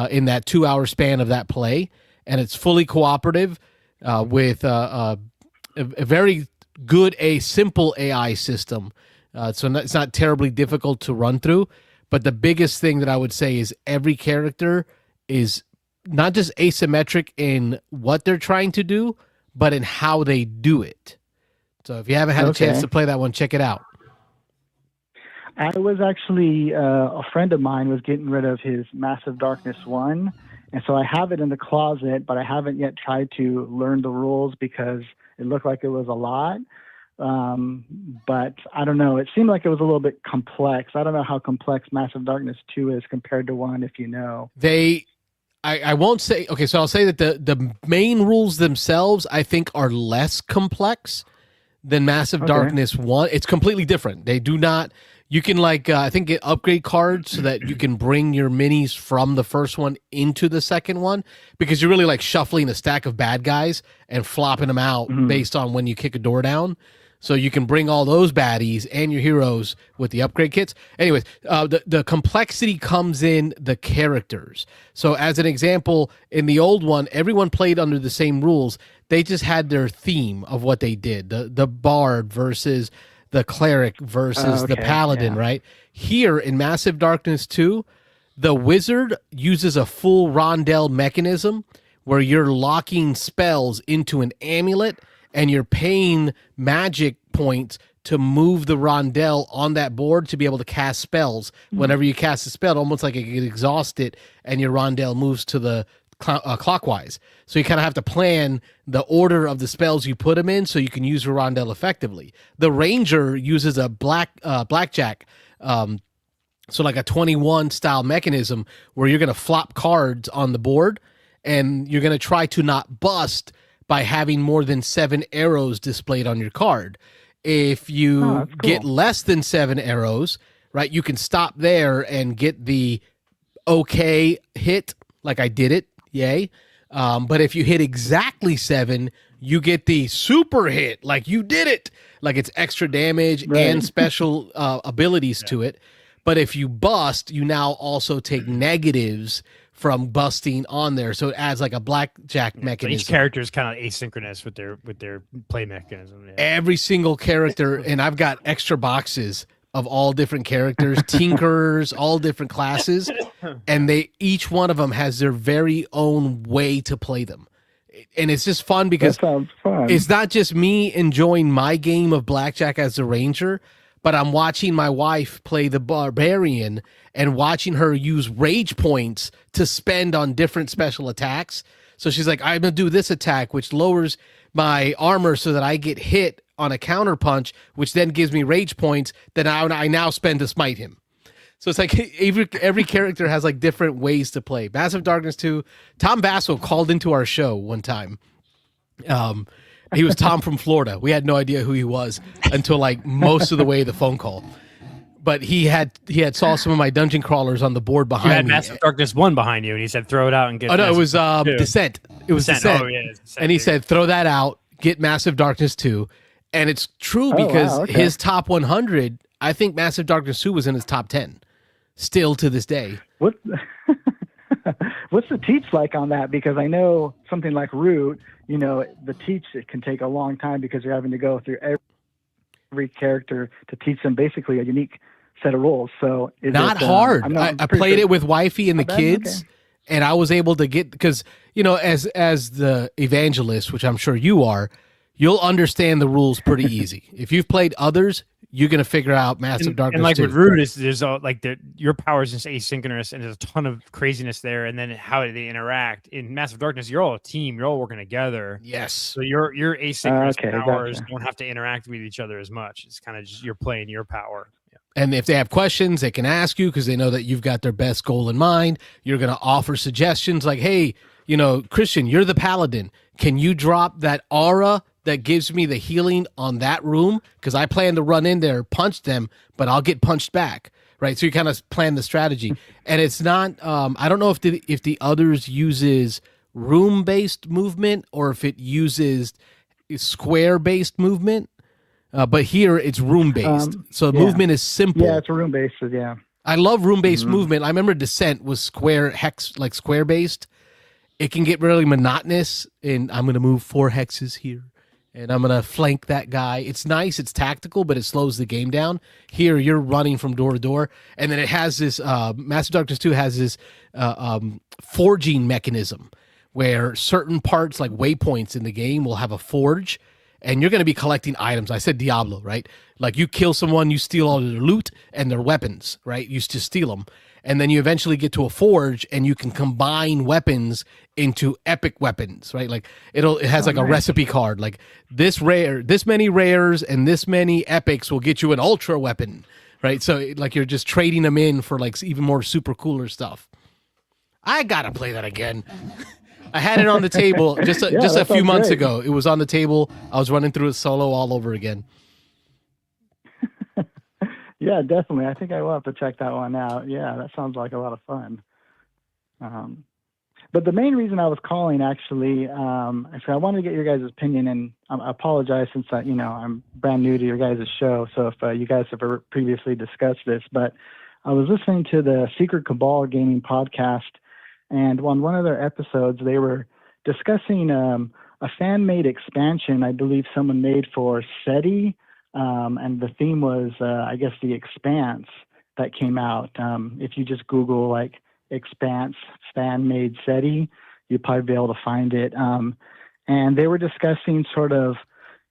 Speaker 2: in that 2-hour span of that play, and it's fully cooperative with a very good, simple AI system. So it's not terribly difficult to run through. But the biggest thing that I would say is every character is not just asymmetric in what they're trying to do, but in how they do it. So if you haven't had a chance to play that one, check it out.
Speaker 10: I was actually, a friend of mine was getting rid of his Massive Darkness 1, and so I have it in the closet, but I haven't yet tried to learn the rules because it looked like it was a lot. But I don't know. It seemed like it was a little bit complex. I don't know how complex Massive Darkness 2 is compared to 1, if you know.
Speaker 2: I won't say, okay, so I'll say that the main rules themselves, I think, are less complex than Massive Darkness 1. It's completely different. They do not, you can I think get upgrade cards so that you can bring your minis from the first one into the second one, because you're really like shuffling a stack of bad guys and flopping them out based on when you kick a door down. So you can bring all those baddies and your heroes with the upgrade kits. Anyways, the complexity comes in the characters. So as an example, in the old one, everyone played under the same rules. They just had their theme of what they did. The bard versus the cleric versus the paladin, right? Here in Massive Darkness 2, the wizard uses a full rondel mechanism where you're locking spells into an amulet and you're paying magic points to move the rondel on that board to be able to cast spells. Whenever you cast a spell, almost like it can exhaust it, and your rondel moves to the clockwise. So you kind of have to plan the order of the spells you put them in so you can use your rondel effectively. The ranger uses a blackjack, so like a 21 style mechanism where you're going to flop cards on the board and you're going to try to not bust by having more than 7 arrows displayed on your card. If you get less than 7 arrows, right, you can stop there and get the okay hit, like I did it, yay. But if you hit exactly 7, you get the super hit, like you did it, like it's extra damage and special abilities to it. But if you bust, you now also take negatives from busting on there, so it adds like a blackjack mechanism.
Speaker 3: So each character is kind of asynchronous with their play mechanism. Yeah.
Speaker 2: Every single character, and I've got extra boxes of all different characters, tinkerers, all different classes, and each one of them has their very own way to play them. And it's just fun because it's not just me enjoying my game of blackjack as a ranger, but I'm watching my wife play the barbarian and watching her use rage points to spend on different special attacks. So she's like, I'm going to do this attack, which lowers my armor so that I get hit on a counter punch, which then gives me rage points that I now spend to smite him. So it's like every character has like different ways to play. Massive Darkness 2, Tom Vasso called into our show one time. He was Tom from Florida. We had no idea who he was until like most of the way the phone call. But he had saw some of my dungeon crawlers on the board behind me.
Speaker 3: You had Massive Darkness 1 behind you, and he said, throw it out and get
Speaker 2: it was Descent. It was Descent.
Speaker 3: Oh, yeah, Descent.
Speaker 2: And he said, throw that out, get Massive Darkness 2. And it's true because his top 100, I think Massive Darkness 2 was in his top 10. Still to this day.
Speaker 10: What's the teach like on that? Because I know something like Root, the teach, it can take a long time because you're having to go through every character to teach them basically a unique set of rules. So it's
Speaker 2: not hard. I played it with wifey and the kids, and I was able to get, because as the evangelist, which I'm sure you are, you'll understand the rules pretty easy. If you've played others, you're going to figure out Massive Darkness.
Speaker 3: And like
Speaker 2: 2.
Speaker 3: with Root, there's your power is just asynchronous, and there's a ton of craziness there. And then how they interact in Massive Darkness, you're all a team. You're all working together.
Speaker 2: Yes.
Speaker 3: So your asynchronous powers don't have to interact with each other as much. It's kind of just you're playing your power. Yeah.
Speaker 2: And if they have questions, they can ask you because they know that you've got their best goal in mind. You're going to offer suggestions like, hey, Christian, you're the paladin. Can you drop that aura that gives me the healing on that room? Because I plan to run in there, punch them, but I'll get punched back, right? So you kind of plan the strategy. And it's not, I don't know if the others uses room-based movement or if it uses square-based movement, but here it's room-based. So movement is simple.
Speaker 10: Yeah, it's room-based, yeah.
Speaker 2: I love room-based movement. I remember Descent was square-based. It can get really monotonous, and I'm going to move 4 hexes here. And I'm going to flank that guy. It's nice. It's tactical, but it slows the game down. Here, you're running from door to door. And then it has this, Massive Darkness 2 has this forging mechanism where certain parts, like waypoints in the game, will have a forge. And you're going to be collecting items. I said Diablo, right? Like you kill someone, you steal all their loot and their weapons, right? You just steal them. And then you eventually get to a forge and you can combine weapons into epic weapons, right? Like it has like a recipe card, like this many rares and this many epics will get you an ultra weapon, right? So like you're just trading them in for like even more super cooler stuff. I got to play that again. I had it on the table just a few months ago. It was on the table. I was running through it solo all over again.
Speaker 10: Yeah, definitely. I think I will have to check that one out. Yeah, that sounds like a lot of fun. But the main reason I was calling, actually, I wanted to get your guys' opinion, and I apologize since I'm brand new to your guys' show. So if you guys have ever previously discussed this, but I was listening to the Secret Cabal Gaming podcast, and on one of their episodes, they were discussing a fan-made expansion I believe someone made for SETI. And the theme was, I guess, the Expanse that came out. If you just Google like Expanse fan-made SETI, you'd probably be able to find it. And they were discussing sort of,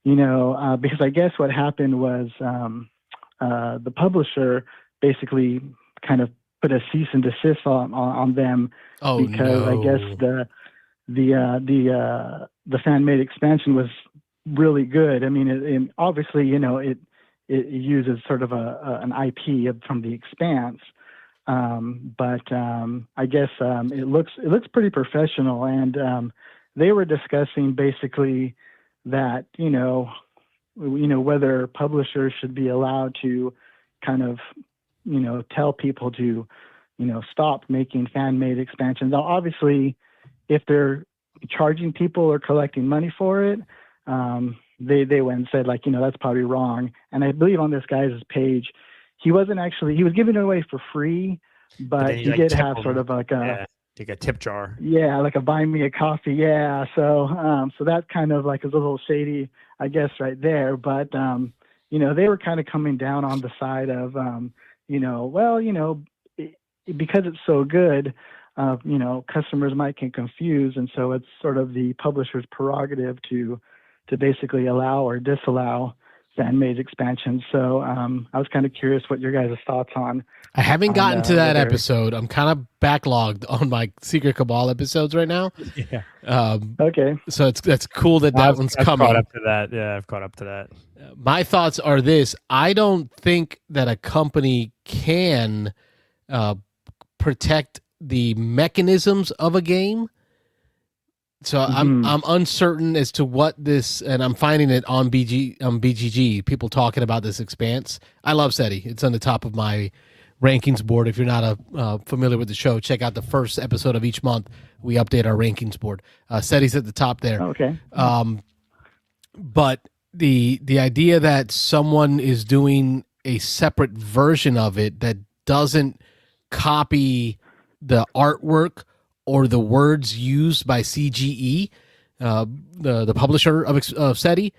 Speaker 10: because I guess what happened was the publisher basically kind of put a cease and desist on them because I guess the fan made expansion was really good. I mean, it obviously, it uses sort of an IP from the Expanse, but I guess it looks pretty professional, and they were discussing basically that whether publishers should be allowed to kind of tell people to stop making fan-made expansions. Now, obviously, if they're charging people or collecting money for it, they went and said, that's probably wrong. And I believe on this guy's page, he was giving it away for free, but he did have sort of like a
Speaker 3: tip jar.
Speaker 10: Yeah, like a buy me a coffee. Yeah, so that's kind of like a little shady, I guess, right there. But they were kind of coming down on the side of because it's so good, customers might get confused, and so it's sort of the publisher's prerogative to basically allow or disallow fan-made expansions. So I was kind of curious what your guys' thoughts on.
Speaker 2: I haven't gotten to that episode. I'm kind of backlogged on my Secret Cabal episodes right now.
Speaker 3: Yeah.
Speaker 10: Okay.
Speaker 2: So that's cool that one's coming.
Speaker 3: I've caught up to that. Yeah, I've caught up to that.
Speaker 2: My thoughts are this: I don't think that a company can protect the mechanisms of a game. So I'm uncertain as to what this, and I'm finding it on BGG. People talking about this Expanse. I love SETI. It's on the top of my rankings board. If you're not familiar with the show, check out the first episode of each month. We update our rankings board. SETI's at the top there.
Speaker 10: Okay.
Speaker 2: But the idea that someone is doing a separate version of it that doesn't copy the artwork or the words used by CGE, the publisher of SETI,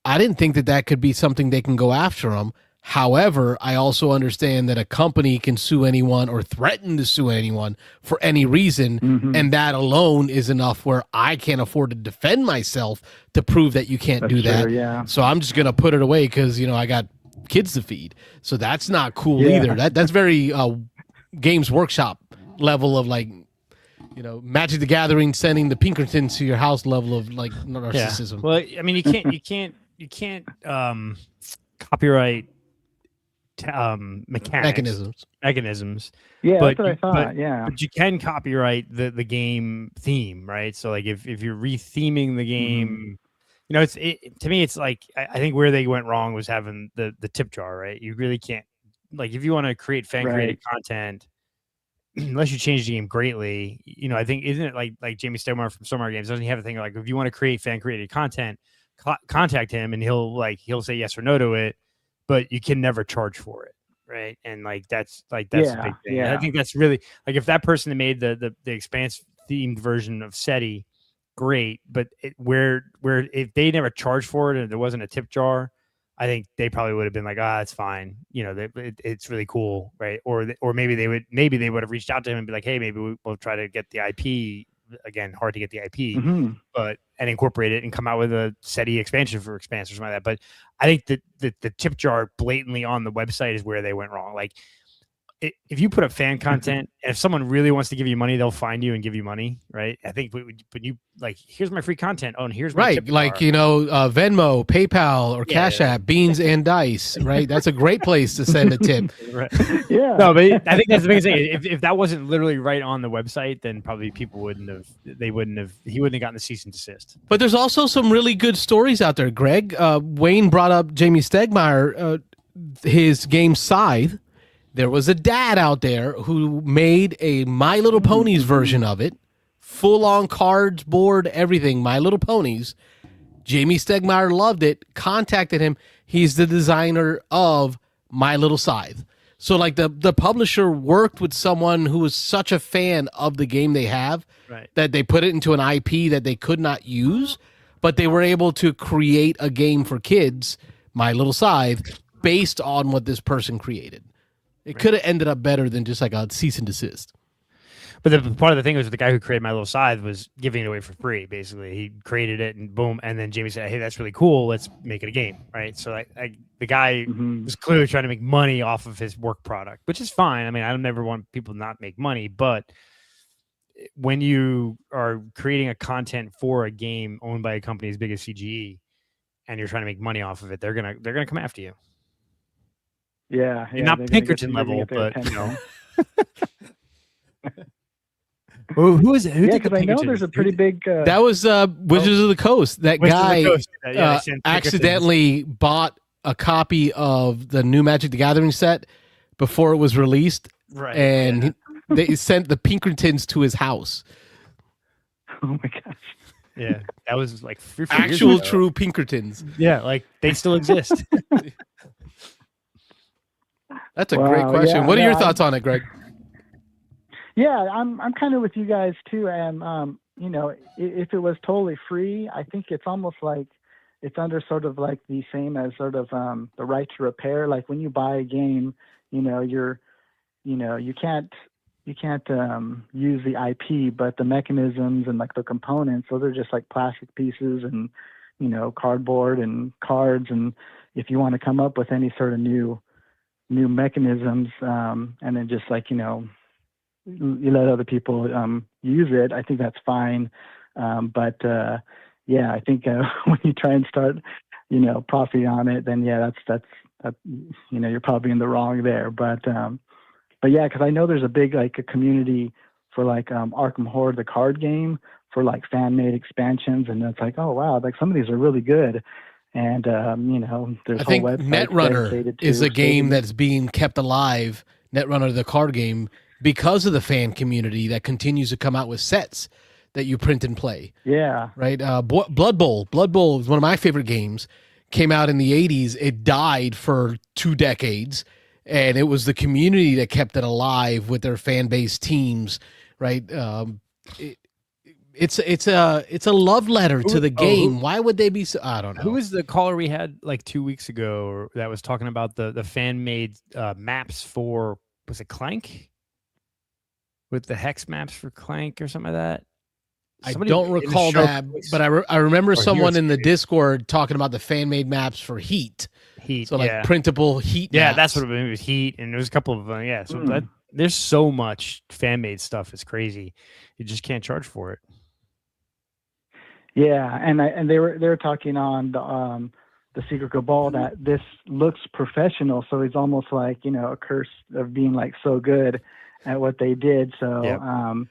Speaker 2: I didn't think that could be something they can go after them. However, I also understand that a company can sue anyone or threaten to sue anyone for any reason, and that alone is enough where I can't afford to defend myself to prove that you can't do that.
Speaker 10: Yeah.
Speaker 2: So I'm just going to put it away because, I got kids to feed. So that's not cool either. That's very Games Workshop level of Magic the Gathering sending the Pinkertons to your house level of narcissism.
Speaker 3: Yeah. Well, I mean, you can't copyright mechanisms.
Speaker 10: Yeah,
Speaker 3: but,
Speaker 10: that's what I thought.
Speaker 3: But you can copyright the game theme, right? So if you're retheming the game, to me it's like I think where they went wrong was having the tip jar, right? You really can't if you want to create fan created content. Unless you change the game greatly, I think isn't it like Jamie Stegmaier from Stormar Games, doesn't he have a thing if you want to create fan created content, contact him and he'll say yes or no to it, but you can never charge for it, right? And that's a big thing.
Speaker 10: Yeah.
Speaker 3: And I think that's really if that person that made the Expanse themed version of SETI, great, but where if they never charged for it and there wasn't a tip jar, I think they probably would have been like, it's fine. It's really cool. Right. Or maybe they would have reached out to him and be like, hey, maybe we'll try to get the IP again, hard to get the IP, and incorporate it and come out with a SETI expansion for Expanse or something like that. But I think that the tip jar blatantly on the website is where they went wrong. If you put up fan content and if someone really wants to give you money, they'll find you and give you money, right? I think, but you here's my free content. Oh, and here's my tip jar.
Speaker 2: Venmo, PayPal, or Cash App, Beansanddice, right? That's a great place to send a tip.
Speaker 3: Right.
Speaker 10: Yeah.
Speaker 3: No, but I think that's the biggest thing. If that wasn't literally right on the website, then probably he wouldn't have gotten the cease and desist.
Speaker 2: But there's also some really good stories out there, Greg. Wayne brought up Jamie Stegmaier, his game Scythe. There was a dad out there who made a My Little Ponies version of it, full on cards, board, everything, My Little Ponies. Jamie Stegmaier loved it, contacted him. He's the designer of My Little Scythe. So the publisher worked with someone who was such a fan of the game they have that they put it into an IP that they could not use, but they were able to create a game for kids, My Little Scythe, based on what this person created. It could have ended up better than just a cease and desist.
Speaker 3: But the part of the thing was the guy who created My Little Scythe was giving it away for free. Basically, he created it and boom, and then Jamie said, "Hey, that's really cool. Let's make it a game." Right. So the guy was clearly trying to make money off of his work product, which is fine. I mean, I don't never want people to not make money, but when you are creating a content for a game owned by a company as big as CGE, and you're trying to make money off of it, they're gonna come after you.
Speaker 10: Yeah,
Speaker 3: not Pinkerton level, but you know. Who is it? Who did
Speaker 10: because I know there's a pretty big.
Speaker 2: That was Wizards of the Coast. That guy accidentally bought a copy of the new Magic the Gathering set before it was released,
Speaker 3: right?
Speaker 2: And they sent the Pinkertons to his house.
Speaker 10: Oh my gosh!
Speaker 3: Yeah, that was like 3
Speaker 2: actual true Pinkertons.
Speaker 3: Yeah, like they still exist.
Speaker 2: That's a great question. What are your thoughts on it, Greg?
Speaker 10: Yeah, I'm kind of with you guys too. And you know, if it was totally free, I think it's almost like it's under sort of like the same as sort of the right to repair. Like when you buy a game, you know, you can't use the IP, but the mechanisms and like the components, those are just like plastic pieces and, you know, cardboard and cards. And if you want to come up with any sort of new mechanisms, and then just like, you know, you let other people use it, I think that's fine. But yeah, I think when you try and start, you know, profiting on it, then yeah, that's you know, you're probably in the wrong there. But yeah, because I know there's a big like a community for like Arkham Horror, the card game, for like fan made expansions, and it's like, oh wow, like some of these are really good. And you know, there's
Speaker 2: I think Netrunner is a game that's being kept alive. Netrunner, the card game, because of the fan community that continues to come out with sets that you print and play.
Speaker 10: Yeah.
Speaker 2: Right. Blood Bowl. Blood Bowl is one of my favorite games. Came out in the 80s. It died for 2 decades. And it was the community that kept it alive with their fan base teams. Right. It's a love letter to the game. Why would they be so? I don't know.
Speaker 3: Who was the caller we had like 2 weeks ago that was talking about the fan made maps for, was it Clank? With the hex maps for Clank or something like that?
Speaker 2: Somebody I don't recall that, but I remember someone in the Discord talking about the fan made maps for Heat. So like printable Heat.
Speaker 3: Yeah,
Speaker 2: maps.
Speaker 3: that's what it was. Heat, and there was a couple of yeah. So there's so much fan made stuff. It's crazy. You just can't charge for it.
Speaker 10: Yeah, and they were talking on the Secret Cabal that this looks professional, so it's almost like, you know, a curse of being like so good at what they did. So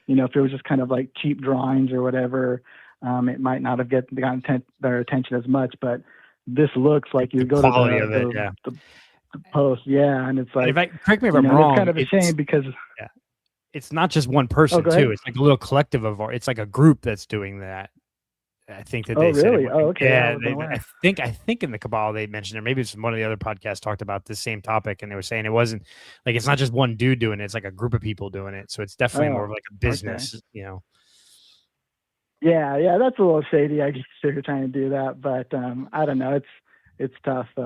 Speaker 10: you know, if it was just kind of like cheap drawings or whatever, it might not have gotten their attention as much. But this looks like you go to the post, and it's like,
Speaker 3: correct me if I'm wrong,
Speaker 10: it's kind of a shame because
Speaker 3: it's not just one person too. It's like a little collective of art. It's like a group that's doing that. I think that they said
Speaker 10: really? Okay.
Speaker 3: Yeah, I think in the Cabal they mentioned it. Maybe it's one of the other podcasts talked about the same topic, and they were saying it wasn't like it's not just one dude doing it; it's like a group of people doing it. So it's definitely more of like a business, you know.
Speaker 10: Yeah, that's a little shady. I guess they're trying to do that, but I don't know. It's tough. I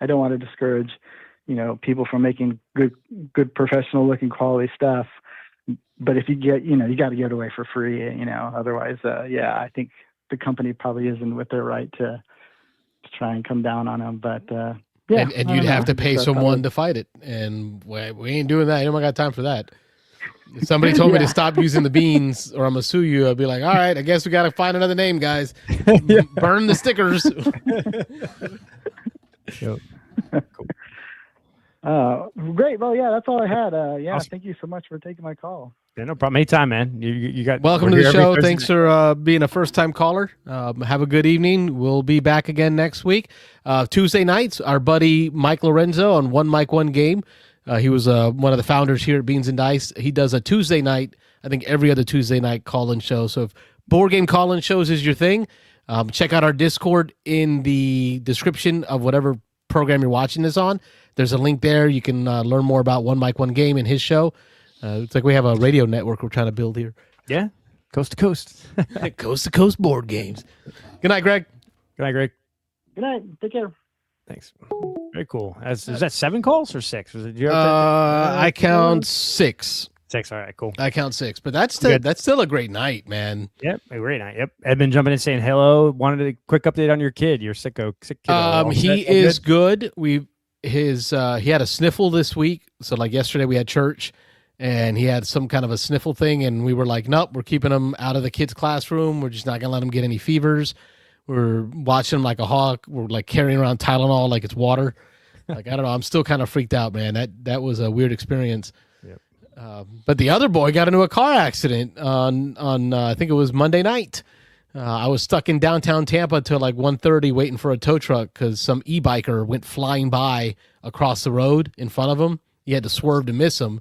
Speaker 10: don't want to discourage, you know, people from making good professional looking quality stuff. But if you get, you know, you got to give it away for free, you know, otherwise, I think the company probably isn't with their right to try and come down on them. But
Speaker 2: and you'd have to pay someone to fight it, and we ain't doing that. Anyone got time for that? If somebody told me to stop using the beans or I'm gonna sue you, I'd be like, all right, I guess we got to find another name, guys. Burn the stickers.
Speaker 3: Cool.
Speaker 10: Great. Well, yeah, that's all I had.
Speaker 3: Awesome.
Speaker 10: Thank you so much for taking my call.
Speaker 3: Yeah, no problem. Anytime, man. You got
Speaker 2: welcome to the show. Thanks for being a first-time caller. Have a good evening. We'll be back again next week. Tuesday nights, our buddy Mike Lorenzo on One Mike One Game. He was one of the founders here at Beansanddice. He does a Tuesday night, I think every other Tuesday night call-in show. So if board game call-in shows is your thing, check out our Discord in the description of whatever program you're watching this on. There's a link there. You can learn more about One Mike One Game and his show. It's like we have a radio network we're trying to build here.
Speaker 3: Yeah, coast to coast.
Speaker 2: Coast to coast board games. Good night, Greg.
Speaker 3: Good night, Greg.
Speaker 10: Good night. Take care.
Speaker 3: Thanks. Very cool. Is that 7 calls or 6? Was it?
Speaker 2: I count 6.
Speaker 3: 6. All right, cool.
Speaker 2: I count 6, but that's still a great night, man.
Speaker 3: Yep, a great night. Yep. Edmund jumping in saying hello. Wanted a quick update on your kid. Your sick kid.
Speaker 2: He is good. He had a sniffle this week. So like yesterday we had church and he had some kind of a sniffle thing, and we were like, nope, we're keeping him out of the kids' classroom. We're just not gonna let him get any fevers. We're watching him like a hawk. We're like carrying around Tylenol like it's water. Like, I don't know. I'm still kind of freaked out, man. That was a weird experience. Yep. But the other boy got into a car accident on I think it was Monday night. I was stuck in downtown Tampa till like 1:30 waiting for a tow truck because some e-biker went flying by across the road in front of him. He had to swerve to miss him.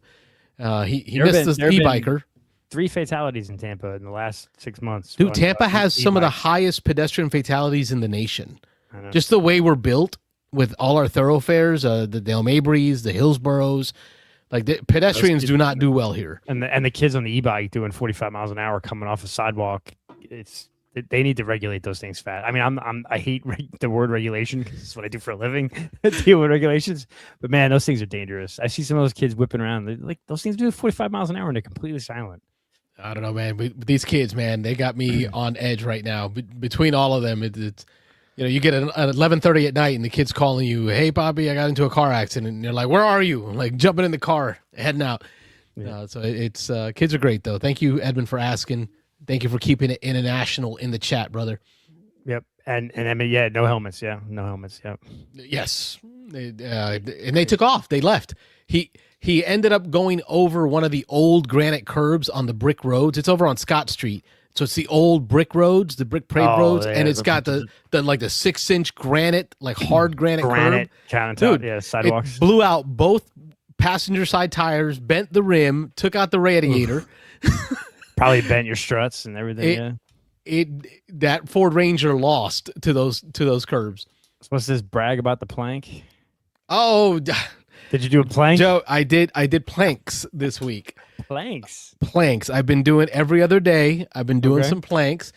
Speaker 2: He missed this e-biker.
Speaker 3: 3 fatalities in Tampa in the last 6 months.
Speaker 2: Dude, Tampa has some of the highest pedestrian fatalities in the nation. Just the way we're built with all our thoroughfares, the Dale Mabrys, the Hillsboroughs. Like, the pedestrians do not do well here.
Speaker 3: And the kids on the e-bike doing 45 miles an hour coming off a sidewalk. They need to regulate those things fast. I mean, I hate the word regulation because it's what I do for a living, deal with regulations. But man, those things are dangerous. I see some of those kids whipping around. Like, those things do 45 miles an hour and they're completely silent.
Speaker 2: I don't know, man. But these kids, man, they got me on edge right now. Between all of them, it's you get at 11:30 at night and the kid's calling you, "Hey, Bobby, I got into a car accident." And you're like, "Where are you?" I'm like, jumping in the car, heading out. Yeah. So it's kids are great though. Thank you, Edmund, for asking. Thank you for keeping it international in the chat, brother.
Speaker 3: Yep. And I mean, yeah, no helmets. Yeah. No helmets. Yep.
Speaker 2: Yes. And they took off. They left. He ended up going over one of the old granite curbs on the brick roads. It's over on Scott Street. So it's the old brick roads, the brick paved roads, and it's got the 6-inch granite, like hard granite curb.
Speaker 3: Dude, yeah, sidewalks.
Speaker 2: It blew out both passenger side tires, bent the rim, took out the radiator.
Speaker 3: Probably bent your struts and everything.
Speaker 2: That Ford Ranger lost to those curbs.
Speaker 3: So what's this brag about the plank?
Speaker 2: Oh,
Speaker 3: did you do a plank?
Speaker 2: Joe, I did planks this week.
Speaker 3: Planks.
Speaker 2: I've been doing every other day. I've been doing some planks.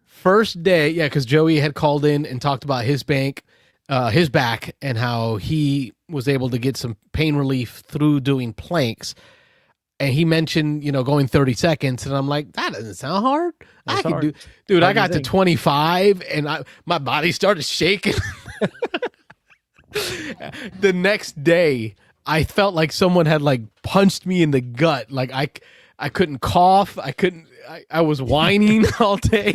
Speaker 2: First day, yeah, because Joey had called in and talked about his back, and how he was able to get some pain relief through doing planks. And he mentioned, going 30 seconds, and I'm like, that doesn't sound hard. I can do, dude. I got to 25, and my body started shaking. The next day, I felt like someone had like punched me in the gut. Like I couldn't cough. I was whining all day.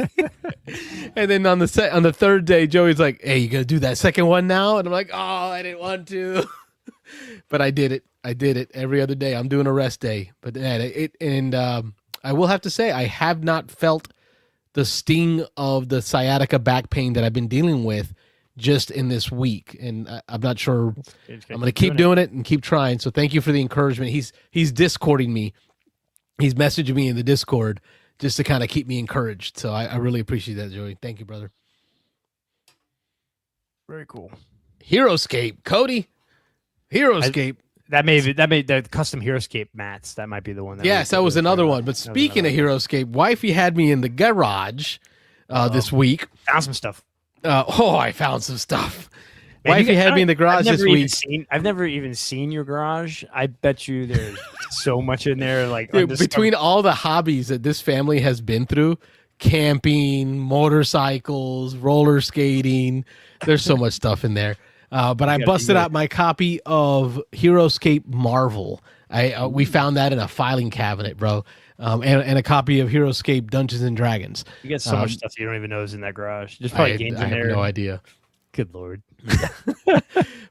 Speaker 2: And then on the third day, Joey's like, "Hey, you gonna do that second one now?" And I'm like, "Oh, I didn't want to," but I did it. I did it every other day. I'm doing a rest day, but I will have to say I have not felt the sting of the sciatica back pain that I've been dealing with just in this week, and I'm not sure. I'm going to keep doing it and keep trying. So thank you for the encouragement. He's Discording me. He's messaging me in the Discord just to kind of keep me encouraged. So I really appreciate that, Joey. Thank you, brother.
Speaker 3: Very cool.
Speaker 2: Heroscape, Cody. Heroscape.
Speaker 3: That made the custom Heroscape mats. That might be the one.
Speaker 2: Yes, that was another one. But speaking of Heroscape, wifey had me in the garage this week.
Speaker 3: Found some stuff.
Speaker 2: I found some stuff. Wifey had me in the garage this week.
Speaker 3: I've never even seen your garage. I bet you there's so much in there. Like,
Speaker 2: dude, between all the hobbies that this family has been through, camping, motorcycles, roller skating, there's so much stuff in there. But I busted out my copy of Heroscape Marvel. We found that in a filing cabinet, bro. And a copy of Heroscape Dungeons and Dragons.
Speaker 3: You get so much stuff you don't even know is in that garage. There's probably games in there.
Speaker 2: I have no idea.
Speaker 3: Good Lord.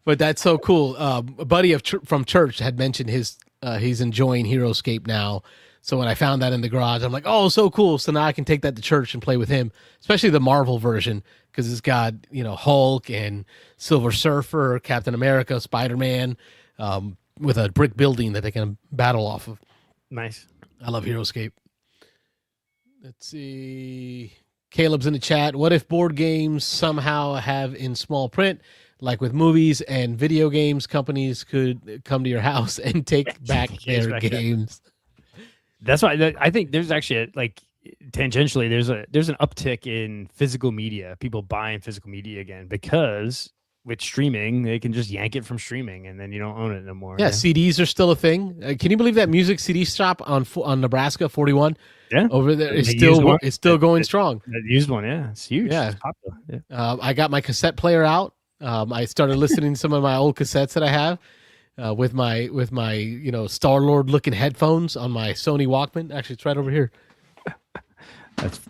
Speaker 2: But that's so cool. A buddy from church had mentioned he's enjoying Heroscape now. So when I found that in the garage, I'm like, oh, so cool. So now I can take that to church and play with him, especially the Marvel version, because it's got, Hulk and Silver Surfer, Captain America, Spider-Man, with a brick building that they can battle off of.
Speaker 3: Nice.
Speaker 2: I love Heroscape. Let's see. Caleb's in the chat. What if board games somehow have in small print, like with movies and video games, companies could come to your house and take back their games?
Speaker 3: That's why I think there's actually tangentially there's an uptick in physical media, people buying physical media again, because with streaming, they can just yank it from streaming, and then you don't own it no more.
Speaker 2: Yeah, CDs are still a thing. Can you believe that music CD shop on Nebraska 41?
Speaker 3: Yeah,
Speaker 2: over there is still going strong.
Speaker 3: That used one, yeah, it's huge.
Speaker 2: Yeah,
Speaker 3: it's popular. Yeah.
Speaker 2: I got my cassette player out. I started listening to some of my old cassettes that I have with my Star-Lord looking headphones on my Sony Walkman. Actually, it's right over here.
Speaker 3: That's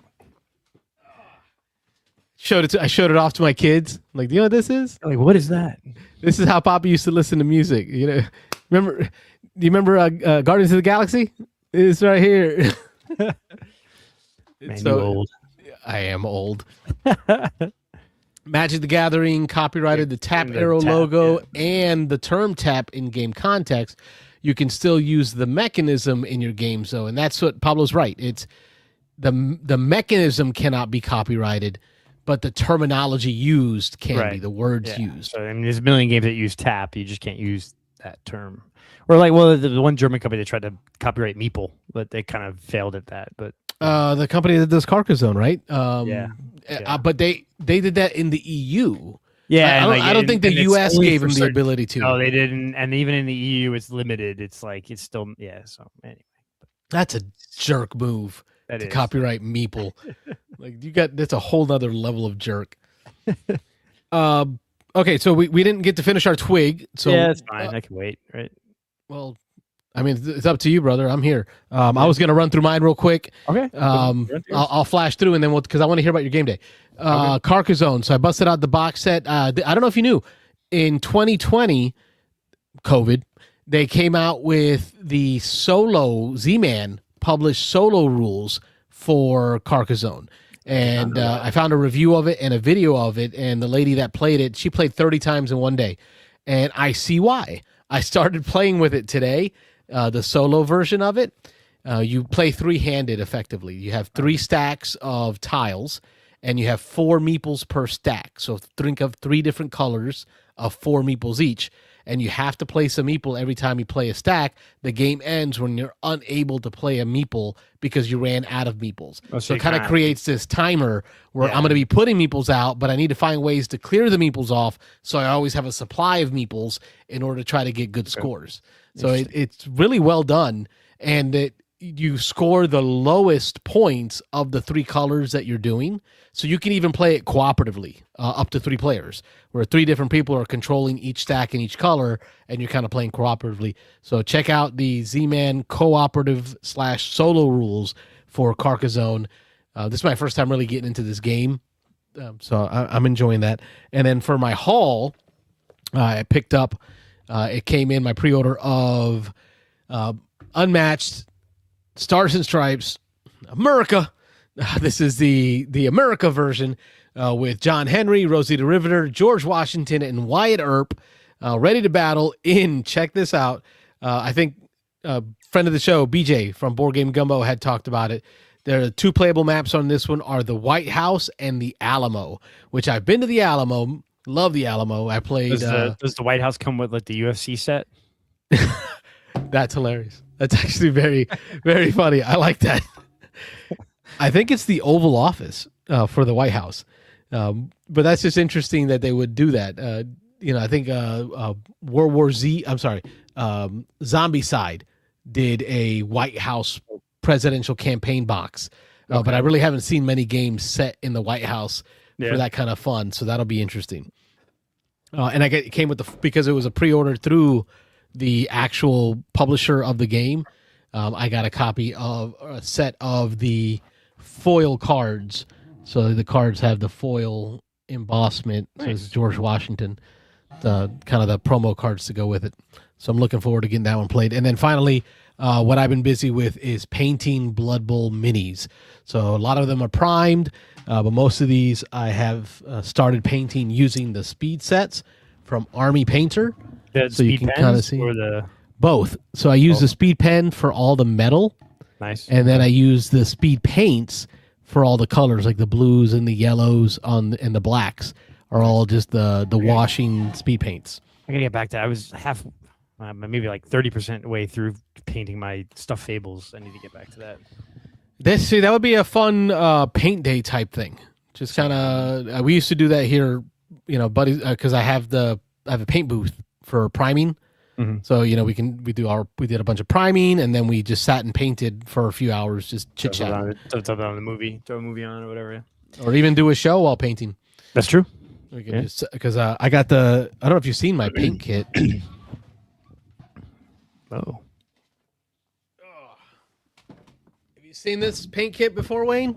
Speaker 2: I showed it off to my kids. Like, do you know what this is?
Speaker 3: Like, what is that?
Speaker 2: This is how Papa used to listen to music. Do you remember Guardians of the Galaxy? It's right here.
Speaker 3: Man, so old.
Speaker 2: I am old. Magic the Gathering copyrighted the tap arrow logo and the term tap in game context. You can still use the mechanism in your game, and that's what Pablo's right. It's the mechanism cannot be copyrighted, but the terminology used can be, the words used.
Speaker 3: So, I mean, there's a million games that use tap. You just can't use that term. Or like, well, the one German company that tried to copyright Meeple, but they kind of failed at that. But
Speaker 2: the company that does Carcassonne, right? But they did that in the EU.
Speaker 3: Yeah,
Speaker 2: I don't think the US gave them the ability to.
Speaker 3: No, they didn't. And even in the EU, it's limited. It's like it's still So anyway,
Speaker 2: that's a jerk move to copyright Meeple. That's a whole other level of jerk. Okay, so we didn't get to finish our twig. So
Speaker 3: yeah, it's fine. I can wait. Right.
Speaker 2: Well, I mean, it's up to you, brother. I'm here. I was going to run through mine real quick.
Speaker 3: Okay.
Speaker 2: I'll flash through, and then because I want to hear about your game day. Carcassonne. So I busted out the box set. I don't know if you knew, in 2020, COVID, they came out with the solo Z-Man published solo rules for Carcassonne. And I found a review of it and a video of it, and the lady that played it, she played 30 times in one day. And I see why. I started playing with it today, the solo version of it. You play three-handed effectively. You have 3 stacks of tiles, and you have 4 meeples per stack. So think of 3 different colors of 4 meeples each, and you have to place a meeple every time you play a stack. The game ends when you're unable to play a meeple because you ran out of meeples. So it kind of creates this timer where I'm going to be putting meeples out, but I need to find ways to clear the meeples off, so I always have a supply of meeples in order to try to get good scores. So it's really well done, and you score the lowest points of the 3 colors that you're doing. So you can even play it cooperatively, up to 3 players, where 3 different people are controlling each stack in each color, and you're kind of playing cooperatively. So check out the Z-Man cooperative / solo rules for Carcassonne. This is my first time really getting into this game, so I'm enjoying that. And then for my haul, I picked up, it came in my pre-order of Unmatched Stars and Stripes America. This is the America version with John Henry, Rosie the Riveter, George Washington, and Wyatt Earp ready to battle in, check this out, I think friend of the show, BJ from Board Game Gumbo, had talked about it. There are 2 playable maps on this one are the White House and the Alamo, which I've been to the Alamo, love the Alamo. I played...
Speaker 3: Does the White House come with like the UFC set?
Speaker 2: That's hilarious. That's actually very, very funny. I like that. I think it's the Oval Office for the White House. But that's just interesting that they would do that. I think World War Z, Zombie Side did a White House presidential campaign box. But I really haven't seen many games set in the White House for that kind of fun. So that'll be interesting. And it came with because it was a pre-order through the actual publisher of the game. I got a copy of a set of the foil cards. So the cards have the foil embossment. Nice. So it's George Washington, the kind of the promo cards to go with it. So I'm looking forward to getting that one played. And then finally, what I've been busy with is painting Blood Bowl minis. So a lot of them are primed, but most of these I have started painting using the speed sets from Army Painter.
Speaker 3: So you can kind of see
Speaker 2: both. So I use the speed pen for all the metal.
Speaker 3: Nice.
Speaker 2: And then I use the speed paints for all the colors, like the blues and the yellows and the blacks are all just the washing speed paints.
Speaker 3: I gotta get back to that. I was maybe like 30% way through painting my stuffed fables. I need to get back to that.
Speaker 2: That would be a fun paint day type thing. Just kind of, we used to do that here buddies, because I have a paint booth for priming.
Speaker 3: Mhm.
Speaker 2: So we did a bunch of priming, and then we just sat and painted for a few hours, just chit chat,
Speaker 3: Throw on the movie, throw a movie on or whatever. Yeah.
Speaker 2: or even do a show while painting.
Speaker 3: That's true.
Speaker 2: We can just because I got I don't know if you've seen my paint kit.
Speaker 3: Oh.
Speaker 2: Have you seen this paint kit before, Wayne?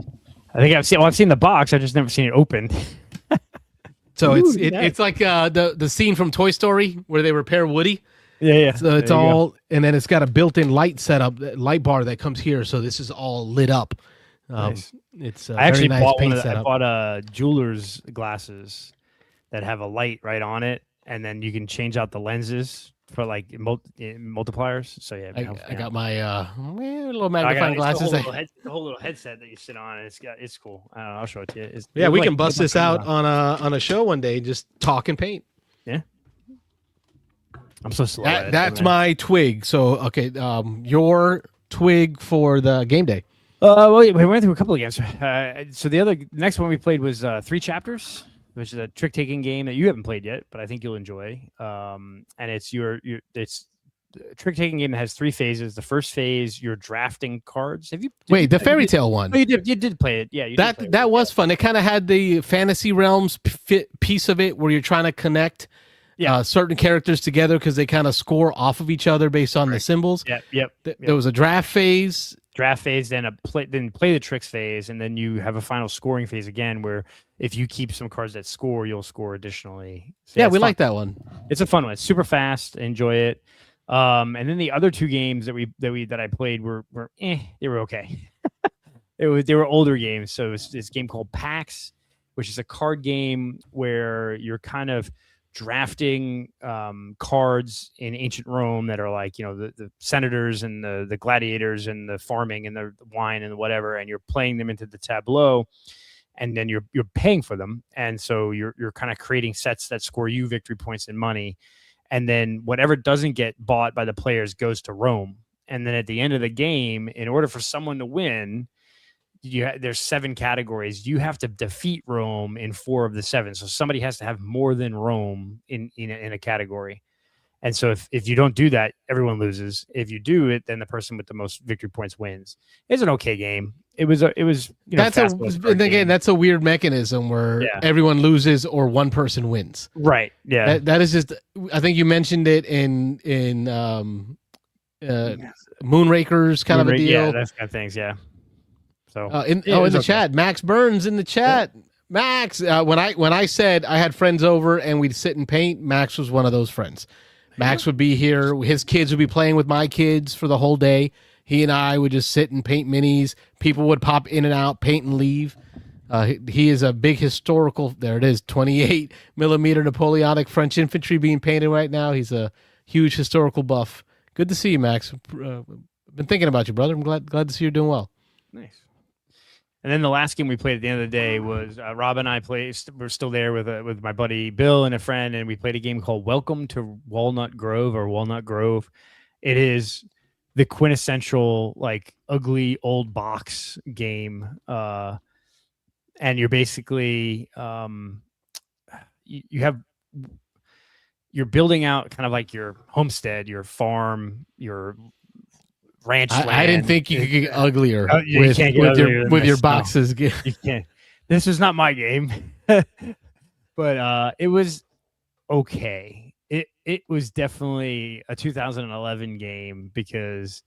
Speaker 3: I think I've seen the box. I've just never seen it opened.
Speaker 2: So
Speaker 3: Ooh,
Speaker 2: it's like the scene from Toy Story where they repair Woody.
Speaker 3: Yeah.
Speaker 2: So it's all, and then it's got a built-in light setup, light bar that comes here. So this is all lit up.
Speaker 3: Nice.
Speaker 2: It's
Speaker 3: I actually
Speaker 2: very nice
Speaker 3: bought
Speaker 2: paint
Speaker 3: I
Speaker 2: setup.
Speaker 3: bought jeweler's glasses that have a light right on it, and then you can change out the lenses for like multipliers. So yeah,
Speaker 2: I got my little magnifying glasses.
Speaker 3: The whole little headset that you sit on, and it's cool. I don't know, I'll show it to you.
Speaker 2: Yeah, we can bust this out on a show one day. Just talk and paint.
Speaker 3: Yeah. I'm so slow. at it,
Speaker 2: That's
Speaker 3: man.
Speaker 2: my twig. So okay, your twig for the game day.
Speaker 3: Well, we went through a couple of games. So the next one we played was 3 Chapters, which is a trick taking game that you haven't played yet, but I think you'll enjoy. And it's it's a trick taking game that has 3 phases. The first phase, you're drafting cards.
Speaker 2: Wait, the fairy tale one?
Speaker 3: Oh, you did play it. Yeah,
Speaker 2: that was fun. It kind of had the fantasy realms piece of it, where you're trying to connect certain characters together because they kind of score off of each other based on the symbols.
Speaker 3: Yep.
Speaker 2: There was a draft phase.
Speaker 3: Then play the tricks phase, and then you have a final scoring phase again, where if you keep some cards that score, you'll score additionally. So
Speaker 2: we like that one.
Speaker 3: It's a fun one. It's super fast. Enjoy it. And then the other 2 games that I played were they were okay. They were older games. So it's this game called PAX, which is a card game where you're kind of drafting cards in ancient Rome that are like, the senators and the gladiators and the farming and the wine and whatever, and you're playing them into the tableau, and then you're paying for them, and so you're kind of creating sets that score you victory points and money, and then whatever doesn't get bought by the players goes to Rome, and then at the end of the game, in order for someone to win, there's 7 categories. You have to defeat Rome in 4 of the 7. So somebody has to have more than Rome in a category. And so if you don't do that, everyone loses. If you do it, then the person with the most victory points wins. It's an okay game. It was
Speaker 2: that's a weird mechanism where everyone loses or one person wins.
Speaker 3: Right. Yeah.
Speaker 2: That is just, I think you mentioned it in Moonrakers kind of a deal.
Speaker 3: Yeah, that's kind of things. Yeah. So
Speaker 2: in the chat, Max Burns in the chat. Yeah. Max, when I said I had friends over and we'd sit and paint, Max was one of those friends. Max would be here. His kids would be playing with my kids for the whole day. He and I would just sit and paint minis. People would pop in and out, paint and leave. He is a big historical. There it is, 28 millimeter Napoleonic French infantry being painted right now. He's a huge historical buff. Good to see you, Max. Been thinking about you, brother. I'm glad to see you're doing well.
Speaker 3: Nice. And then the last game we played at the end of the day was Rob and I played. We're still there with my buddy Bill and a friend, and we played a game called Welcome to Walnut Grove. It is the quintessential like ugly old box game, and you're basically you're building out kind of like your homestead, your farm, your ranch land.
Speaker 2: I didn't think you could get uglier with your boxes.
Speaker 3: No, you can't. This is not my game, but it was okay. It was definitely a 2011 game because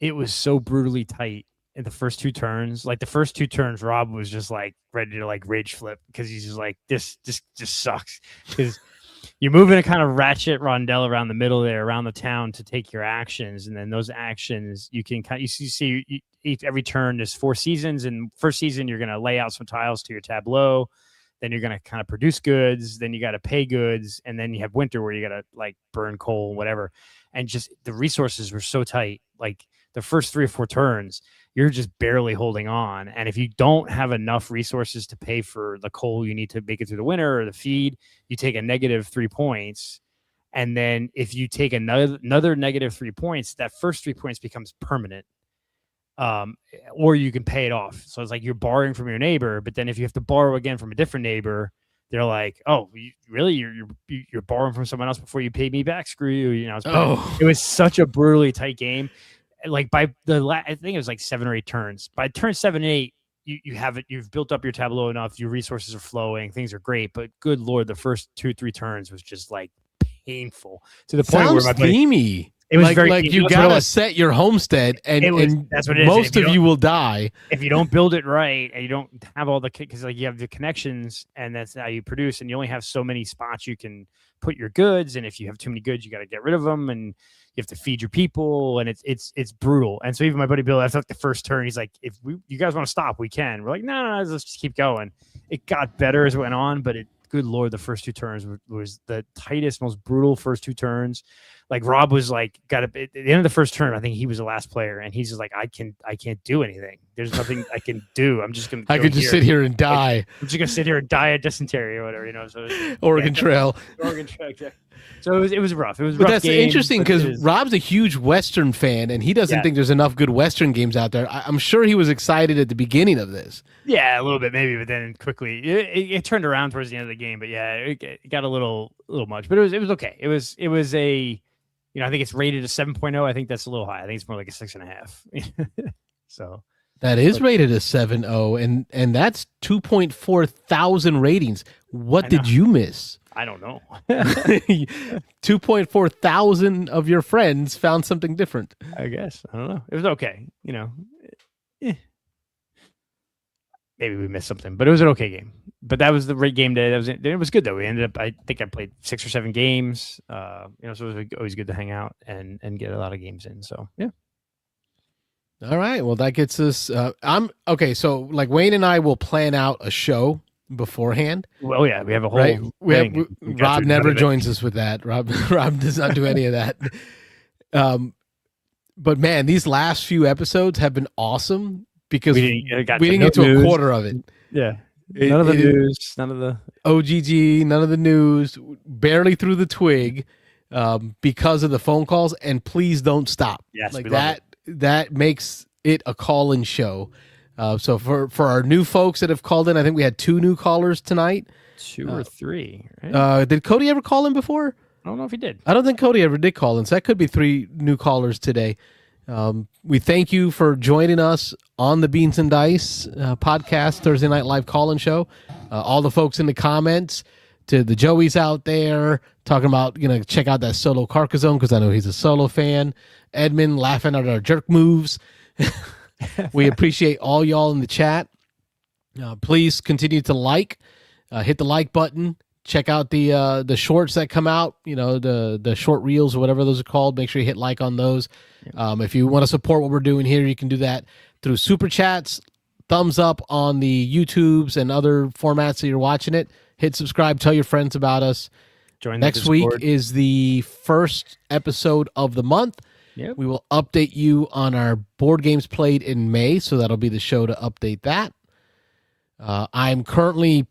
Speaker 3: it was so brutally tight in the first 2 turns. Like the first 2 turns, Rob was just like ready to like rage flip because he's just like this just sucks because. You're moving a kind of ratchet rondelle around the middle there, around the town to take your actions. And then those actions, you can kind of, you see every turn there's 4 seasons. And first season, you're going to lay out some tiles to your tableau. Then you're going to kind of produce goods. Then you got to pay goods. And then you have winter where you got to like burn coal, whatever. And just the resources were so tight. Like the first 3 or 4 turns, you're just barely holding on. And if you don't have enough resources to pay for the coal you need to make it through the winter or the feed, you take a negative 3 points. And then if you take another negative 3 points, that first 3 points becomes permanent. Or you can pay it off. So it's like you're borrowing from your neighbor, but then if you have to borrow again from a different neighbor, they're like, "Oh, really? You're borrowing from someone else before you pay me back? Screw you!" You know, it was such a brutally tight game. Like by I think it was like 7 or 8 turns. By turn 7 and 8, you have it. You've built up your tableau enough. Your resources are flowing. Things are great. But good Lord, the first 2-3 turns was just like painful to the point where my buddy,
Speaker 2: themey.
Speaker 3: it was
Speaker 2: like,
Speaker 3: very
Speaker 2: like you gotta set your homestead, and
Speaker 3: that's what it is.
Speaker 2: Most of you will die
Speaker 3: if you don't build it right, and you don't have all the because like you have the connections, and that's how you produce, and you only have so many spots you can put your goods, and if you have too many goods, you got to get rid of them, and you have to feed your people, and it's brutal. And so even my buddy Bill, after like the first turn, he's like, "If you guys want to stop, we can." We're like, "No, let's just keep going." It got better as it went on, but good Lord, the first 2 turns was the tightest, most brutal first 2 turns. Like Rob was like, at the end of the first turn, I think he was the last player, and he's just like, I can't do anything. There's nothing I can do. I'm just gonna.
Speaker 2: I could just sit here and die.
Speaker 3: Like, I'm just gonna sit here and die of dysentery or whatever, you know. So
Speaker 2: Oregon Trail.
Speaker 3: Oregon Trail. Yeah. So it was rough. It was.
Speaker 2: But
Speaker 3: rough
Speaker 2: that's
Speaker 3: game,
Speaker 2: interesting because Rob's a huge Western fan, and he doesn't think there's enough good Western games out there. I'm sure he was excited at the beginning of this.
Speaker 3: Yeah, a little bit maybe, but then quickly it turned around towards the end of the game. But yeah, it got a little much, but it was okay. It was a, I think it's rated a 7.0. I think that's a little high. I think it's more like a 6.5. So
Speaker 2: that is rated a 7.0, and that's 2.4 thousand ratings. What did you miss?
Speaker 3: I don't know.
Speaker 2: 2.4 thousand of your friends found something different.
Speaker 3: I guess. I don't know. It was okay. Maybe we missed something, but it was an okay game. But that was the great game day. It was good though. We ended up, I think I played 6 or 7 games. So it was always good to hang out and get a lot of games in. So yeah.
Speaker 2: All right. Well, that gets us. I'm okay. So like Wayne and I will plan out a show beforehand.
Speaker 3: Well, yeah, we have a whole.
Speaker 2: Right? Rob never joins us with that. Rob does not do any of that. But man, these last few episodes have been awesome because we didn't get to a quarter of it.
Speaker 3: Yeah. None of the news, none of the
Speaker 2: OGG, none of the news, barely through the twig because of the phone calls. And please don't stop.
Speaker 3: Yes,
Speaker 2: like that makes it a call-in show. So for our new folks that have called in, I think we had 2 new callers tonight.
Speaker 3: 2 or 3. Right?
Speaker 2: Did Cody ever call in before?
Speaker 3: I don't know if he did.
Speaker 2: I don't think Cody ever did call in, so that could be 3 new callers today. We thank you for joining us on the Beans and Dice podcast, Thursday Night Live call-in show. All the folks in the comments, to the Joeys out there talking about, check out that solo Carcassonne because I know he's a solo fan. Edmund laughing at our jerk moves. We appreciate all y'all in the chat. Please continue to hit the like button. Check out the shorts that come out, the short reels or whatever those are called. Make sure you hit like on those. If you want to support what we're doing here, you can do that through super chats, thumbs up on the YouTubes and other formats that you're watching it. Hit subscribe, tell your friends about us.
Speaker 3: Join
Speaker 2: Next week is the first episode of the month.
Speaker 3: Yep.
Speaker 2: We will update you on our board games played in May, so that'll be the show to update that. I'm currently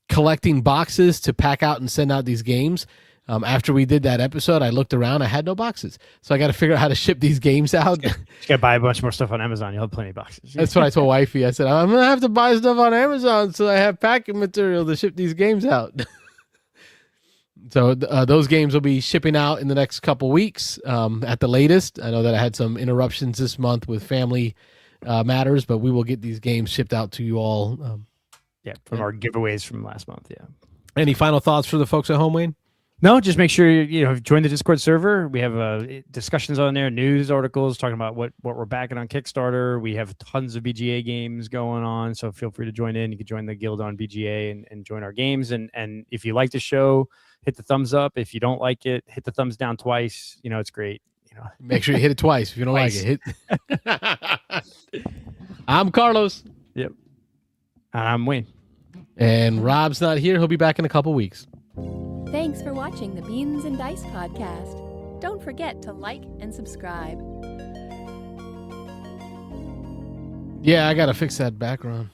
Speaker 2: collecting boxes to pack out and send out these games. After we did that episode, I looked around. I had no boxes. So I got to figure out how to ship these games out.
Speaker 3: You got to buy a bunch more stuff on Amazon. You'll have plenty of boxes.
Speaker 2: That's what I told wifey. I said, I'm going to have to buy stuff on Amazon so I have packing material to ship these games out. So those games will be shipping out in the next couple weeks at the latest. I know that I had some interruptions this month with family matters, but we will get these games shipped out to you all.
Speaker 3: From our giveaways from last month. Yeah.
Speaker 2: Any final thoughts for the folks at home, Wayne?
Speaker 3: No, just make sure you join the Discord server. We have discussions on there, news articles talking about what we're backing on Kickstarter. We have tons of BGA games going on, so feel free to join in. You can join the guild on BGA and join our games. And if you like the show, hit the thumbs up. If you don't like it, hit the thumbs down twice. It's great.
Speaker 2: Make sure you hit it twice if you don't like it. I'm Carlos.
Speaker 3: Yep. And I'm Wayne.
Speaker 2: And Rob's not here. He'll be back in a couple weeks.
Speaker 1: Thanks for watching the Beans and Dice podcast. Don't forget to like and subscribe.
Speaker 2: Yeah, I got to fix that background.